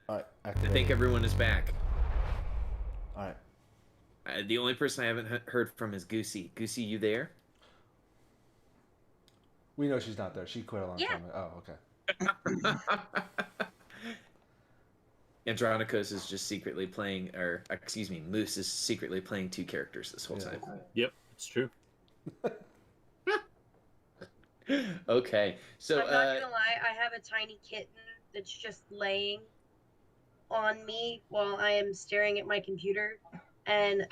All right. I think everyone is back. All right. The only person I haven't heard from is Goosey. Goosey, you there? We know she's not there. She quit a long time ago. Oh, okay. Andronicus is just secretly playing, or excuse me, Moose is secretly playing 2 characters this whole time. Yep, it's true. Okay, so I'm not gonna lie, I have a tiny kitten that's just laying on me while I am staring at my computer, and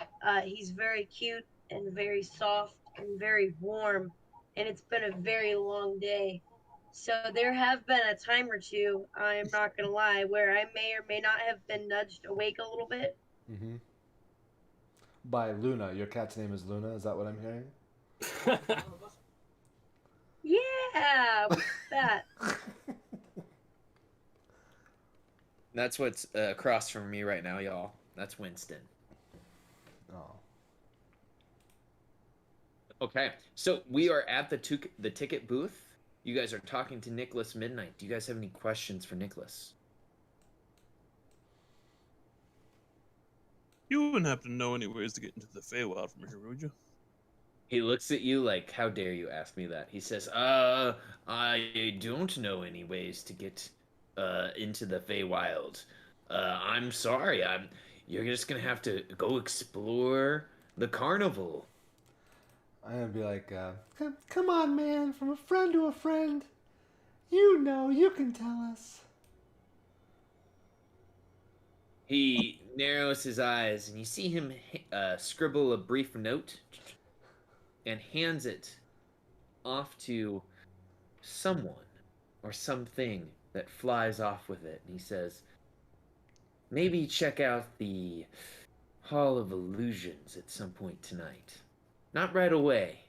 he's very cute and very soft and very warm, and it's been a very long day. So there have been a time or two, I'm not gonna lie, where I may or may not have been nudged awake a little bit. Mm-hmm. By Luna. Your cat's name is Luna. Is that what I'm hearing? Yeah, what's that? that's what's across from me right now, y'all. That's Winston. Oh. Okay, so we are at the ticket booth. You guys are talking to Nicholas Midnight. Do you guys have any questions for Nicholas? You wouldn't happen to know any ways to get into the Feywild from here, would you? He looks at you like, how dare you ask me that? He says, I don't know any ways to get into the Feywild. I'm sorry. You're just gonna have to go explore the carnival. I'm gonna be like, come on, man, from a friend to a friend. You know, you can tell us. He narrows his eyes, and you see him scribble a brief note and hands it off to someone or something that flies off with it. And he says, maybe check out the Hall of Illusions at some point tonight. Not right away,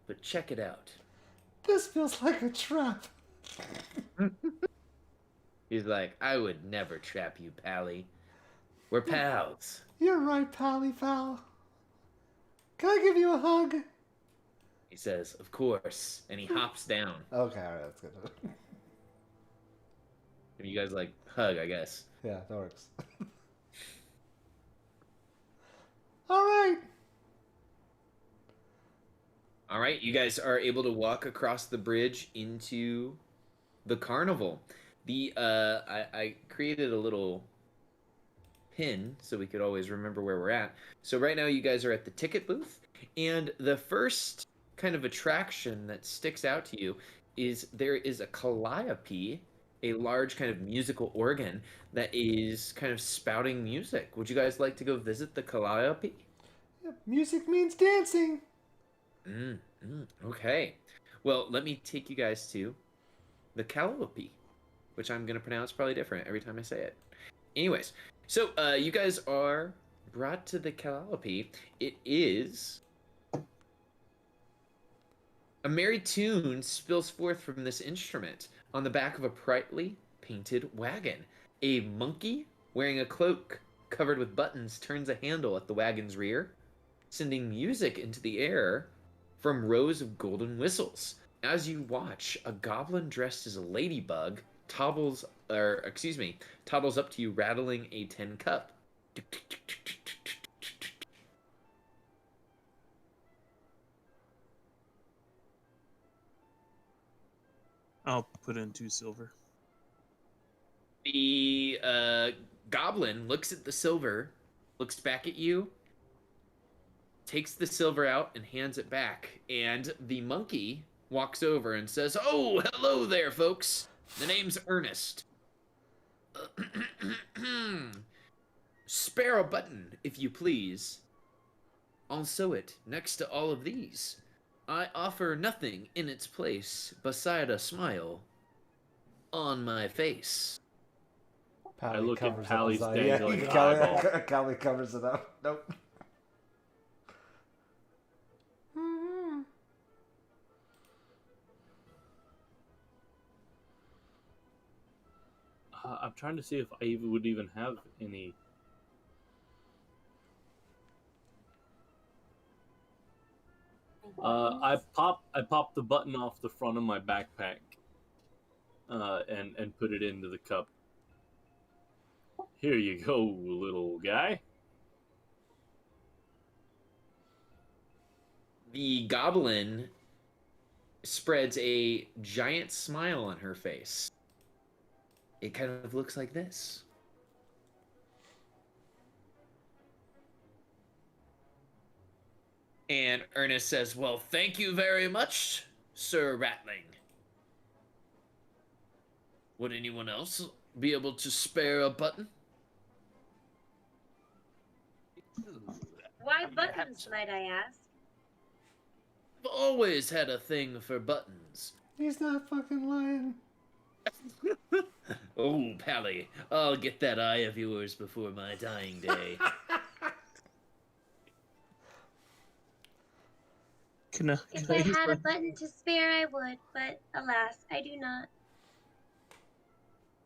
but check it out. This feels like a trap. He's like, I would never trap you, Pally. We're pals. You're right, Pally Pal. Can I give you a hug? He says, of course, and he hops down. Okay, all right, that's good. And you guys like hug, I guess. Yeah, that works. All right. All right, you guys are able to walk across the bridge into the carnival. I created a little pin so we could always remember where we're at. So right now you guys are at the ticket booth, and the first kind of attraction that sticks out to you is there is a calliope, a large kind of musical organ that is kind of spouting music. Would you guys like to go visit the calliope? Yeah, music means dancing. Okay. Well, let me take you guys to the calliope, which I'm going to pronounce probably different every time I say it. Anyways, so you guys are brought to the calliope. It is... a merry tune spills forth from this instrument on the back of a brightly painted wagon. A monkey wearing a cloak covered with buttons turns a handle at the wagon's rear, sending music into the air from rows of golden whistles. As you watch, a goblin dressed as a ladybug toddles up to you rattling a tin cup. I'll put in 2 silver. The goblin looks at the silver, looks back at you, takes the silver out and hands it back, and the monkey walks over and says, "Oh, hello there, folks. The name's Ernest. Spare a button, if you please. I'll sew it next to all of these. I offer nothing in its place beside a smile on my face." Pally I look at covers up Pally's his eye. dangling Yeah, eyeball. Callie covers it up. Nope. I'm trying to see if I would even have any. I popped the button off the front of my backpack, and put it into the cup. Here you go, little guy. The goblin spreads a giant smile on her face. It kind of looks like this. And Ernest says, well, thank you very much, Sir Ratling. Would anyone else be able to spare a button? Why buttons, might I ask? I've always had a thing for buttons. He's not fucking lying. Oh, Pally, I'll get that eye of yours before my dying day. If I had a button to spare, I would, but alas, I do not.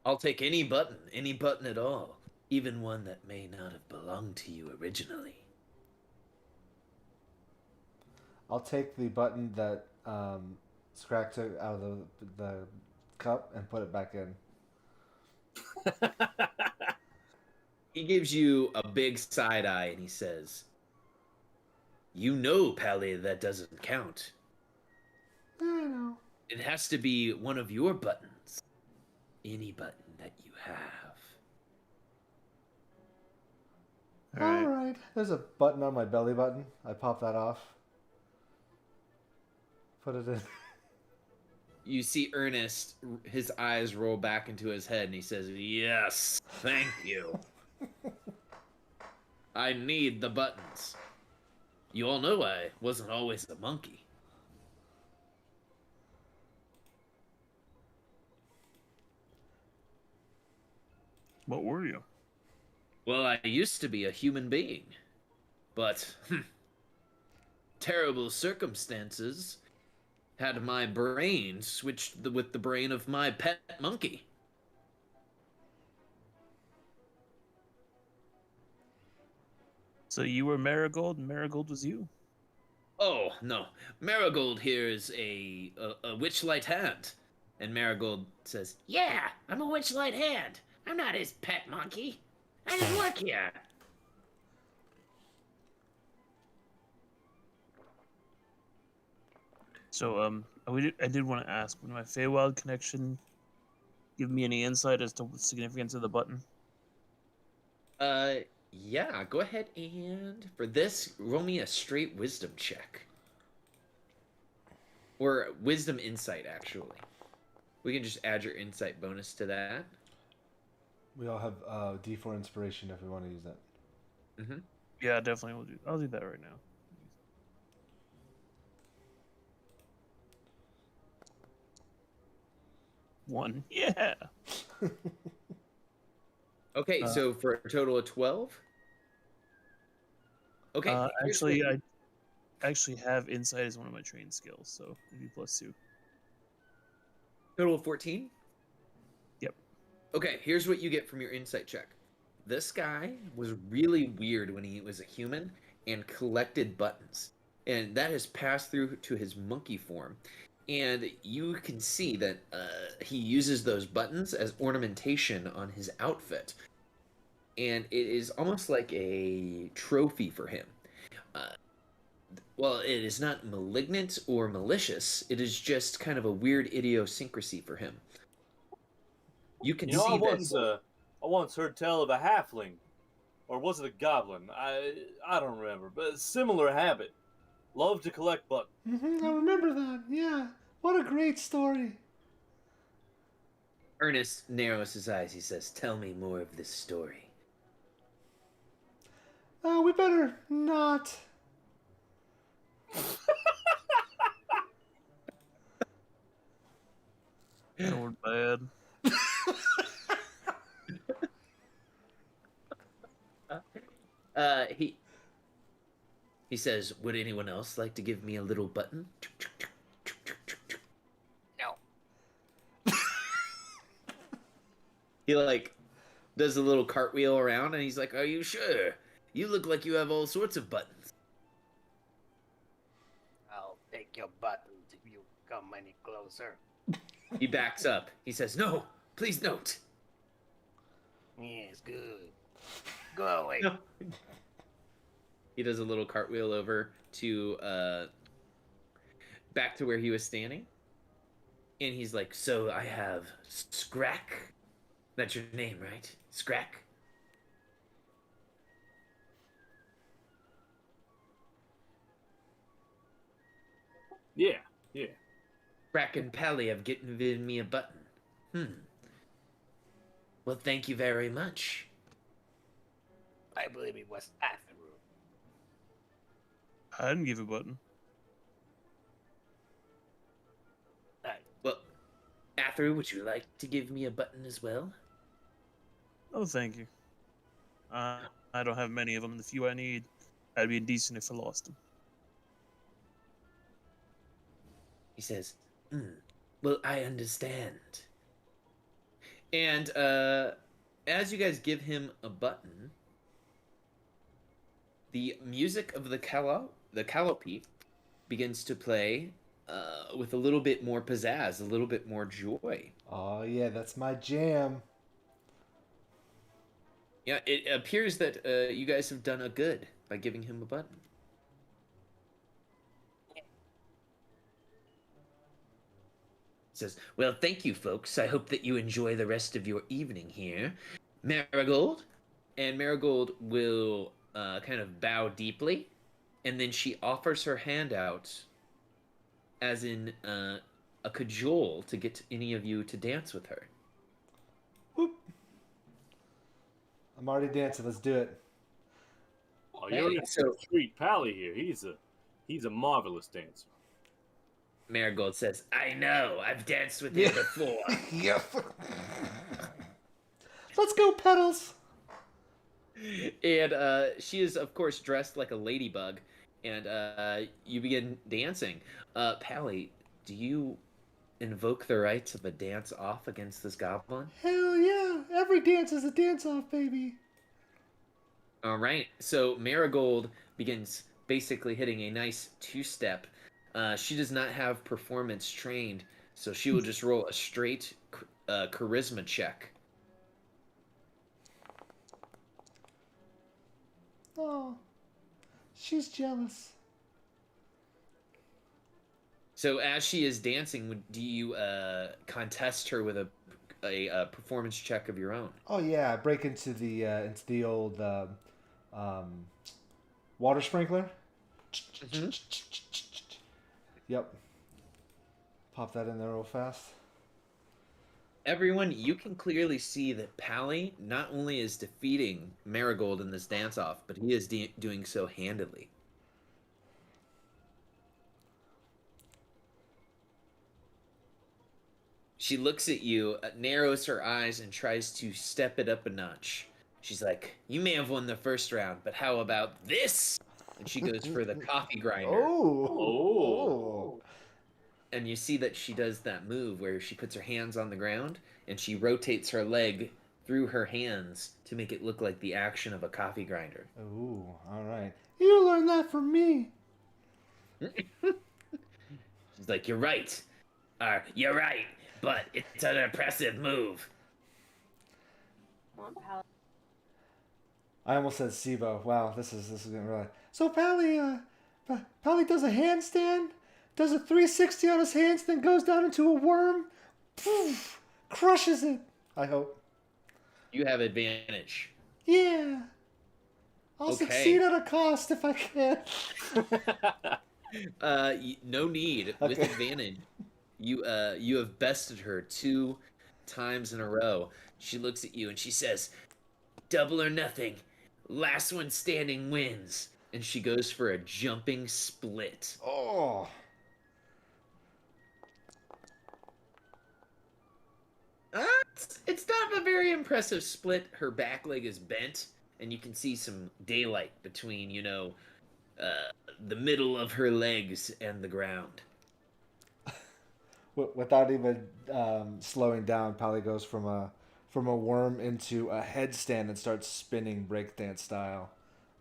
I'll take any button at all, even one that may not have belonged to you originally. I'll take the button that Scrack took out of the cup and put it back in. He gives you a big side eye and he says, you know, Pally, that doesn't count. I know. It has to be one of your buttons. Any button that you have. All right. There's a button on my belly button. I pop that off. Put it in. You see Ernest, his eyes roll back into his head and he says, yes, thank you. I need the buttons. You all know I wasn't always a monkey. What were you? Well, I used to be a human being. But, terrible circumstances had my brain switched with the brain of my pet monkey. So you were Marigold, and Marigold was you? Oh, no. Marigold here is a witchlight hand. And Marigold says, Yeah, I'm a witchlight hand. I'm not his pet monkey. I just work here. So, I did want to ask, would my Feywild connection give me any insight as to the significance of the button? Yeah, go ahead and, for this, roll me a straight wisdom check. Or wisdom insight, actually. We can just add your insight bonus to that. We all have D4 inspiration if we want to use that. Mm-hmm. Yeah, definitely. I'll do that right now. One. Yeah. Okay, so for a total of 12? Okay. Actually, I actually have insight as one of my trained skills, so it'd be +2. Total of 14? Yep. Okay, here's what you get from your insight check. This guy was really weird when he was a human and collected buttons. And that has passed through to his monkey form. And you can see that he uses those buttons as ornamentation on his outfit. And it is almost like a trophy for him. Well, it is not malignant or malicious. It is just kind of a weird idiosyncrasy for him. You can see I once heard tell of a halfling, or was it a goblin? I don't remember, but a similar habit. Love to collect buttons. I remember that. Yeah. What a great story. Ernest narrows his eyes. He says, tell me more of this story. We better not. That were bad. He says, would anyone else like to give me a little button? No. He does a little cartwheel around and he's like, are you sure? You look like you have all sorts of buttons. I'll take your buttons if you come any closer. He backs up. He says, no, please don't. Yes, good. Go away. No. He does a little cartwheel over to back to where he was standing. And he's like, so I have Scrack. That's your name, right? Scrack? Yeah. Scrack and Pally have given me a button. Well, thank you very much. I believe it was Atheru. I didn't give a button. Well, Atheru, would you like to give me a button as well? Oh, thank you. I don't have many of them. The few I need, I'd be indecent if I lost them. He says, well, I understand. And as you guys give him a button, the music of the calliope begins to play with a little bit more pizzazz, a little bit more joy. Oh yeah, that's my jam. Yeah, it appears that you guys have done a good by giving him a button. Says, well, thank you, folks. I hope that you enjoy the rest of your evening here. Marigold? And Marigold will kind of bow deeply, and then she offers her hand out as in a cajole to get any of you to dance with her. Whoop. I'm already dancing. Let's do it. Oh, you're Hey, in so- Street Pally here. He's a marvelous dancer. Marigold says, I know. I've danced with him before. Yep. Let's go, Petals. And she is, of course, dressed like a ladybug, and you begin dancing. Pally, do you invoke the rights of a dance-off against this goblin? Hell yeah! Every dance is a dance-off, baby. All right, so Marigold begins basically hitting a nice two-step. She does not have performance trained, so she will just roll a straight charisma check. Oh, she's jealous. So as she is dancing, do you contest her with a performance check of your own? Oh yeah, break into the old water sprinkler. Yep. Pop that in there real fast. Everyone, you can clearly see that Pally not only is defeating Marigold in this dance-off, but he is doing so handily. She looks at you, narrows her eyes, and tries to step it up a notch. She's like, you may have won the first round, but how about this? And she goes for the coffee grinder. Oh. And you see that she does that move where she puts her hands on the ground and she rotates her leg through her hands to make it look like the action of a coffee grinder. Ooh, all right. You learned that from me. She's like, you're right. You're right, but it's an impressive move. I almost said SIBO. Wow, this is getting really. So Pally does a handstand, does a 360 on his hands, then goes down into a worm, poof, crushes it. I hope. You have advantage. Yeah. I'll Okay. succeed at a cost if I can. No need. With Okay. advantage. You have bested her 2 times in a row. She looks at you and she says, double or nothing. Last one standing wins. And she goes for a jumping split. Oh. It's not a very impressive split. Her back leg is bent, and you can see some daylight between, the middle of her legs and the ground. Without even slowing down, Pally goes from a worm into a headstand and starts spinning breakdance style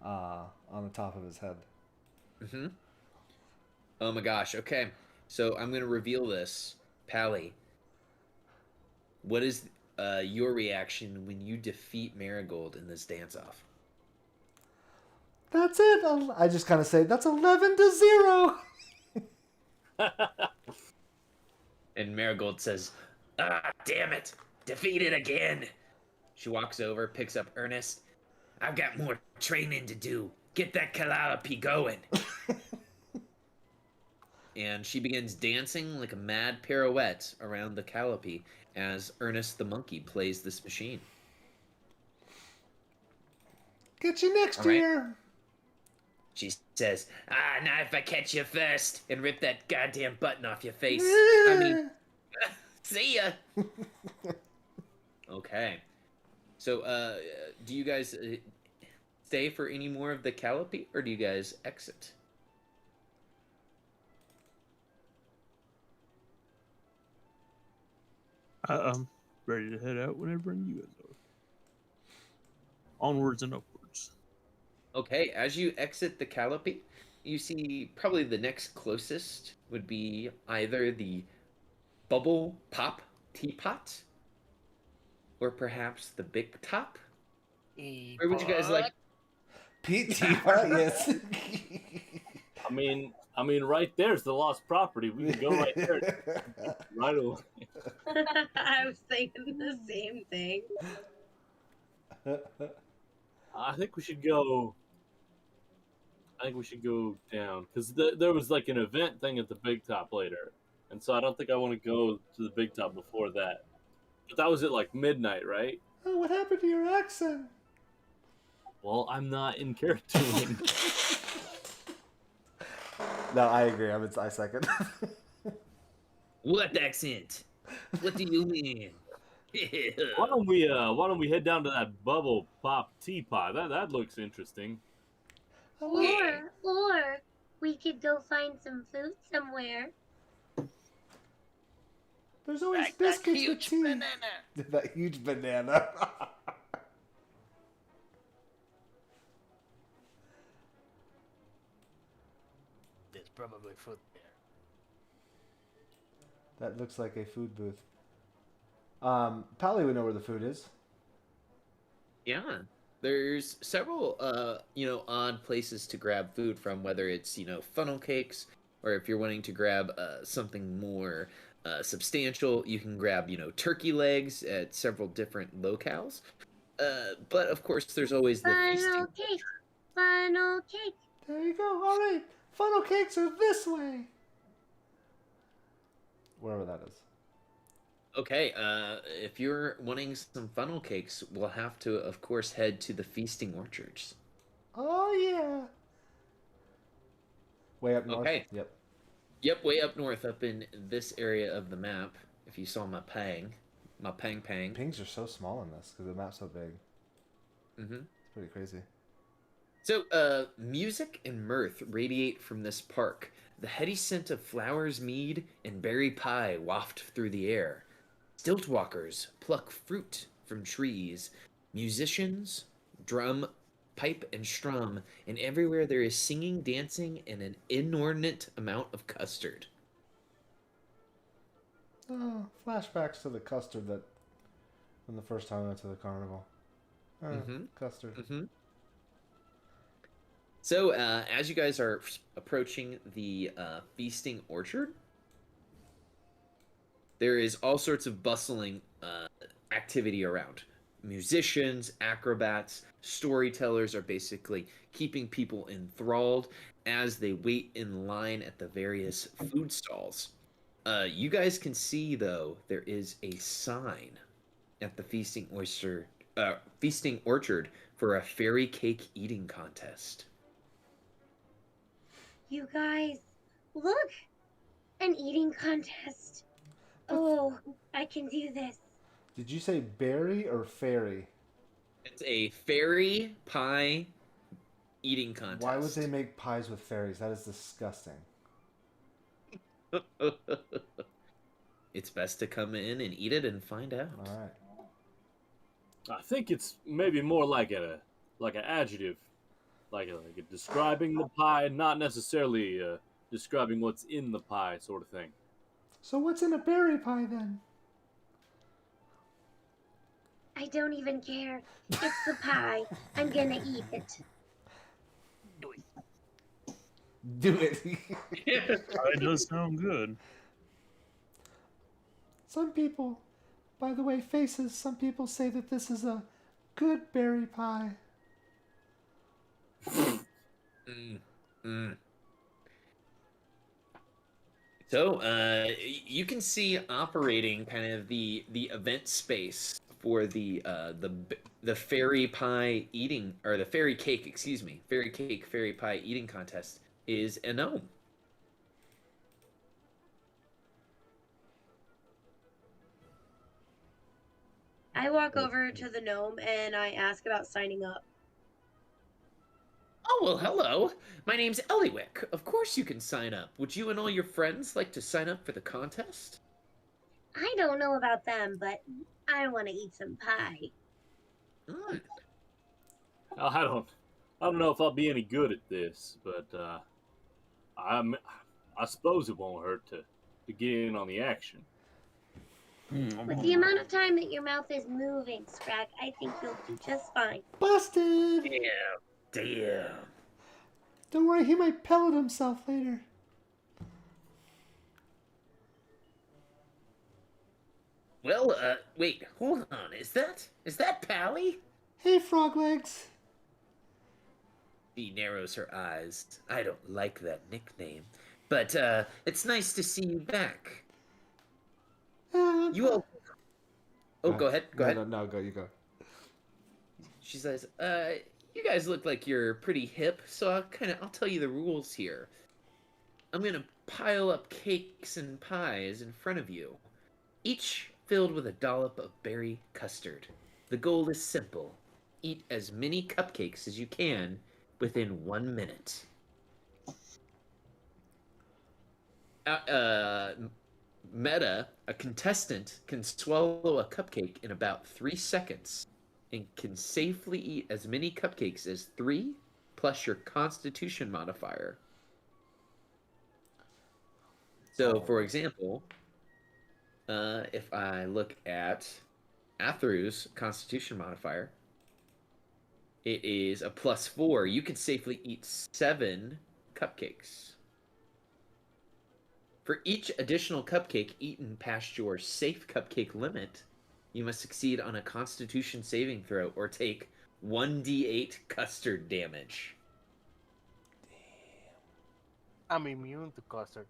on the top of his head. Mm-hmm. Oh my gosh. Okay. So I'm going to reveal this. Pally, what is your reaction when you defeat Marigold in this dance-off. That's it. I just kind of say, that's 11-0. And Marigold says, "Ah, damn it. Defeated again." She walks over, picks up Ernest. "I've got more training to do. Get that calliope going." And she begins dancing like a mad pirouette around the calliope as Ernest the monkey plays this machine. Get you next All right. year. She says, "Now if I catch you first and rip that goddamn button off your face. I mean, see ya." Okay. So, do you guys stay for any more of the calliope, or do you guys exit? I'm ready to head out whenever you guys are. Onwards and upwards. Okay, as you exit the calliope, you see probably the next closest would be either the bubble pop teapot, or perhaps the big top. Where would you guys like? Pete Teapot, yes. I mean, right there's the lost property. We can go right there, right away. I was thinking the same thing. I think we should go. Down because there was like an event thing at the big top later, and so I don't think I want to go to the big top before that. But that was at like midnight, right? Oh, what happened to your accent? Well, I'm not in character. No, I agree. I second. What accent? What do you mean? Why don't we head down to that bubble pop teapot? That looks interesting. Or we could go find some food somewhere. There's always biscuits with tea. That huge banana. There's probably food there. That looks like a food booth. Pally would know where the food is. Yeah, there's several, odd places to grab food from, whether it's, funnel cakes, or if you're wanting to grab something more substantial, you can grab, turkey legs at several different locales. But, of course, there's always the feasting. Funnel cake. There you go. All right. Funnel cakes are this way. Wherever that is. Okay, if you're wanting some funnel cakes, we'll have to, of course, head to the feasting orchards. Oh, yeah. Way up north? Okay. Yep. Way up north, up in this area of the map. If you saw my pang. Pings are so small in this because the map's so big. Mm-hmm. It's pretty crazy. So, music and mirth radiate from this park. The heady scent of flowers, mead, and berry pie waft through the air. Stiltwalkers pluck fruit from trees. Musicians drum, pipe, and strum, and everywhere there is singing, dancing, and an inordinate amount of custard. Oh, flashbacks to the custard that from the first time I went to the carnival. Custard. Mm-hmm. So, as you guys are approaching the feasting orchard, there is all sorts of bustling activity around. Musicians, acrobats, storytellers are basically keeping people enthralled as they wait in line at the various food stalls. You guys can see, though, there is a sign at the feasting orchard for a fairy cake eating contest. You guys, look! An eating contest. Oh, I can do this. Did you say berry or fairy? It's a fairy pie eating contest. Why would they make pies with fairies? That is disgusting. It's best to come in and eat it and find out. All right. I think it's maybe more like an adjective, like a describing the pie, not necessarily describing what's in the pie, sort of thing. So what's in a berry pie then? I don't even care. It's the pie. I'm gonna eat it. Do it. It does sound good. Some people, by the way, faces, some people say that this is a good berry pie. So, you can see operating kind of the event space for the fairy pie eating, or the fairy cake, excuse me, fairy pie eating contest is a gnome. I walk over to the gnome and I ask about signing up. Oh, well, hello. My name's Eliwick. Of course you can sign up. Would you and all your friends like to sign up for the contest? I don't know about them, but I want to eat some pie. I don't know if I'll be any good at this, but I suppose it won't hurt to get in on the action. With the amount of time that your mouth is moving, Scrag, I think you'll do just fine. Busted! Damn. Don't worry, he might pellet himself later. Well, wait, hold on. Is that Pally? Hey, frog legs. She narrows her eyes. I don't like that nickname, but it's nice to see you back. You all. Oh, go ahead. Go ahead. No, go. You go. She says, you guys look like you're pretty hip, so I'll tell you the rules here. I'm gonna pile up cakes and pies in front of you, each filled with a dollop of berry custard. The goal is simple. Eat as many cupcakes as you can within 1 minute. Meta, a contestant can swallow a cupcake in about 3 seconds and can safely eat as many cupcakes as 3 plus your constitution modifier. So, for example, if I look at Athru's constitution modifier, it is a +4. You can safely eat 7 cupcakes. For each additional cupcake eaten past your safe cupcake limit, you must succeed on a Constitution saving throw or take 1d8 custard damage. I'm immune to custard.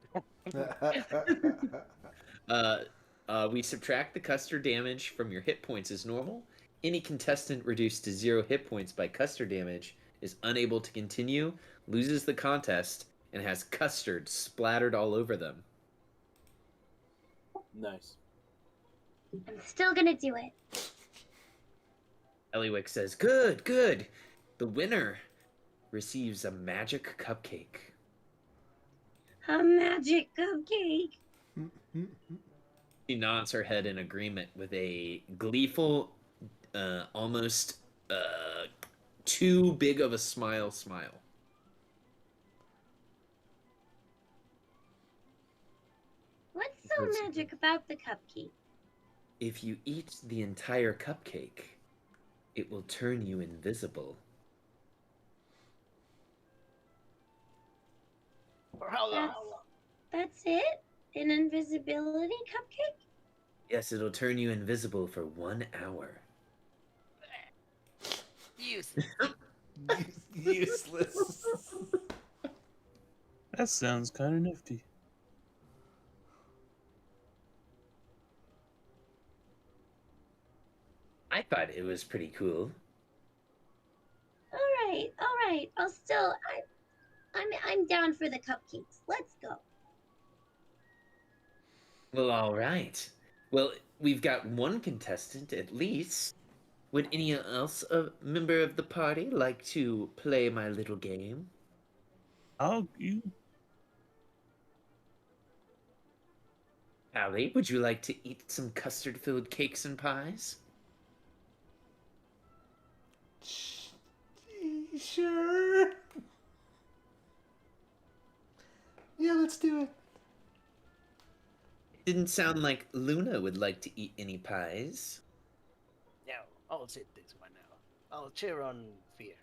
We subtract the custard damage from your hit points as normal. Any contestant reduced to 0 hit points by custard damage is unable to continue, loses the contest, and has custard splattered all over them. Nice. I'm still gonna do it. Eliwick says, good, good. The winner receives a magic cupcake. A magic cupcake. She nods her head in agreement with a gleeful, almost too big of a smile. What's so magic about the cupcake? If you eat the entire cupcake, it will turn you invisible. That's it? An invisibility cupcake? Yes, it'll turn you invisible for 1 hour. Useless. That sounds kind of nifty. I thought it was pretty cool. All right. I'm down for the cupcakes. Let's go. Well, all right. Well, we've got 1 contestant at least. Would any else member of the party like to play my little game? Allie, would you like to eat some custard-filled cakes and pies? Sure. Yeah, let's do it. Didn't sound like Luna would like to eat any pies. No, I'll take this one now. I'll cheer on Fear.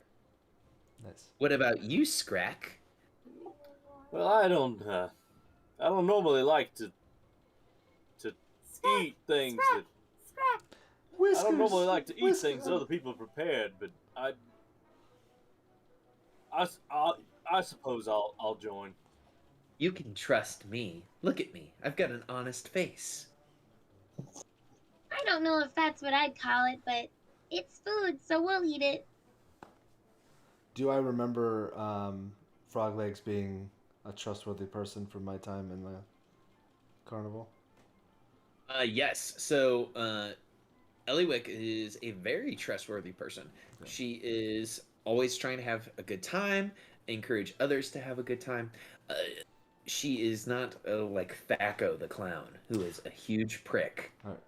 Nice. What about you, Scrack? Well, I don't normally like to eat things that. Whiskers. I don't normally like to eat Whiskers. things other people prepared, but I suppose I'll join. You can trust me. Look at me. I've got an honest face. I don't know if that's what I'd call it, but it's food, so we'll eat it. Do I remember Froglegs being a trustworthy person from my time in the carnival? Yes. So, Eliwick is a very trustworthy person. Okay. She is always trying to have a good time, encourage others to have a good time. She is not like Thaco the clown, who is a huge prick. All right.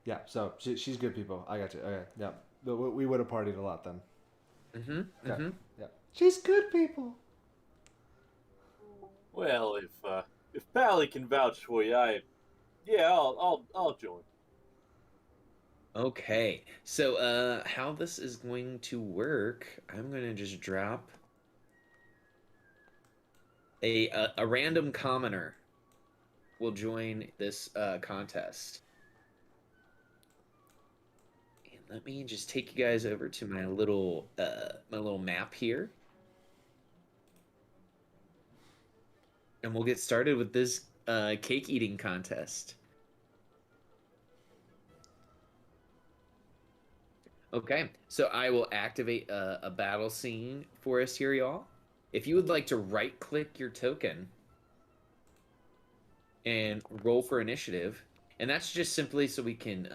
Yeah, so she's good people. I got you. Okay, yeah. But we would have partied a lot then. Mm-hmm. Okay. Mm-hmm. Yeah. She's good people. Well, if Pally can vouch for you, I'll join. Okay. So, how this is going to work? I'm gonna just drop a random commoner will join this contest. And let me just take you guys over to my little map here. And we'll get started with this cake eating contest. Okay, so I will activate a battle scene for us here, y'all. If you would like to right-click your token and roll for initiative, and that's just simply so we can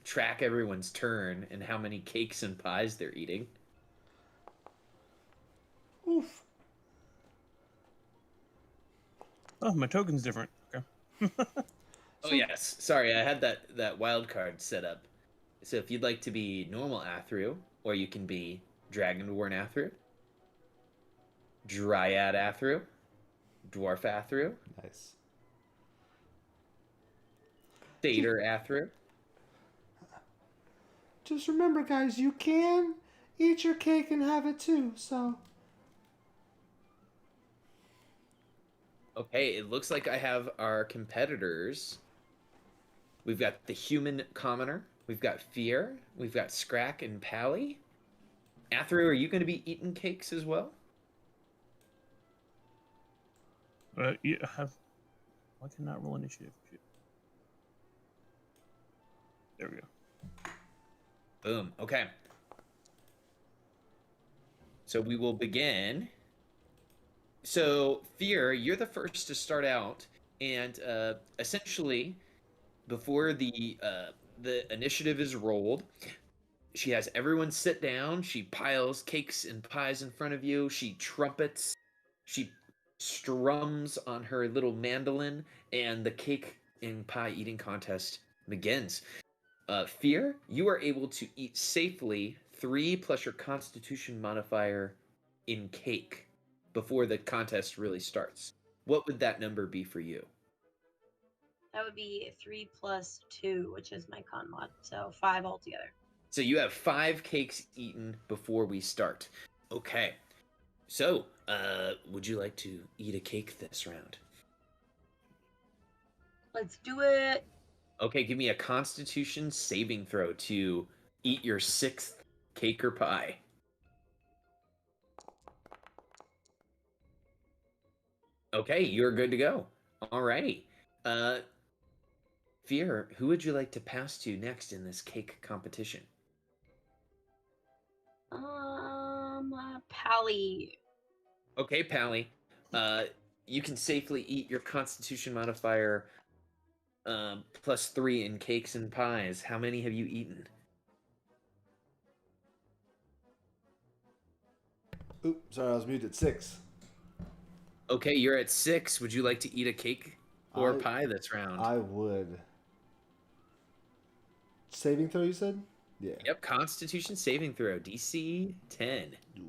track everyone's turn and how many cakes and pies they're eating. Oof. Oh, my token's different. Okay. Oh yes, sorry, I had that wild card set up. So if you'd like to be normal Athru, or you can be Dragonborn Athru, Dryad Athru, Dwarf Athru, Nice. Satyr Athru. Just remember, guys, you can eat your cake and have it too, so. Okay, it looks like I have our competitors. We've got the human commoner. We've got Fear. We've got Scrack and Pally. Athru, are you going to be eating cakes as well? Yeah, why can I not roll initiative? Shit. There we go. Boom. Okay. So we will begin. So, Fear, you're the first to start out, and essentially, before the initiative is rolled, she has everyone sit down. She piles cakes and pies in front of you. She trumpets. She strums on her little mandolin, and the cake and pie eating contest begins. Fear, you are able to eat safely 3 plus your Constitution modifier in cake before the contest really starts. What would that number be for you? That would be 3 plus 2, which is my con mod. So 5 altogether. So you have 5 cakes eaten before we start. Okay. So, would you like to eat a cake this round? Let's do it. Okay, give me a Constitution saving throw to eat your 6th cake or pie. Okay, you're good to go. Alrighty. Fear, who would you like to pass to next in this cake competition? Pally. Okay, Pally. You can safely eat your Constitution modifier plus 3 in cakes and pies. How many have you eaten? Oop, sorry, I was muted. 6. Okay, you're at 6. Would you like to eat a cake or pie this round? I would. Saving throw, you said? Yeah. Yep, Constitution saving throw, DC 10. Ooh.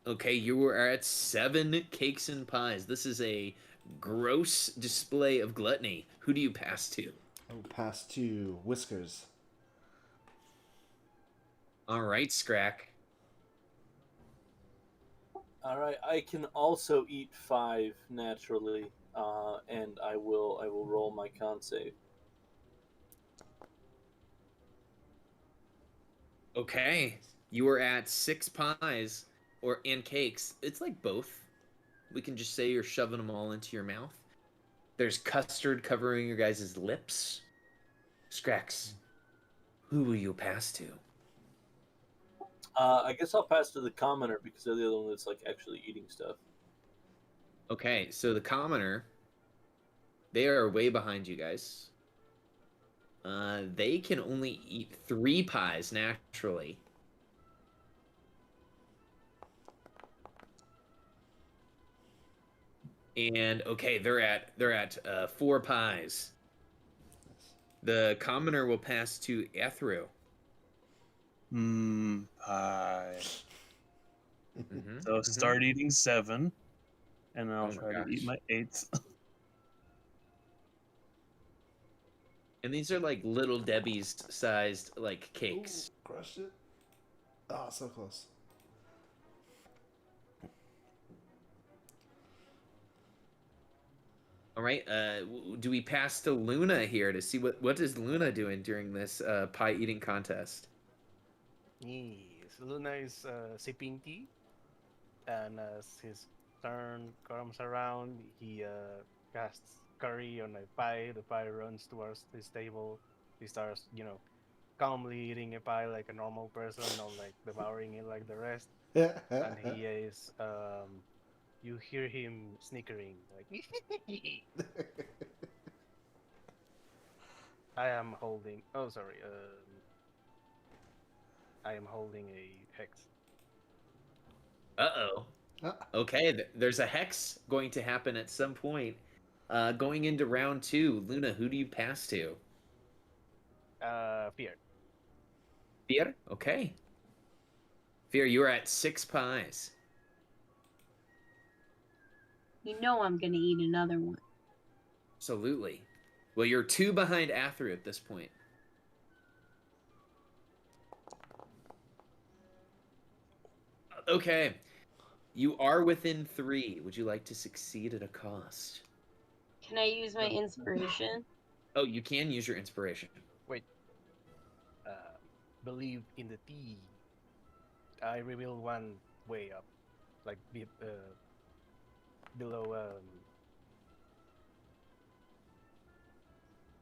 Okay, you are at 7 cakes and pies. This is a gross display of gluttony. Who do you pass to? I will pass to Whiskers. All right, Scrack. All right, I can also eat 5 naturally, and I will roll my con save. Okay, you are at 6 pies and cakes. It's like both. We can just say you're shoving them all into your mouth. There's custard covering your guys' lips. Scrax, who will you pass to? I guess I'll pass to the commoner because they're the other one that's like actually eating stuff. Okay, so the commoner, they are way behind you guys. They can only eat 3 pies naturally. And okay, they're at 4 pies. The commoner will pass to Ethru. Pie. Mm-hmm. So start eating 7, and I'll Oh my try to eat gosh. my 8th. And these are like little Debbie's sized like cakes. Ooh, crushed it. Ah, so close. All right. Do we pass to Luna here to see what is Luna doing during this pie eating contest? Yes, Luna is sipping tea, and as his turn comes around, he casts curry on a pie. The pie runs towards his table. He starts, calmly eating a pie like a normal person, not like devouring it like the rest. And he is, you hear him snickering, like, I am holding, I am holding a hex. Uh-oh. Okay, there's a hex going to happen at some point. Going into round 2, Luna, who do you pass to? Fear. Fear? Okay. Fear, you are at 6 pies. You know I'm gonna eat another one. Absolutely. Well, you're 2 behind Athru at this point. Okay. You are within 3. Would you like to succeed at a cost? Can I use my inspiration? Oh, you can use your inspiration. Wait. Believe in the tea. I revealed one way up, like below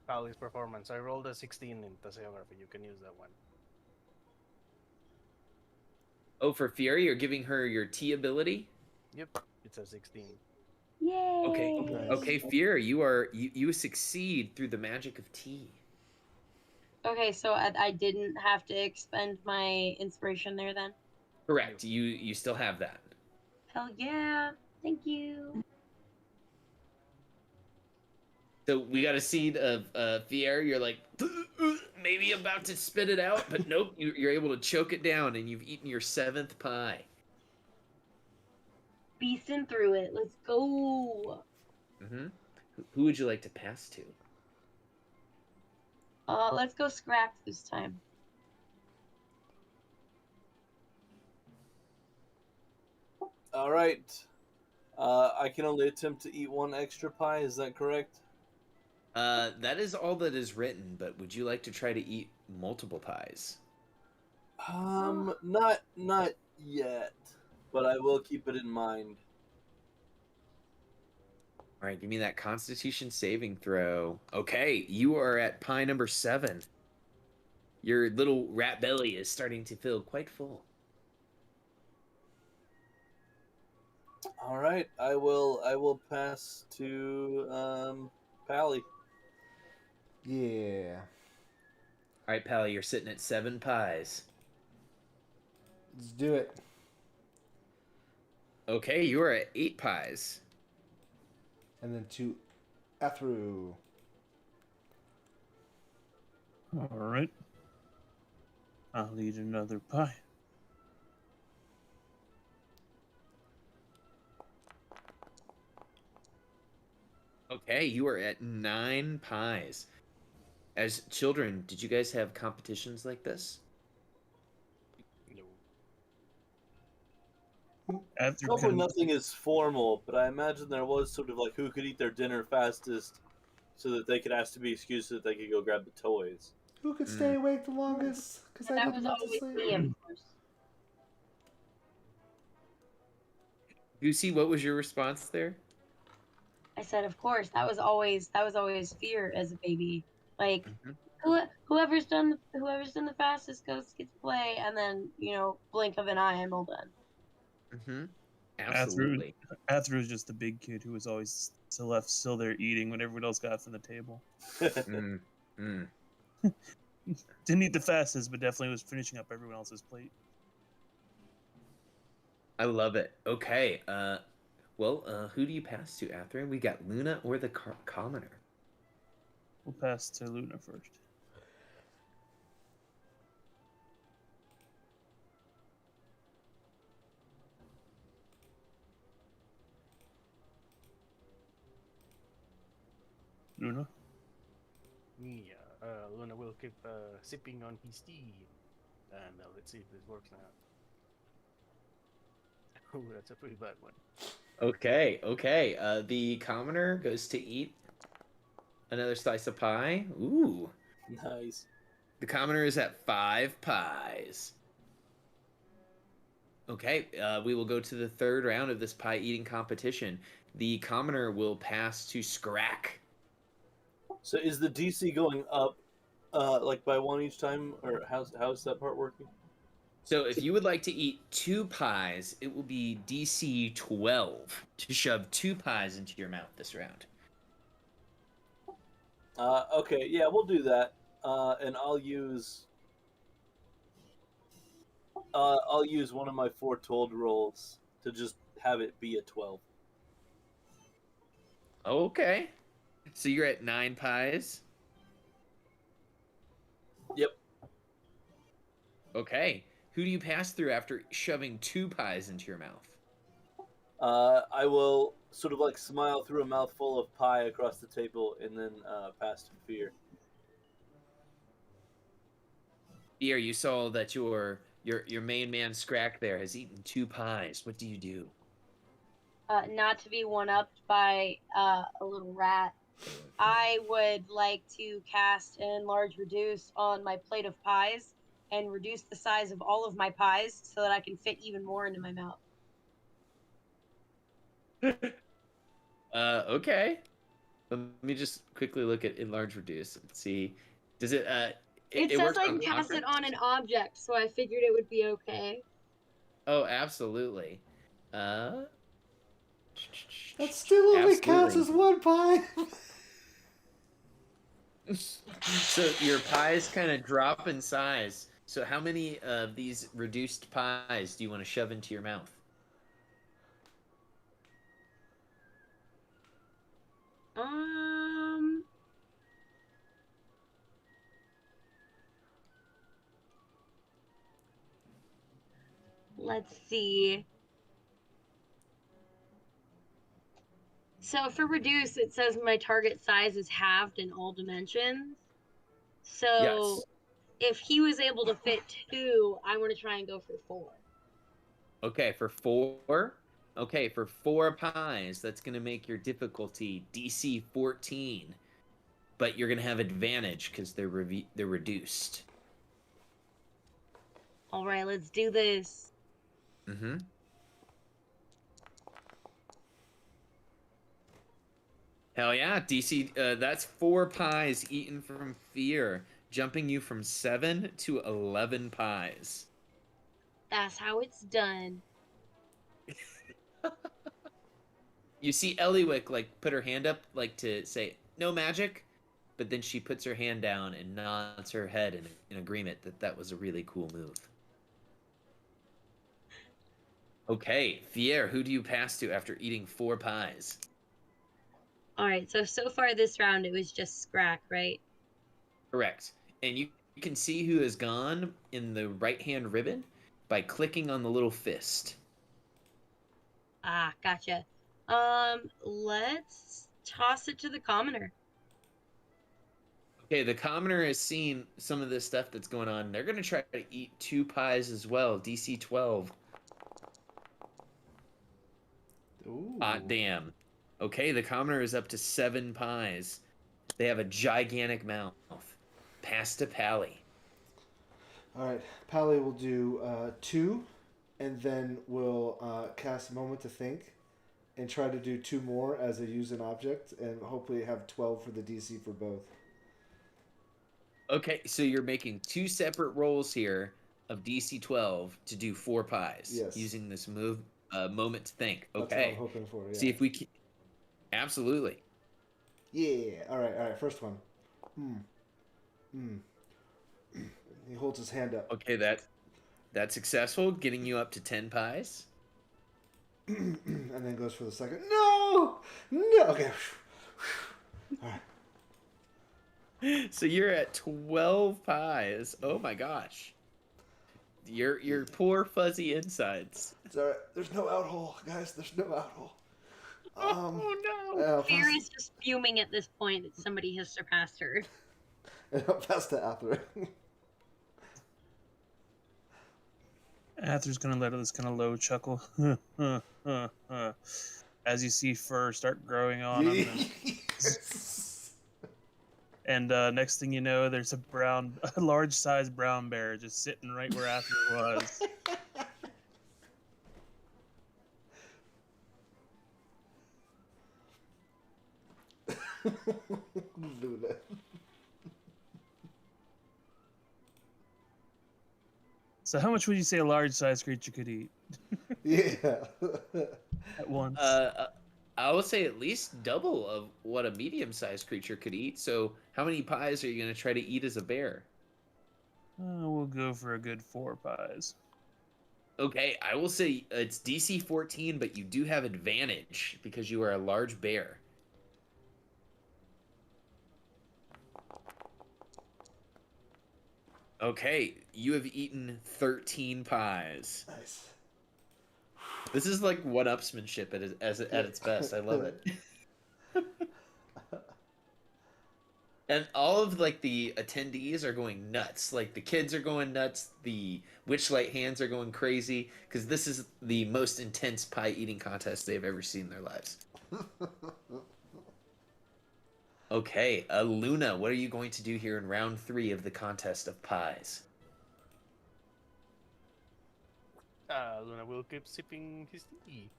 Paul's performance. I rolled a 16 in Tasseography. You can use that one. Oh, for Fear, you're giving her your T ability? Yep, it's a 16. Yay! Okay. Nice. Okay, Fear, you succeed through the magic of tea. Okay, so I didn't have to expend my inspiration there then? Correct. You still have that. Hell yeah! Thank you. So we got a seed of Fier. You're like maybe about to spit it out, but nope. You're able to choke it down, and you've eaten your 7th pie. Beasting through it. Let's go. Mm-hmm. Who would you like to pass to? Let's go Scrack this time. All right. I can only attempt to eat 1 extra pie. Is that correct? That is all that is written. But would you like to try to eat multiple pies? Not yet, but I will keep it in mind. All right, give me that Constitution saving throw. Okay, you are at pie number 7. Your little rat belly is starting to feel quite full. All right, I will pass to Pally. Yeah. All right, Pally, you're sitting at 7 pies. Let's do it. Okay, you are at 8 pies. And then to Ethru. All right. I'll eat another pie. Okay, you are at 9 pies. As children, did you guys have competitions like this? After Probably kind of, nothing is formal, but I imagine there was sort of like who could eat their dinner fastest, so that they could ask to be excused so that they could go grab the toys. Who could stay awake the longest? Because I That didn't was have to always sleep. me, of course. Goosey, what was your response there? I said, of course. That was always fear as a baby. Like Mhm. whoever's done the fastest gets to play, and then blink of an eye, I'm all done. Mm-hmm. Athru Absolutely. was just the big kid who was always still there eating when everyone else got from the table. Mm. Mm. Didn't eat the fastest, but definitely was finishing up everyone else's plate. I love it. Okay. Well, who do you pass to, Atherin? We got Luna or the commoner? We'll pass to Luna first. Luna? Yeah, Luna will keep sipping on his tea. And let's see if this works now. Oh, that's a pretty bad one. Okay. The commoner goes to eat another slice of pie. Ooh. Nice. The commoner is at 5 pies. Okay, we will go to the third round of this pie eating competition. The commoner will pass to Scrack. So is the DC going up, like by one each time, or how's that part working? So if you would like to eat 2 pies, it will be DC 12 to shove 2 pies into your mouth this round. Okay, yeah, we'll do that. And I'll use one of my foretold rolls to just have it be a 12. Okay. So you're at 9 pies? Yep. Okay. Who do you pass through after shoving 2 pies into your mouth? I will sort of like smile through a mouthful of pie across the table and then pass to Fear. Fear, you saw that your main man Scrack there has eaten 2 pies. What do you do? Not to be one-upped by a little rat, I would like to cast an enlarge reduce on my plate of pies and reduce the size of all of my pies so that I can fit even more into my mouth. Okay. Let me just quickly look at enlarge reduce and see. Does it It says works I on can cast it objects? on an object, so I figured it would be okay. Oh, absolutely. That still only counts as Absolutely. 1 pie. So your pies kind of drop in size. So how many of these reduced pies do you want to shove into your mouth? Let's see. So for reduce, it says my target size is halved in all dimensions. So Yes. if he was able to fit 2, I want to try and go for 4. Okay, for 4. Okay, for 4 pies, that's going to make your difficulty DC 14. But you're going to have advantage because they're reduced. All right, let's do this. Mm-hmm. Hell yeah, DC. That's 4 pies eaten from Fear, jumping you from 7 to 11 pies. That's how it's done. You see Eliwick like put her hand up like to say no magic, but then she puts her hand down and nods her head in agreement that was a really cool move. Okay, Fier, who do you pass to after eating 4 pies? All right, so far this round it was just Scrack, right? Correct. And you can see who has gone in the right-hand ribbon by clicking on the little fist. Ah, gotcha. Let's toss it to the commoner. Okay, the commoner has seen some of this stuff that's going on. They're going to try to eat 2 pies as well, DC 12. Ooh. Hot damn. Okay, the commoner is up to 7 pies. They have a gigantic mouth. Pass to Pally. All right, Pally will do 2, and then we'll cast Moment to Think, and try to do 2 more as a use an object, and hopefully have 12 for the DC for both. Okay, so you're making 2 separate rolls here of DC 12 to do 4 pies. Yes. Using this moment to think. That's what Okay. I'm hoping for. Yeah. See if we can. Absolutely. Yeah. All right. First one. He holds his hand up. Okay, that's successful, getting you up to 10 pies. And then goes for the second. No. Okay. All right. So you're at 12 pies. Oh my gosh. Your poor fuzzy insides. It's all right. There's no out hole, guys. There's no out hole. Oh no! Fear is just fuming at this point that somebody has surpassed her. And I'll pass to Atherin. Ather's gonna let out this kind of low chuckle. As you see fur start growing on him. And next thing you know, there's a large-sized brown bear just sitting right where Ather was. Luna. So how much would you say a large-sized creature could eat? Yeah. At once. I would say at least double of what a medium-sized creature could eat. So how many pies are you going to try to eat as a bear? We'll go for a good 4 pies. Okay, I will say it's DC 14, but you do have advantage because you are a large bear. Okay, you have eaten 13 pies. Nice. This is like one-upsmanship at its best. I love it. And all of like the attendees are going nuts. Like the kids are going nuts. The Witchlight hands are going crazy because this is the most intense pie eating contest they've ever seen in their lives. Okay, Luna, what are you going to do here in round 3 of the contest of pies? Luna will keep sipping his tea.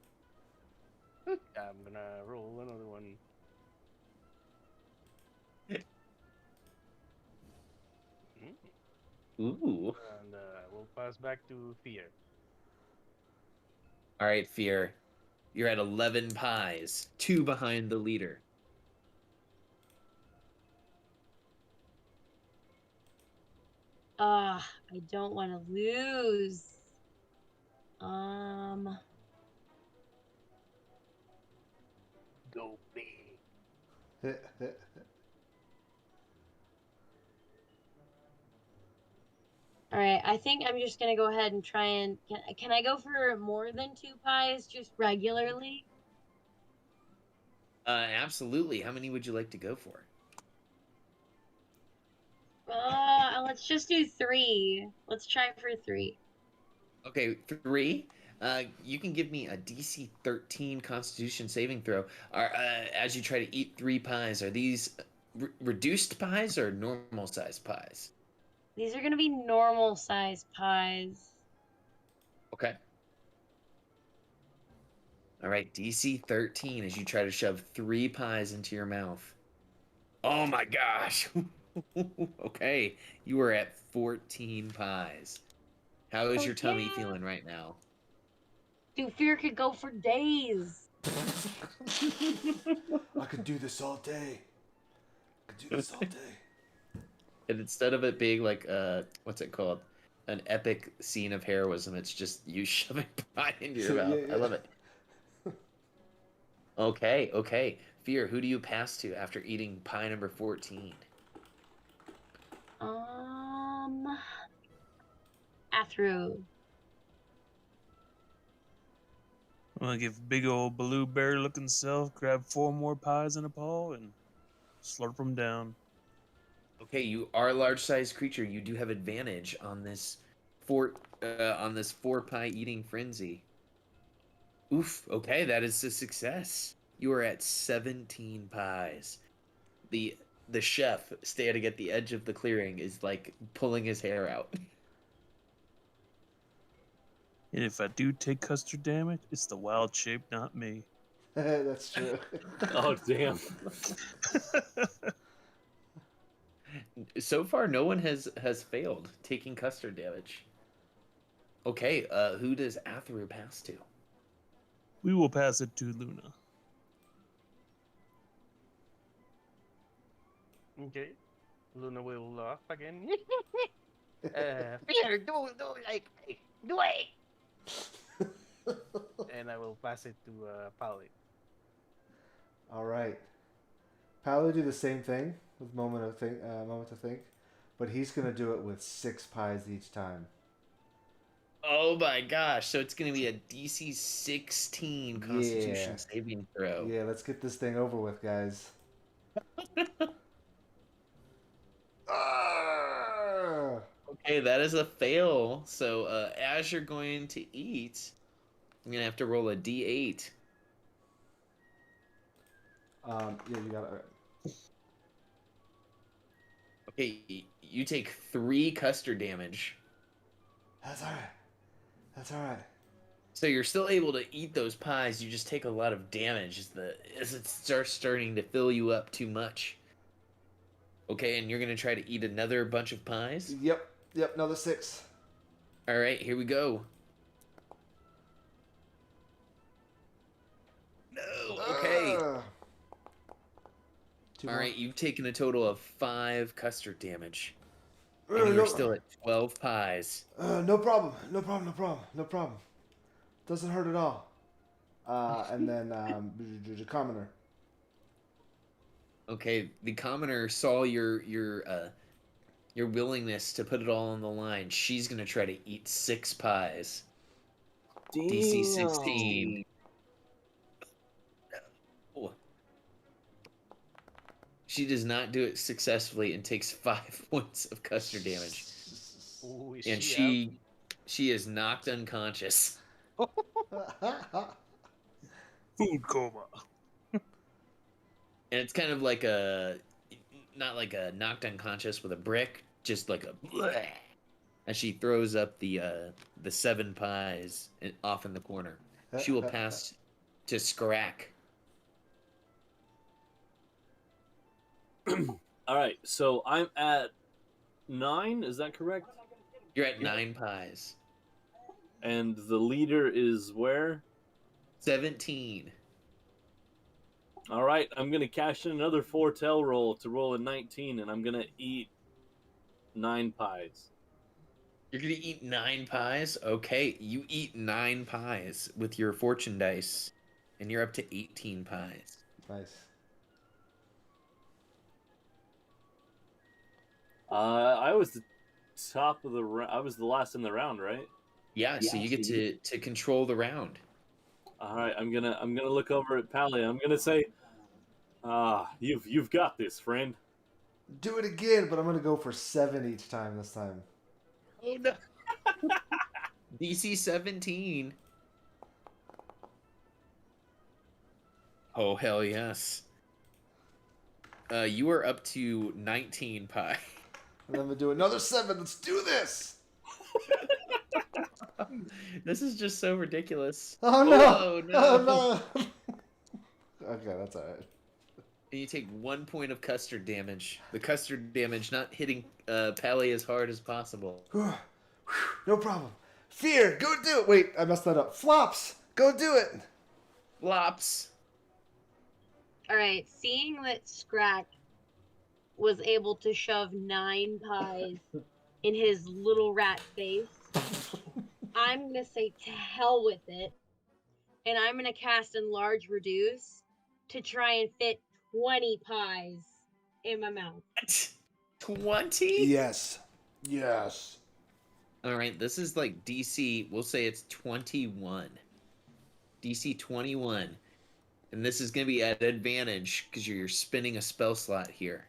I'm gonna roll another one. Ooh. And we'll pass back to Fear. All right, Fear. You're at 11 pies, 2 behind the leader. I don't want to lose. Go big. All right, I think I'm just gonna go ahead and try and can I go for more than 2 pies just regularly? Absolutely. How many would you like to go for? Let's just do 3. Let's try for 3. Okay, 3. You can give me a DC 13 Constitution saving throw. As you try to eat 3 pies, are these reduced pies or normal sized pies? These are gonna be normal sized pies. Okay. All right, DC 13 as you try to shove 3 pies into your mouth. Oh my gosh. Okay, you are at 14 pies. How is your tummy feeling right now? Dude, Fear could go for days. I could do this all day. And instead of it being like what's it called? An epic scene of heroism, it's just you shoving pie into your mouth. Yeah. I love it. Okay. Fear, who do you pass to after eating pie number 14? Athru. I'm gonna give big old blue bear looking self, grab 4 more pies in a paw, and slurp them down. Okay, you are a large-sized creature. You do have advantage on this 4 pie eating frenzy. Oof. Okay, that is a success. You are at 17 pies. The chef standing at the edge of the clearing is like pulling his hair out. And if I do take custard damage, it's the wild shape, not me. That's true. Oh damn! So far, no one has failed taking custard damage. Okay, who does Atheru pass to? We will pass it to Luna. Okay. Luna will laugh again. Fear, do it. And I will pass it to Pali. All right. Pal will do the same thing with moment to think, but he's gonna do it with 6 pies each time. Oh my gosh! So it's gonna be a DC 16 Constitution Yeah. saving throw. Yeah, let's get this thing over with, guys. Ah! Okay, that is a fail. So as you're going to eat, you're gonna have to roll a D8. Yeah, you got it. Okay, you take 3 custard damage. That's all right. That's all right. So you're still able to eat those pies. You just take a lot of damage as it starts starting to fill you up too much. Okay, and you're gonna try to eat another bunch of pies? Yep, another 6. All right, here we go. No, okay. Two All more. right, you've taken a total of 5 custard damage. Uh, And you're no- still at 12 pies. No problem. No problem. Doesn't hurt at all. And then the commoner. Okay, the commoner saw your willingness to put it all on the line. She's gonna try to eat 6 pies. DC 16. Oh. She does not do it successfully and takes 5 points of custard damage. Ooh, is And she she is knocked unconscious. Food coma. And it's kind of like not like a knocked unconscious with a brick, just like a bleh, as she throws up the 7 pies off in the corner. She will pass to Scrack. All right, so I'm at 9. Is that correct? You're at 9 pies. And the leader is where? 17. All right, I'm gonna cash in another foretell roll to roll a 19, and I'm gonna eat 9 pies. You're gonna eat 9 pies? Okay, you eat 9 pies with your fortune dice, and you're up to 18 pies. Nice. I was the top of the I was the last in the round, right? Yeah, so you get to control the round. All right, I'm gonna look over at Pally. I'm gonna say, you've got this, friend. Do it again, but I'm gonna go for 7 each time this time. Oh no. DC 17. Oh hell yes. You are up to 19 pie. And I'm gonna do another 7. Let's do this. This is just so ridiculous. Oh no! Oh no! Oh no! Okay, that's all right. And you take 1 point of custard damage. The custard damage not hitting Pally as hard as possible. No problem. Fear, go do it. Wait, I messed that up. Flops, go do it. Flops. All right, seeing that Scrack was able to shove 9 pies in his little rat face, I'm gonna say to hell with it, and I'm gonna cast Enlarge Reduce to try and fit 20 pies in my mouth. 20? Yes. Yes. All right, this is like DC, we'll say it's 21. DC 21. And this is going to be at advantage because you're spinning a spell slot here.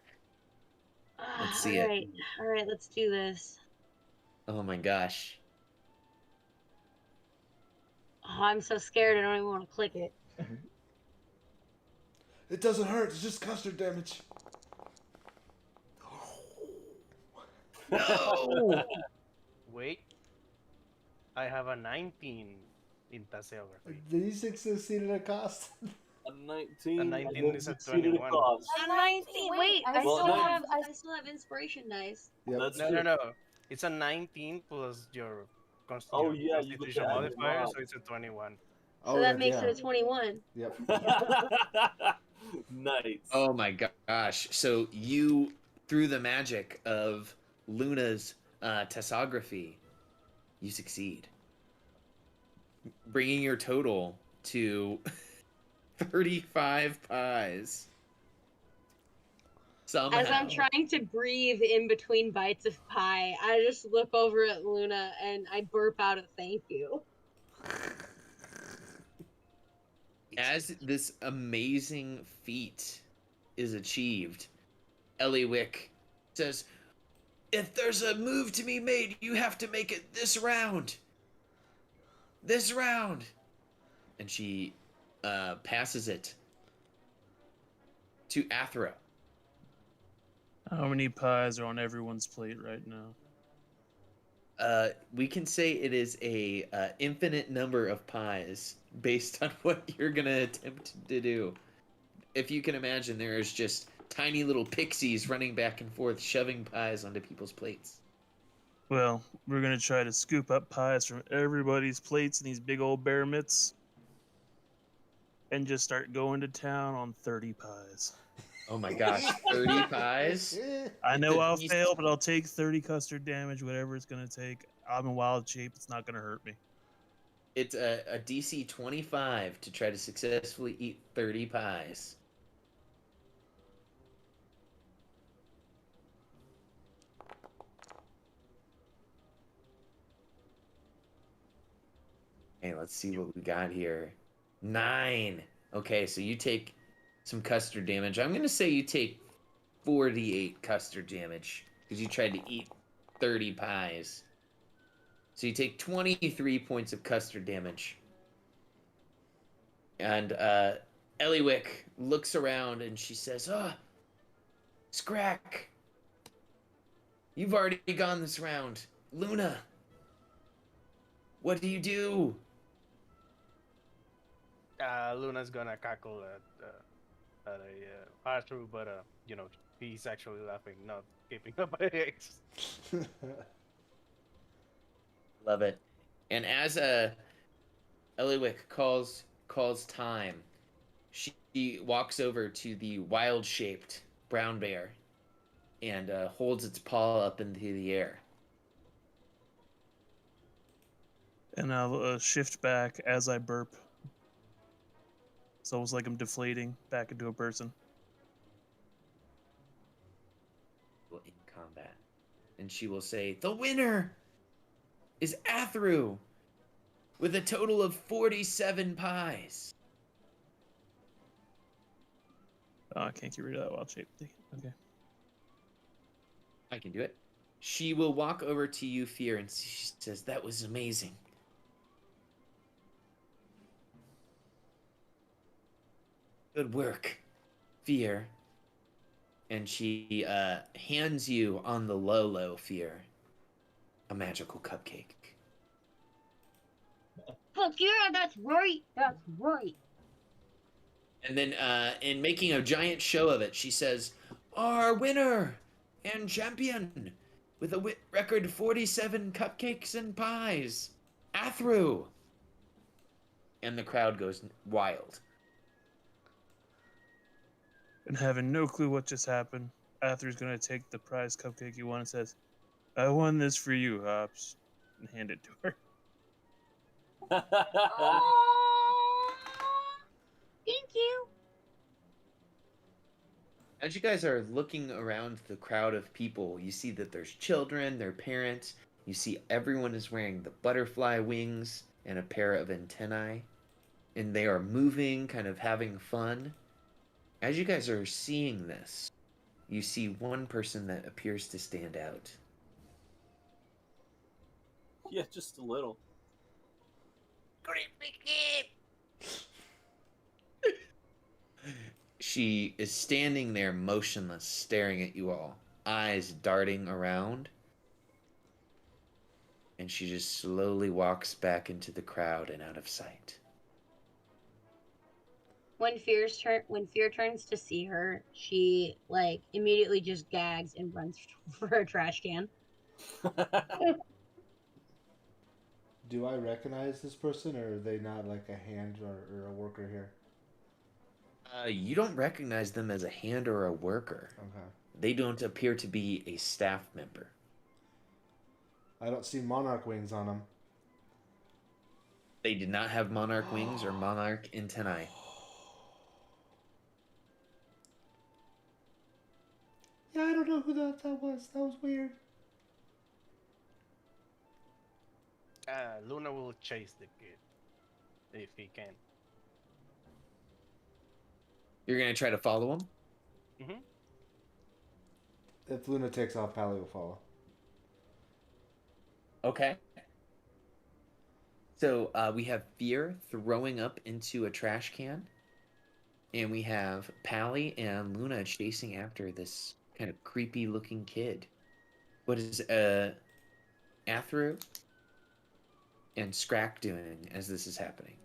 Let's see it. All right, let's do this. Oh my gosh. Oh, I'm so scared I don't even want to click it. It doesn't hurt. It's just custard damage. No! Wait. I have a 19 in Tasseography. The E6 succeeded at cost. A 19. A 19 and then is a succeeded 21. across. A 19. Wait, I Well, still have inspiration dice. Yep. That's No, true. no, no. It's a 19 plus your Oh, yeah, you get Constitution to add your modifier, mod. so it's a 21. So that makes it a 21. Yep. Nice. Oh my gosh. So you, through the magic of Luna's tessography, you succeed. Bringing your total to 35 pies. Somehow. As I'm trying to breathe in between bites of pie, I just look over at Luna and I burp out a thank you. As this amazing feat is achieved, Eliwick says, "If there's a move to be made, you have to make it this round. This round." And she passes it to Athra. How many pies are on everyone's plate right now? We can say it is a infinite number of pies based on what you're gonna attempt to do. If you can imagine, there's just tiny little pixies running back and forth, shoving pies onto people's plates. Well, we're gonna try to scoop up pies from everybody's plates in these big old bear mitts and just start going to town on 30 pies. Oh my gosh, 30 pies? I know I'll These- fail, but I'll take 30 custard damage, whatever it's gonna take. I'm in wild shape, it's not gonna hurt me. It's a DC 25 to try to successfully eat 30 pies. Hey, let's see what we got here. 9. Okay, so you take some custard damage. I'm gonna say you take 48 custard damage because you tried to eat 30 pies. So you take 23 points of custard damage. And Eliwick looks around and she says, Scrack, you've already gone this round. Luna, what do you do? Luna's gonna cackle at a Arthur, but he's actually laughing, not keeping up with it. Love it. And as Eliwick calls time, she walks over to the wild-shaped brown bear and holds its paw up into the air. And I'll shift back as I burp. It's almost like I'm deflating back into a person. In combat. And she will say, "The winner is Athru with a total of 47 pies." Oh, I can't get rid of that wild shape thing. Okay. I can do it. She will walk over to you, Fear, and she says, "That was amazing. Good work, Fear." And she hands you on the low, Fear, a magical cupcake. Fuck yeah, that's right. That's right. And then, in making a giant show of it, she says, "Our winner and champion with a record 47 cupcakes and pies, Athru." And the crowd goes wild. And having no clue what just happened, Arthur's gonna take the prize cupcake he won and says, "I won this for you, Hops," and hand it to her. Oh, thank you. As you guys are looking around the crowd of people, you see that there's children, their parents. You see everyone is wearing the butterfly wings and a pair of antennae. And they are moving, kind of having fun. As you guys are seeing this, you see one person that appears to stand out. Yeah, just a little. creepy kid. She is standing there motionless, staring at you all, eyes darting around. And she just slowly walks back into the crowd and out of sight. When Fear turns to see her, she like immediately just gags and runs for a trash can. Do I recognize this person, or are they not like a hand or a worker here? You don't recognize them as a hand or a worker. Okay. They don't appear to be a staff member. I don't see monarch wings on them. They did not have monarch wings or monarch antennae. Yeah, I don't know who that was. That was weird. Luna will chase the kid if he can. You're gonna try to follow him? Mm-hmm. If Luna takes off, Pally will follow. Okay. So we have Fear throwing up into a trash can. And we have Pally and Luna chasing after this kind of creepy looking kid. What is Athru and Scrack doing as this is happening?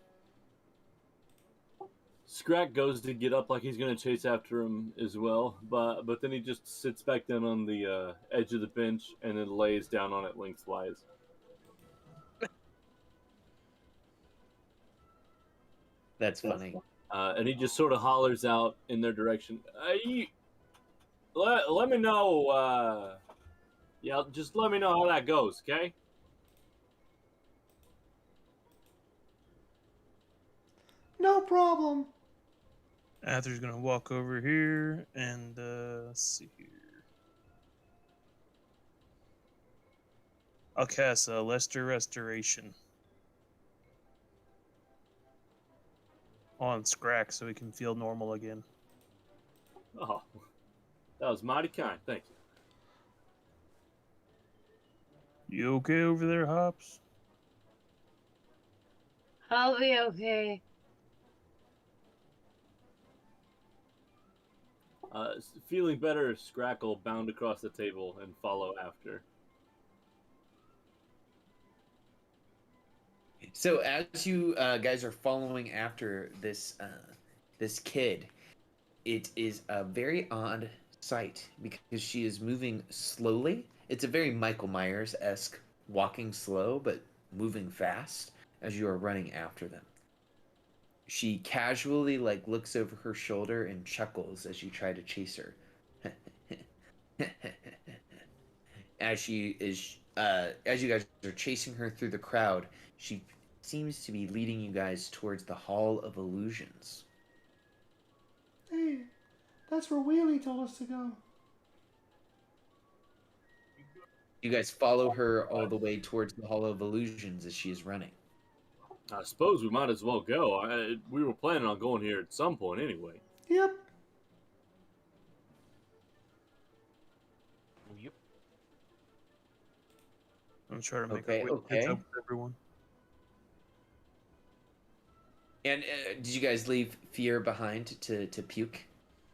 Scrack goes to get up like he's going to chase after him as well, but then he just sits back down on the edge of the bench and then lays down on it lengthwise. That's funny. And he just sort of hollers out in their direction. Let me know. Yeah, just let me know how that goes, okay? No problem. Arthur's gonna walk over here and let's see here. I'll cast a Lester Restoration on Scrack so he can feel normal again. Oh, that was mighty kind. Thank you. You okay over there, Hops? I'll be okay. Feeling better, Scrack will bound across the table and follow after. So as you guys are following after this this kid, it is a very odd sight because she is moving slowly. It's a very Michael Myers-esque walking slow but moving fast as you are running after them. She casually looks over her shoulder and chuckles as you try to chase her. As you guys are chasing her through the crowd, she seems to be leading you guys towards the Hall of Illusions. Hey, that's where Wheelie told us to go. You guys follow her all the way towards the Hall of Illusions as she is running. I suppose we might as well go. We were planning on going here at some point anyway. Yep. Yep. I'm trying to make Okay, a quick okay. catch up with everyone. And did you guys leave Fear behind to puke?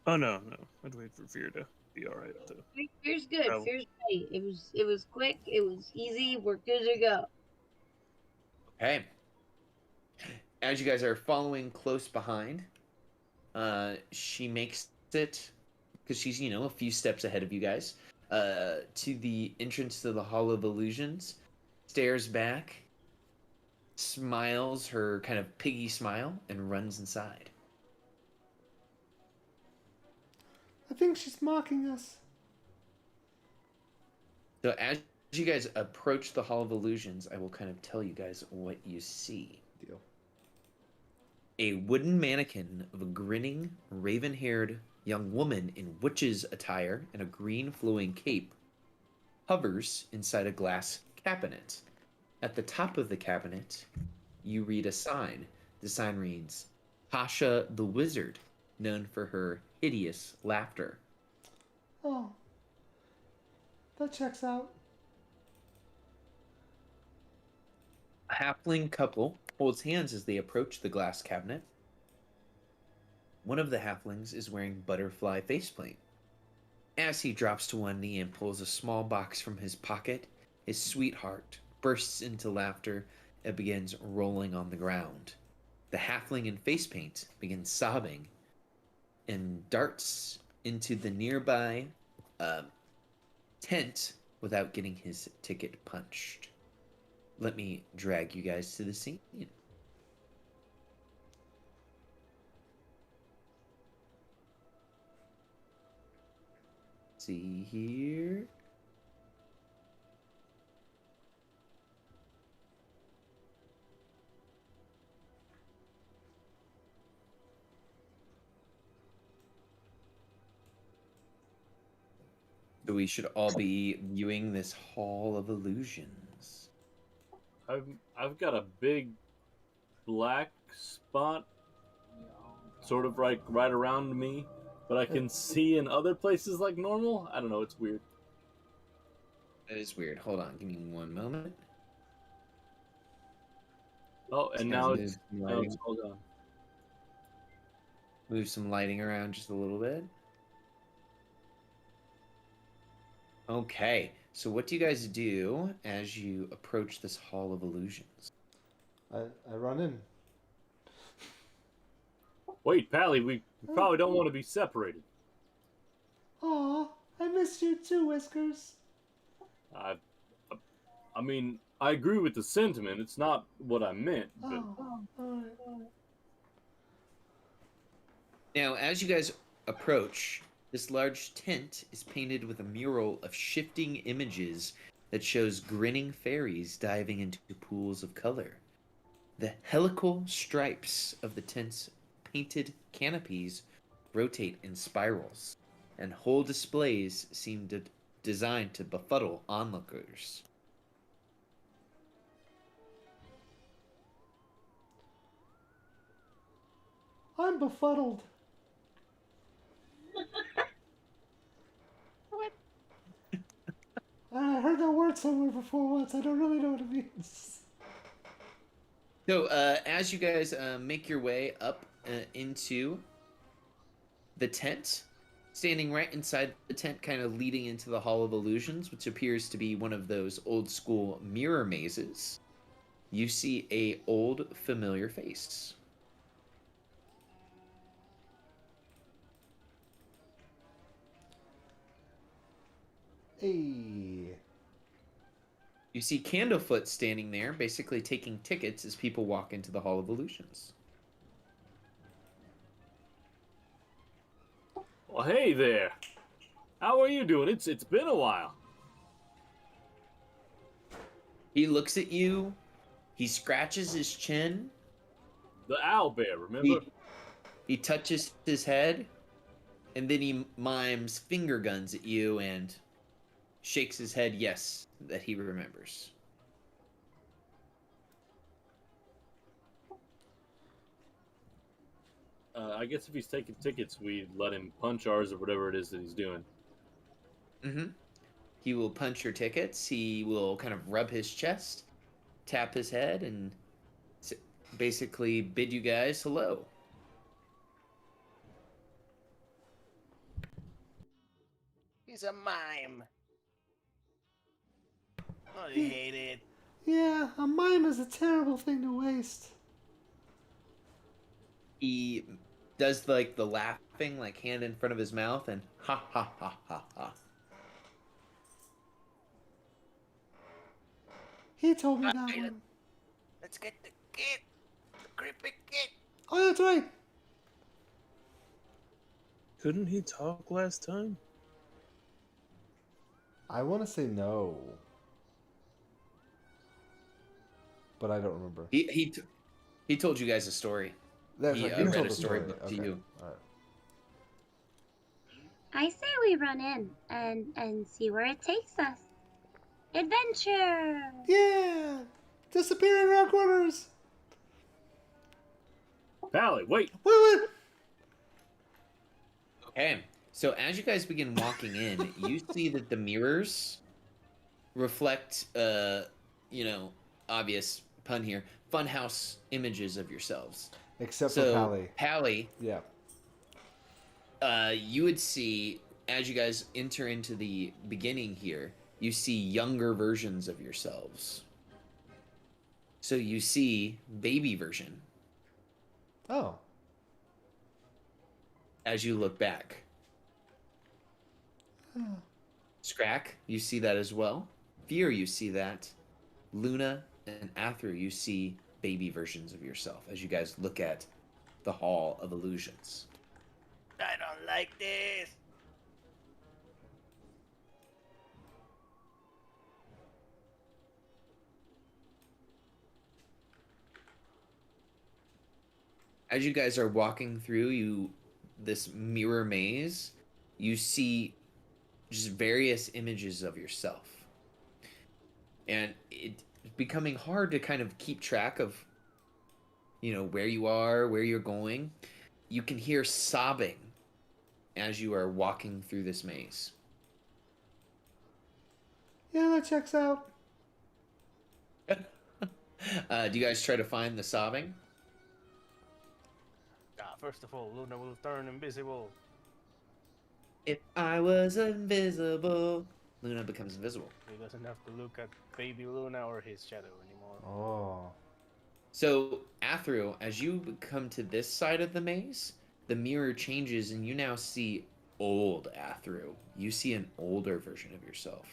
Oh no. I'd wait for Fear to be alright though. Fear's good. Oh. Fear's great. It was quick. It was easy. We're good to go. Okay. As you guys are following close behind, she makes it, because she's, a few steps ahead of you guys, to the entrance to the Hall of Illusions, stares back, smiles her kind of piggy smile, and runs inside. I think she's mocking us. So as you guys approach the Hall of Illusions, I will kind of tell you guys what you see. Deal. A wooden mannequin of a grinning, raven-haired young woman in witch's attire and a green flowing cape hovers inside a glass cabinet. At the top of the cabinet, you read a sign. The sign reads, Tasha the Wizard, known for her hideous laughter. Oh. That checks out. A halfling couple holds hands as they approach the glass cabinet. One of the halflings is wearing butterfly faceplate. As he drops to one knee and pulls a small box from his pocket, his sweetheart bursts into laughter and begins rolling on the ground. The halfling in face paint begins sobbing and darts into the nearby tent without getting his ticket punched. Let me drag you guys to the scene. See here. So we should all be viewing this Hall of Illusions. I've got a big black spot sort of right around me, but I can see in other places like normal. I don't know, it's weird. That is weird. Hold on, give me one moment. Oh, and now it's all gone. Move some lighting around just a little bit. Okay, so what do you guys do as you approach this Hall of Illusions? I run in. Wait, Pally, we probably don't want to be separated. Aw, I missed you too, Whiskers. I mean, I agree with the sentiment. It's not what I meant, but... Oh, alright. Now, as you guys approach, this large tent is painted with a mural of shifting images that shows grinning fairies diving into pools of color. The helical stripes of the tent's painted canopies rotate in spirals, and whole displays seem designed to befuddle onlookers. I'm befuddled. What? I heard that word somewhere before once. I don't really know what it means. So, as you guys make your way up into the tent, standing right inside the tent, kind of leading into the Hall of Illusions, which appears to be one of those old school mirror mazes, you see a old familiar face. Hey. You see Candlefoot standing there, basically taking tickets as people walk into the Hall of Illusions. Well, hey there. How are you doing? It's been a while. He looks at you. He scratches his chin. The owlbear, remember? He touches his head, and then he mimes finger guns at you and shakes his head, yes, that he remembers. I guess if he's taking tickets, we let him punch ours or whatever it is that he's doing. Mm-hmm. He will punch your tickets. He will kind of rub his chest, tap his head, and basically bid you guys hello. He's a mime. Oh, I hate it. Yeah, a mime is a terrible thing to waste. He does like the laughing, like hand in front of his mouth, and ha ha ha ha ha. He told me that Alright, one. Let's get the kid. The creepy kid. Oh, that's right. Couldn't he talk last time? I want to say no. But I don't remember. He told you guys a story. That's He right, you read told a the storybook to Okay. you. All right. I say we run in and see where it takes us. Adventure! Yeah! Disappear in our quarters! Pally, wait! Wait! Okay, so as you guys begin walking in, you see that the mirrors reflect, obvious pun here, funhouse images of yourselves. Except So, for Pally. Pally, Yeah. you would see, as you guys enter into the beginning here, you see younger versions of yourselves. So you see baby version Oh. as you look back. Scrack, you see that as well. Fear, you see that. Luna and Athru, you see baby versions of yourself as you guys look at the Hall of Illusions. I don't like this. As you guys are walking through this mirror maze, you see just various images of yourself. And it's becoming hard to kind of keep track of, where you are, where you're going. You can hear sobbing as you are walking through this maze. Yeah, that checks out. Do you guys try to find the sobbing? First of all, Luna will turn invisible. If I was invisible, Luna becomes invisible. He doesn't have to look at baby Luna or his shadow anymore. Oh. So, Athru, as you come to this side of the maze, the mirror changes and you now see old Athru. You see an older version of yourself.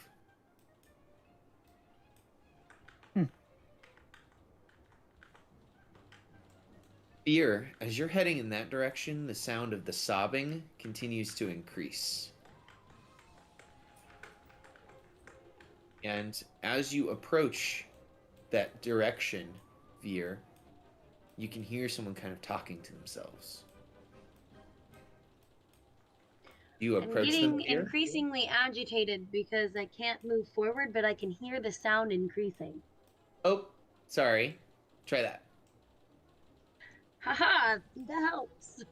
Fear, as you're heading in that direction, the sound of the sobbing continues to increase. And as you approach that direction, Fear, you can hear someone kind of talking to themselves. You approach them, I'm getting Fear? increasingly agitated because I can't move forward, but I can hear the sound increasing. Oh, sorry. Try that. Haha, that helps.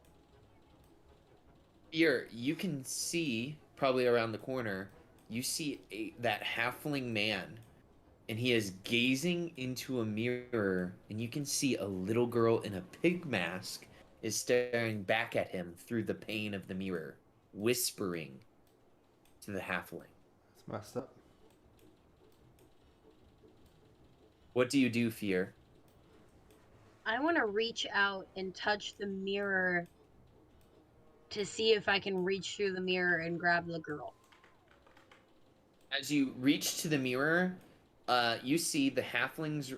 Fear, you can see, probably around the corner, you see that halfling man, and he is gazing into a mirror, and you can see a little girl in a pig mask is staring back at him through the pane of the mirror, whispering to the halfling. It's messed up. What do you do, Fear? I want to reach out and touch the mirror to see if I can reach through the mirror and grab the girl. As you reach to the mirror, you see the halfling's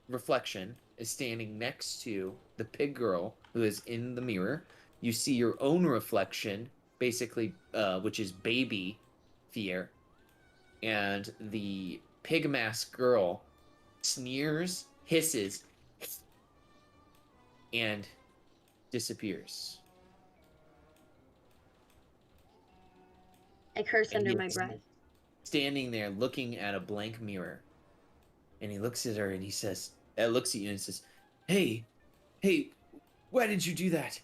reflection is standing next to the pig girl who is in the mirror. You see your own reflection, basically, which is baby Fear, and the pig mask girl sneers, hisses, and disappears. I curse And under my he's breath. standing there looking at a blank mirror. And he looks at her and he says, looks at you and says, Hey, why did you do that?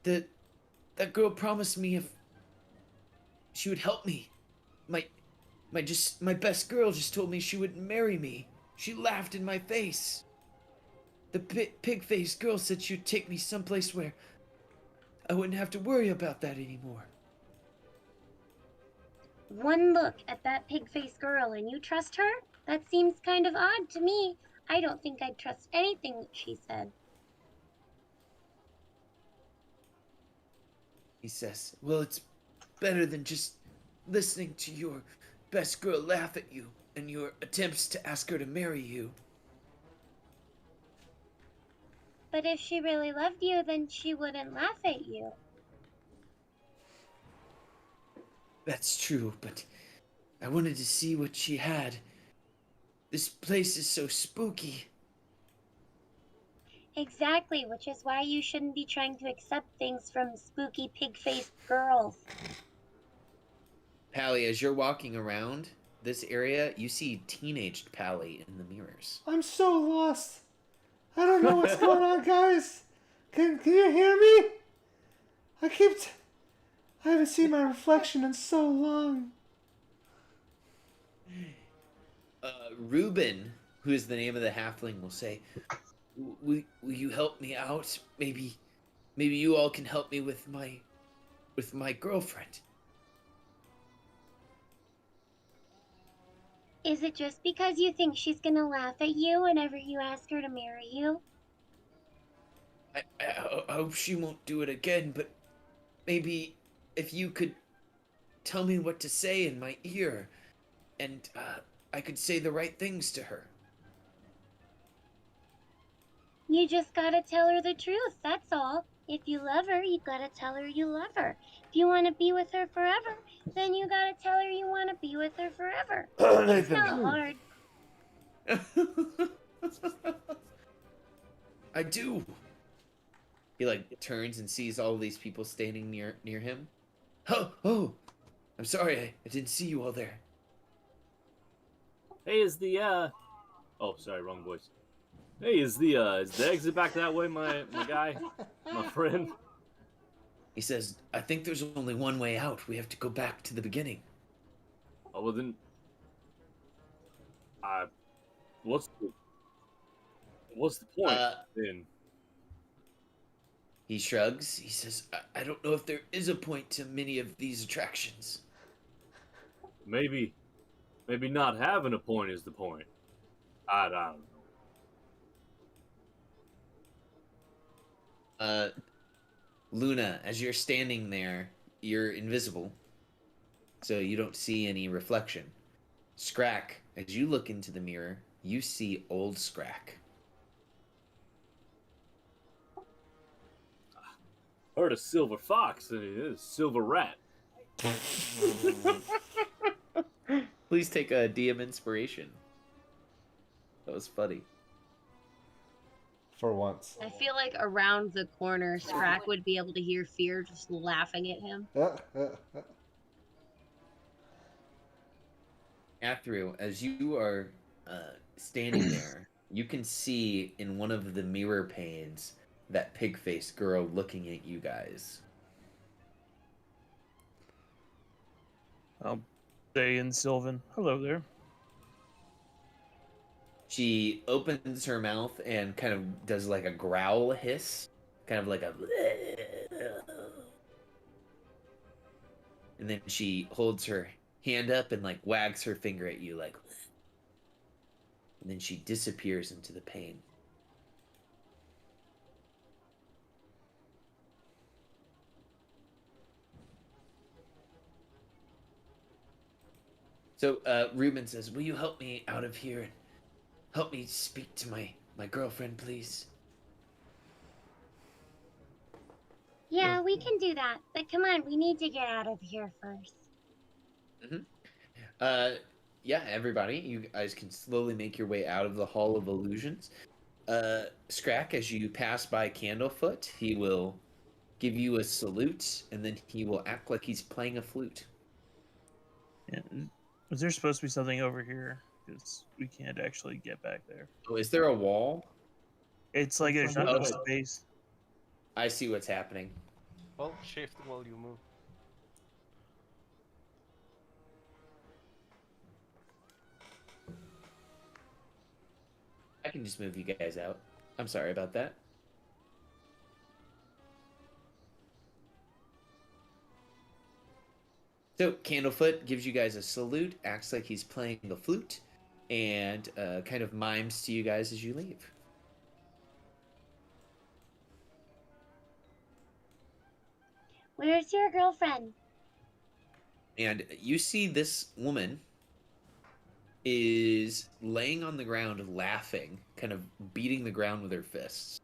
That girl promised me if she would help me. My best girl just told me she would marry me. She laughed in my face. The pig-faced girl said she'd take me someplace where I wouldn't have to worry about that anymore. One look at that pig-faced girl and you trust her? That seems kind of odd to me. I don't think I'd trust anything that she said. He says, well, it's better than just listening to your best girl laugh at you and your attempts to ask her to marry you. But if she really loved you, then she wouldn't laugh at you. That's true, but I wanted to see what she had. This place is so spooky. Exactly, which is why you shouldn't be trying to accept things from spooky pig-faced girls. Pally, as you're walking around this area, you see teenaged Pally in the mirrors. I'm so lost. I don't know what's going on, guys. Can you hear me? I haven't seen my reflection in so long. Reuben, who is the name of the halfling, will say, will you help me out? Maybe you all can help me with my girlfriend. Is it just because you think she's gonna laugh at you whenever you ask her to marry you? I hope she won't do it again, but maybe if you could tell me what to say in my ear, and I could say the right things to her. You just gotta tell her the truth, that's all. If you love her, you gotta tell her you love her. If you wanna be with her forever, then you gotta tell her you wanna be with her forever. It's not hard. I do. He like turns and sees all these people standing near him. Oh, I'm sorry, I didn't see you all there. Hey, is the oh, sorry, wrong voice. Hey, is the exit back that way, my guy, my friend? He says, I think there's only one way out. We have to go back to the beginning. Oh, well then, what's the point then? He shrugs. He says, I don't know if there is a point to many of these attractions. Maybe not having a point is the point. I don't know. Luna, as you're standing there, you're invisible, so you don't see any reflection. Scrack, as you look into the mirror, you see old Scrack. Heard a silver fox and it is a silver rat. Please take a DM inspiration. That was funny. For once. I feel like around the corner, Scrack would be able to hear Fear just laughing at him. Athru, as you are standing there, you can see in one of the mirror panes that pig-faced girl looking at you guys. I'll say in Sylvan, hello there. She opens her mouth and kind of does like a growl hiss, kind of like a... And then she holds her hand up and like wags her finger at you like... And then she disappears into the pane. So Ruben says, will you help me out of here and help me speak to my girlfriend, please? Yeah, we can do that. But come on, we need to get out of here first. Yeah, everybody, you guys can slowly make your way out of the Hall of Illusions. Scrack, as you pass by Candlefoot, he will give you a salute, and then he will act like he's playing a flute. And was there supposed to be something over here? Because we can't actually get back there. Oh, is there a wall? It's like there's not enough space. I see what's happening. Well, shift while you move. I can just move you guys out. I'm sorry about that. So, Candlefoot gives you guys a salute, acts like he's playing the flute, and kind of mimes to you guys as you leave. Where's your girlfriend? And you see this woman is laying on the ground laughing, kind of beating the ground with her fists.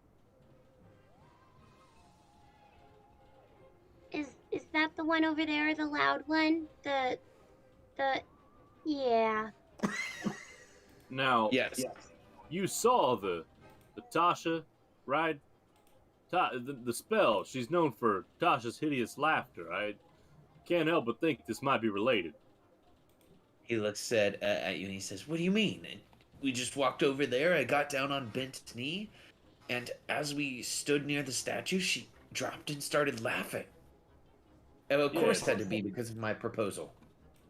Is that the one over there, the loud one? Yeah. Now, Yes. you saw the Tasha, right? The spell. She's known for Tasha's hideous laughter. I can't help but think this might be related. He looks at you and he says, what do you mean? We just walked over there, I got down on bent knee, and as we stood near the statue, she dropped and started laughing. And of course it had to be because of my proposal.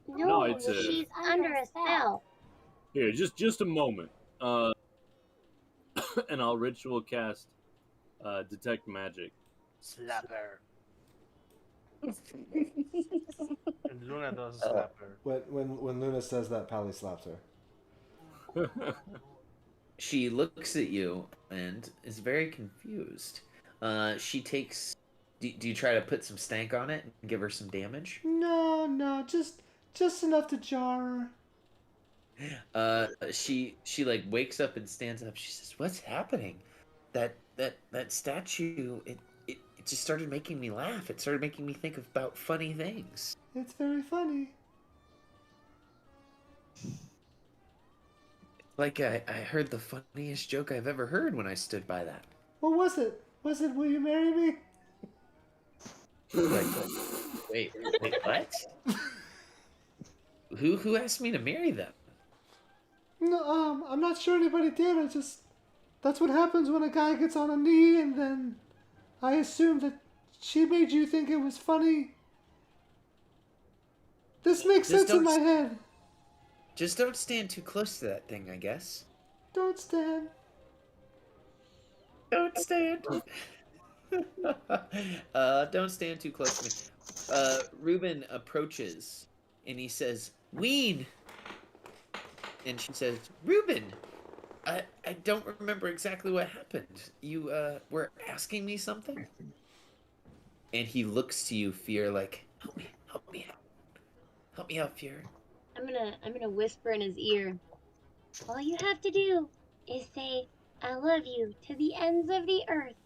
No, she's under a spell. Here, just a moment. Uh, and I'll ritual cast detect magic. Slapper. And Luna does slap her. When Luna says that, Pally slaps her. She looks at you and is very confused. She takes. Do you try to put some stank on it and give her some damage? No, just enough to jar her. She like wakes up and stands up. She says, "What's happening? That statue. It just started making me laugh. It started making me think about funny things." It's very funny. Like I heard the funniest joke I've ever heard when I stood by that. What was it? Was it, will you marry me? Like, wait, what? Who asked me to marry them? No, I'm not sure anybody did. That's what happens when a guy gets on a knee, and then I assume that she made you think it was funny. This makes sense in my head. Just don't stand too close to that thing, I guess. Don't stand. Don't stand. Don't stand too close to me. Reuben approaches and he says, "Ween." And she says, "Reuben, I don't remember exactly what happened. You were asking me something?" And he looks to you, Fear, like, help me out, Fear. I'm gonna whisper in his ear. All you have to do is say, I love you to the ends of the earth.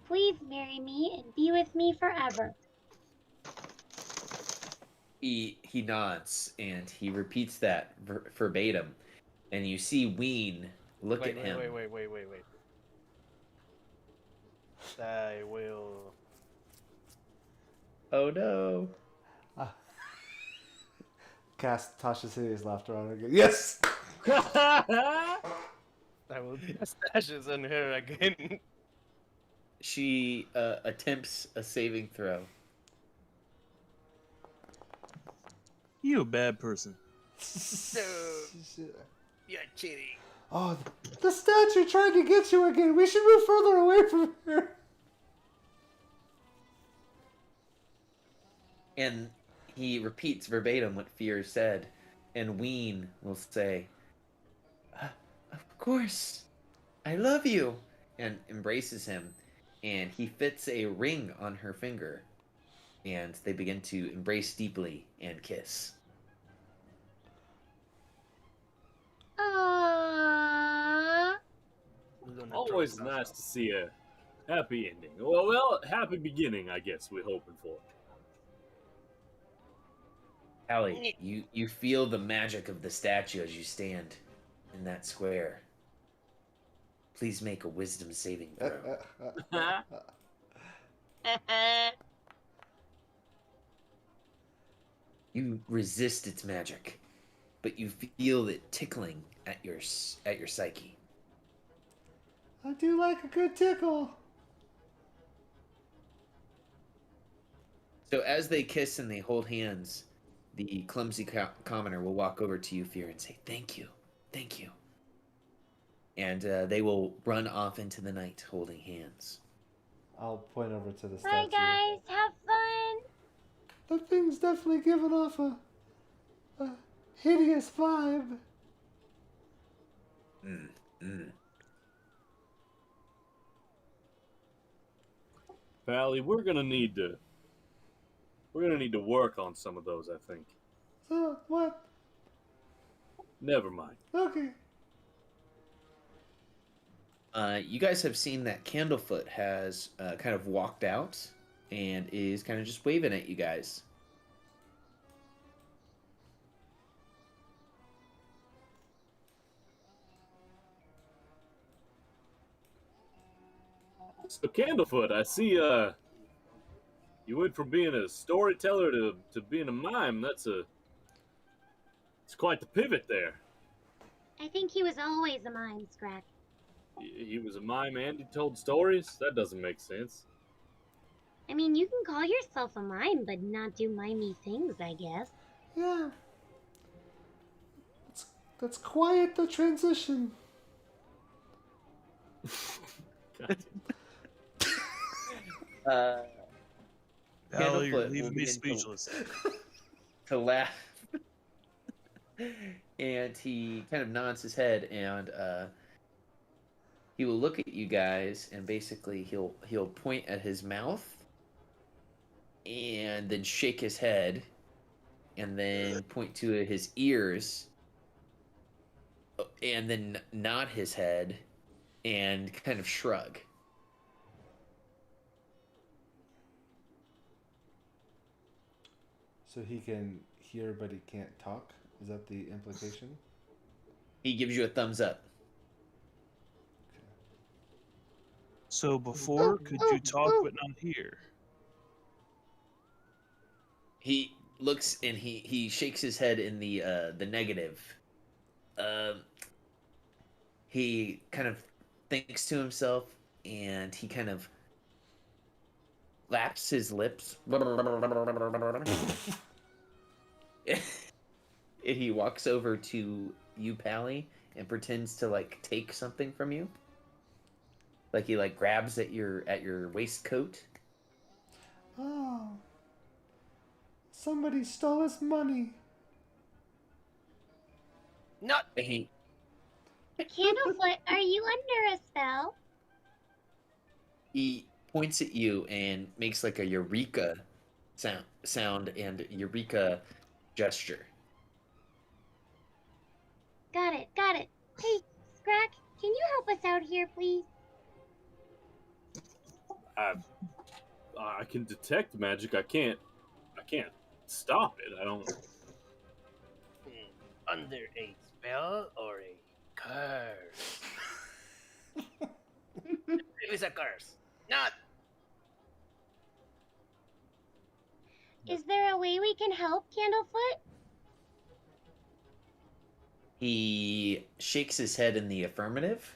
Please marry me and be with me forever. He nods and he repeats that verbatim, and you see Ween look at him. Wait. I will. Oh no. Cast Tasha's hideous laughter on her again. Yes! I will cast ashes on her again. She attempts a saving throw. You a bad person. You're cheating. Oh, The statue tried to get you again. We should move further away from here. And he repeats verbatim what Fear said, and Ween will say, "Of course, I love you," and embraces him, and he fits a ring on her finger, and they begin to embrace deeply and kiss. Aww. Always nice to see a happy ending. Well, happy beginning, I guess we're hoping for. Allie, you feel the magic of the statue as you stand in that square. Please make a wisdom saving throw. You resist its magic, but you feel it tickling at your psyche. I do like a good tickle. So as they kiss and they hold hands, the clumsy commoner will walk over to you, Fear, and say, "Thank you. And they will run off into the night holding hands. I'll point over to the Bye, statue. guys. Have fun. That thing's definitely giving off a hideous vibe. Pally, we're gonna need to work on some of those, I think. So, what? Never mind. Okay. You guys have seen that Candlefoot has kind of walked out and is kind of just waving at you guys. So Candlefoot, I see you went from being a storyteller to being a mime. It's quite the pivot there. I think he was always a mime, Scrack. He was a mime and he told stories? That doesn't make sense. I mean, you can call yourself a mime, but not do mimey things, I guess. Yeah. That's quite the transition. Val, you're Candlefoot will leaving me begin speechless. to laugh. And he kind of nods his head, and he will look at you guys, and basically he'll point at his mouth, and then shake his head, and then point to his ears, and then nod his head, and kind of shrug. So he can hear, but he can't talk? Is that the implication? He gives you a thumbs up. So before, could you talk but not hear? He looks and he shakes his head in the negative. He kind of thinks to himself, and he kind of laps his lips. And he walks over to you, Pally, and pretends to like take something from you. Like he like grabs at your waistcoat. Oh. Somebody stole his money. Not And he Candlefoot, are you under a spell? he points at you and makes like a eureka sound and eureka gesture. Got it, got it. Hey, Scrack, can you help us out here, please? I can detect magic. I can't stop it. I don't. under a spell or a curse. It is a curse. Not. Is there a way we can help, Candlefoot? He shakes his head in the affirmative,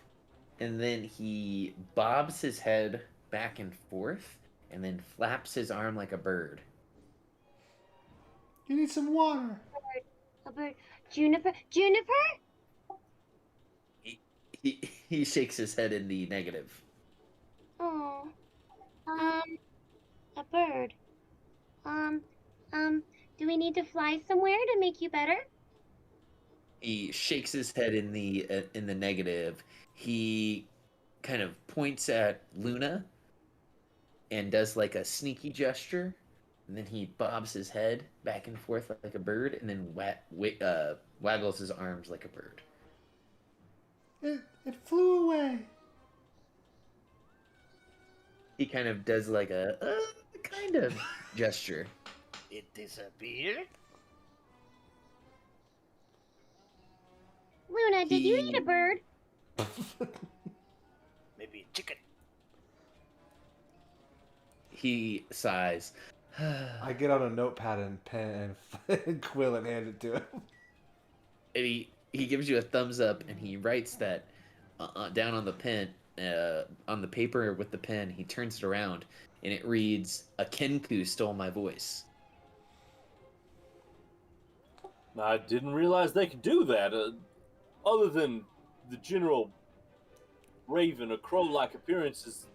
and then he bobs his head back and forth, and then flaps his arm like a bird. You need some water. A bird. Juniper? Juniper? He shakes his head in the negative. Oh. A bird. Do we need to fly somewhere to make you better? He shakes his head in the negative. He kind of points at Luna and does like a sneaky gesture, and then he bobs his head back and forth like a bird, and then waggles his arms like a bird. It flew away. He kind of does like a kind of gesture. It disappeared? Luna, did you eat a bird? Maybe a chicken. He sighs. I get on a notepad and pen and quill and hand it to him. And he gives you a thumbs up, and he writes that down on the pen, on the paper with the pen. He turns it around, and it reads, "A Kenku stole my voice." I didn't realize they could do that. Other than the general raven or crow-like appearances,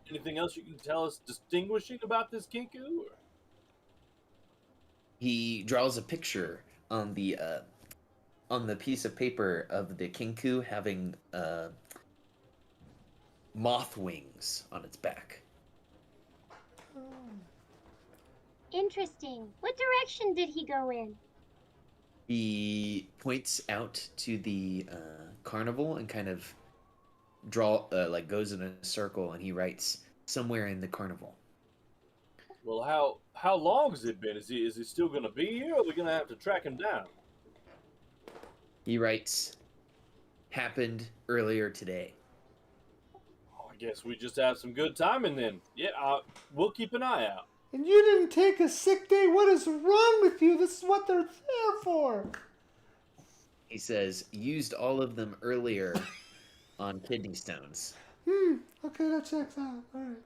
anything else you can tell us distinguishing about this Kinku? Or? He draws a picture on the piece of paper of the Kinku having moth wings on its back. Interesting. What direction did he go in? He points out to the carnival and kind of goes in a circle, and he writes, "Somewhere in the carnival." Well, how long has it been? Is he still going to be here, or are we going to have to track him down? He writes, "Happened earlier today." Oh, I guess we just have some good timing then. Yeah, we'll keep an eye out. And you didn't take a sick day? What is wrong with you? This is what they're there for. He says, "Used all of them earlier on kidney stones." Okay, that checks out. All right.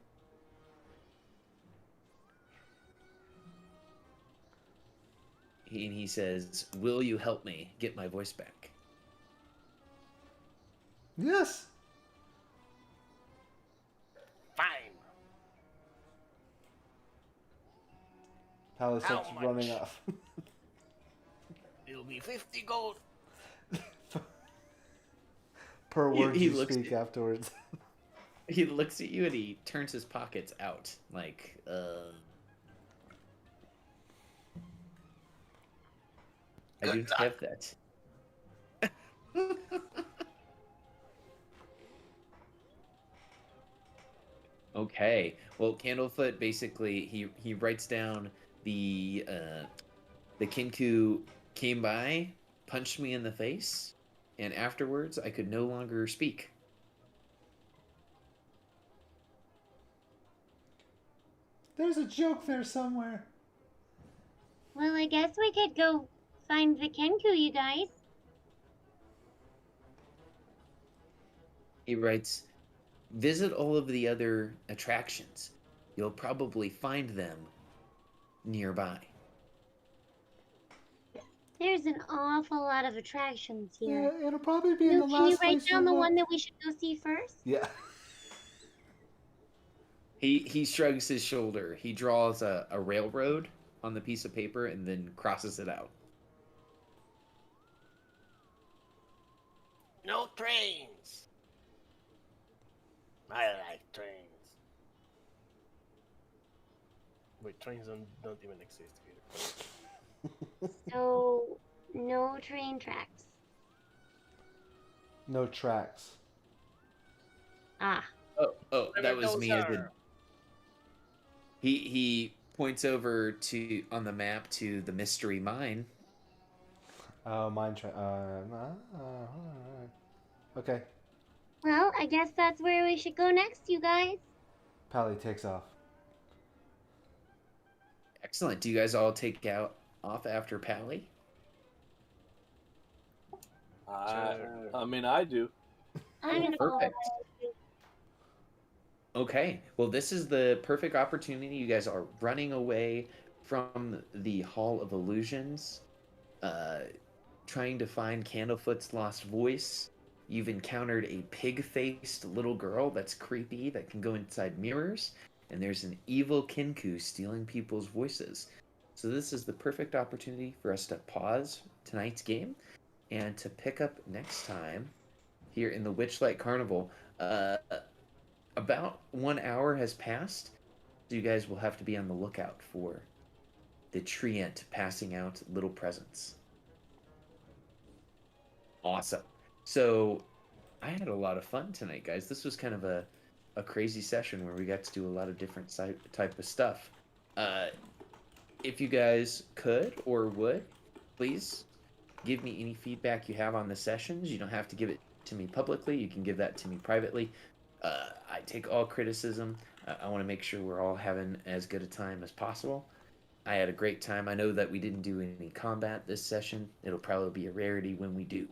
And he says, "Will you help me get my voice back?" Yes. Fine. Pally How starts running much? off. It'll be 50 gold. Per word he you looks speak afterwards. He looks at you and he turns his pockets out, like, I Good don't luck. have that. Okay. Well, Candlefoot basically he writes down the Kinku came by, punched me in the face, and afterwards I could no longer speak. There's a joke there somewhere. Well, I guess we could go find the Kenku, you guys. He writes, visit all of the other attractions. You'll probably find them nearby. There's an awful lot of attractions here. Yeah, it'll probably be in the Can you last write place down we'll the look. one that we should go see first? Yeah. He shrugs his shoulder. He draws a railroad on the piece of paper and then crosses it out. No trains. I like trains. Wait, trains don't even exist here. So, no train tracks. No tracks. Ah. Oh, that was those me. are. He points over to on the map to the mystery mine. Oh, mine okay. Well, I guess that's where we should go next, you guys. Pally takes off. Excellent. Do you guys all take off after Pally? I mean, I do. I'm gonna go. Perfect. Okay. Well, this is the perfect opportunity. You guys are running away from the Hall of Illusions, trying to find Candlefoot's lost voice. You've encountered a pig-faced little girl that's creepy that can go inside mirrors, and there's an evil Kinku stealing people's voices. So this is the perfect opportunity for us to pause tonight's game and to pick up next time here in the Witchlight Carnival. About 1 hour has passed, so you guys will have to be on the lookout for the treant passing out little presents. Awesome. So I had a lot of fun tonight, guys. This was kind of a crazy session where we got to do a lot of different type of stuff. If you guys could or would, please give me any feedback you have on the sessions. You don't have to give it to me publicly. You can give that to me privately. I take all criticism. I want to make sure we're all having as good a time as possible. I had a great time. I know that we didn't do any combat this session. It'll probably be a rarity when we do.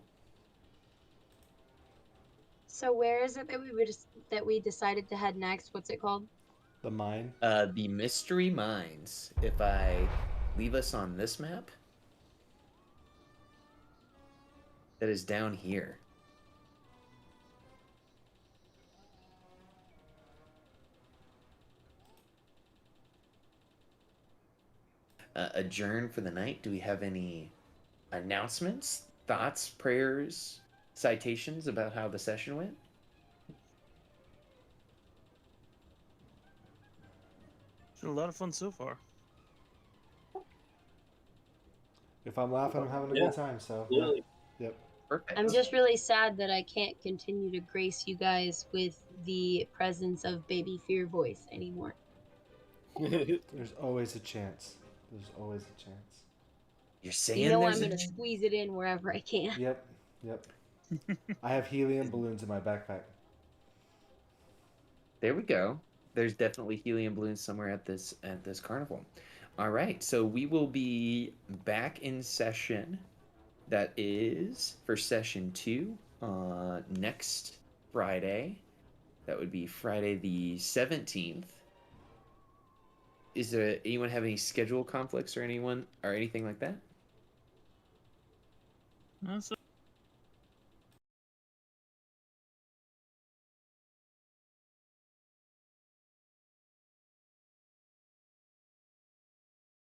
So where is it that we decided to head next? What's it called? The mine. The Mystery Mines. If I leave us on this map, that is down here. Adjourn for the night. Do we have any announcements, thoughts, prayers, citations about how the session went? It's been a lot of fun so far. If I'm laughing, I'm having a Yeah. good time. So Really? Yep. Perfect. I'm just really sad that I can't continue to grace you guys with the presence of Baby Fear voice anymore. There's always a chance. There's always a chance. You're saying You know there's I'm a gonna squeeze it in wherever I can. Yep. Yep. I have helium balloons in my backpack. There we go. There's definitely helium balloons somewhere at this carnival. All right, so we will be back in session. That is for session 2 next Friday. That would be Friday the 17th. Is there anyone have any schedule conflicts or anything like that? So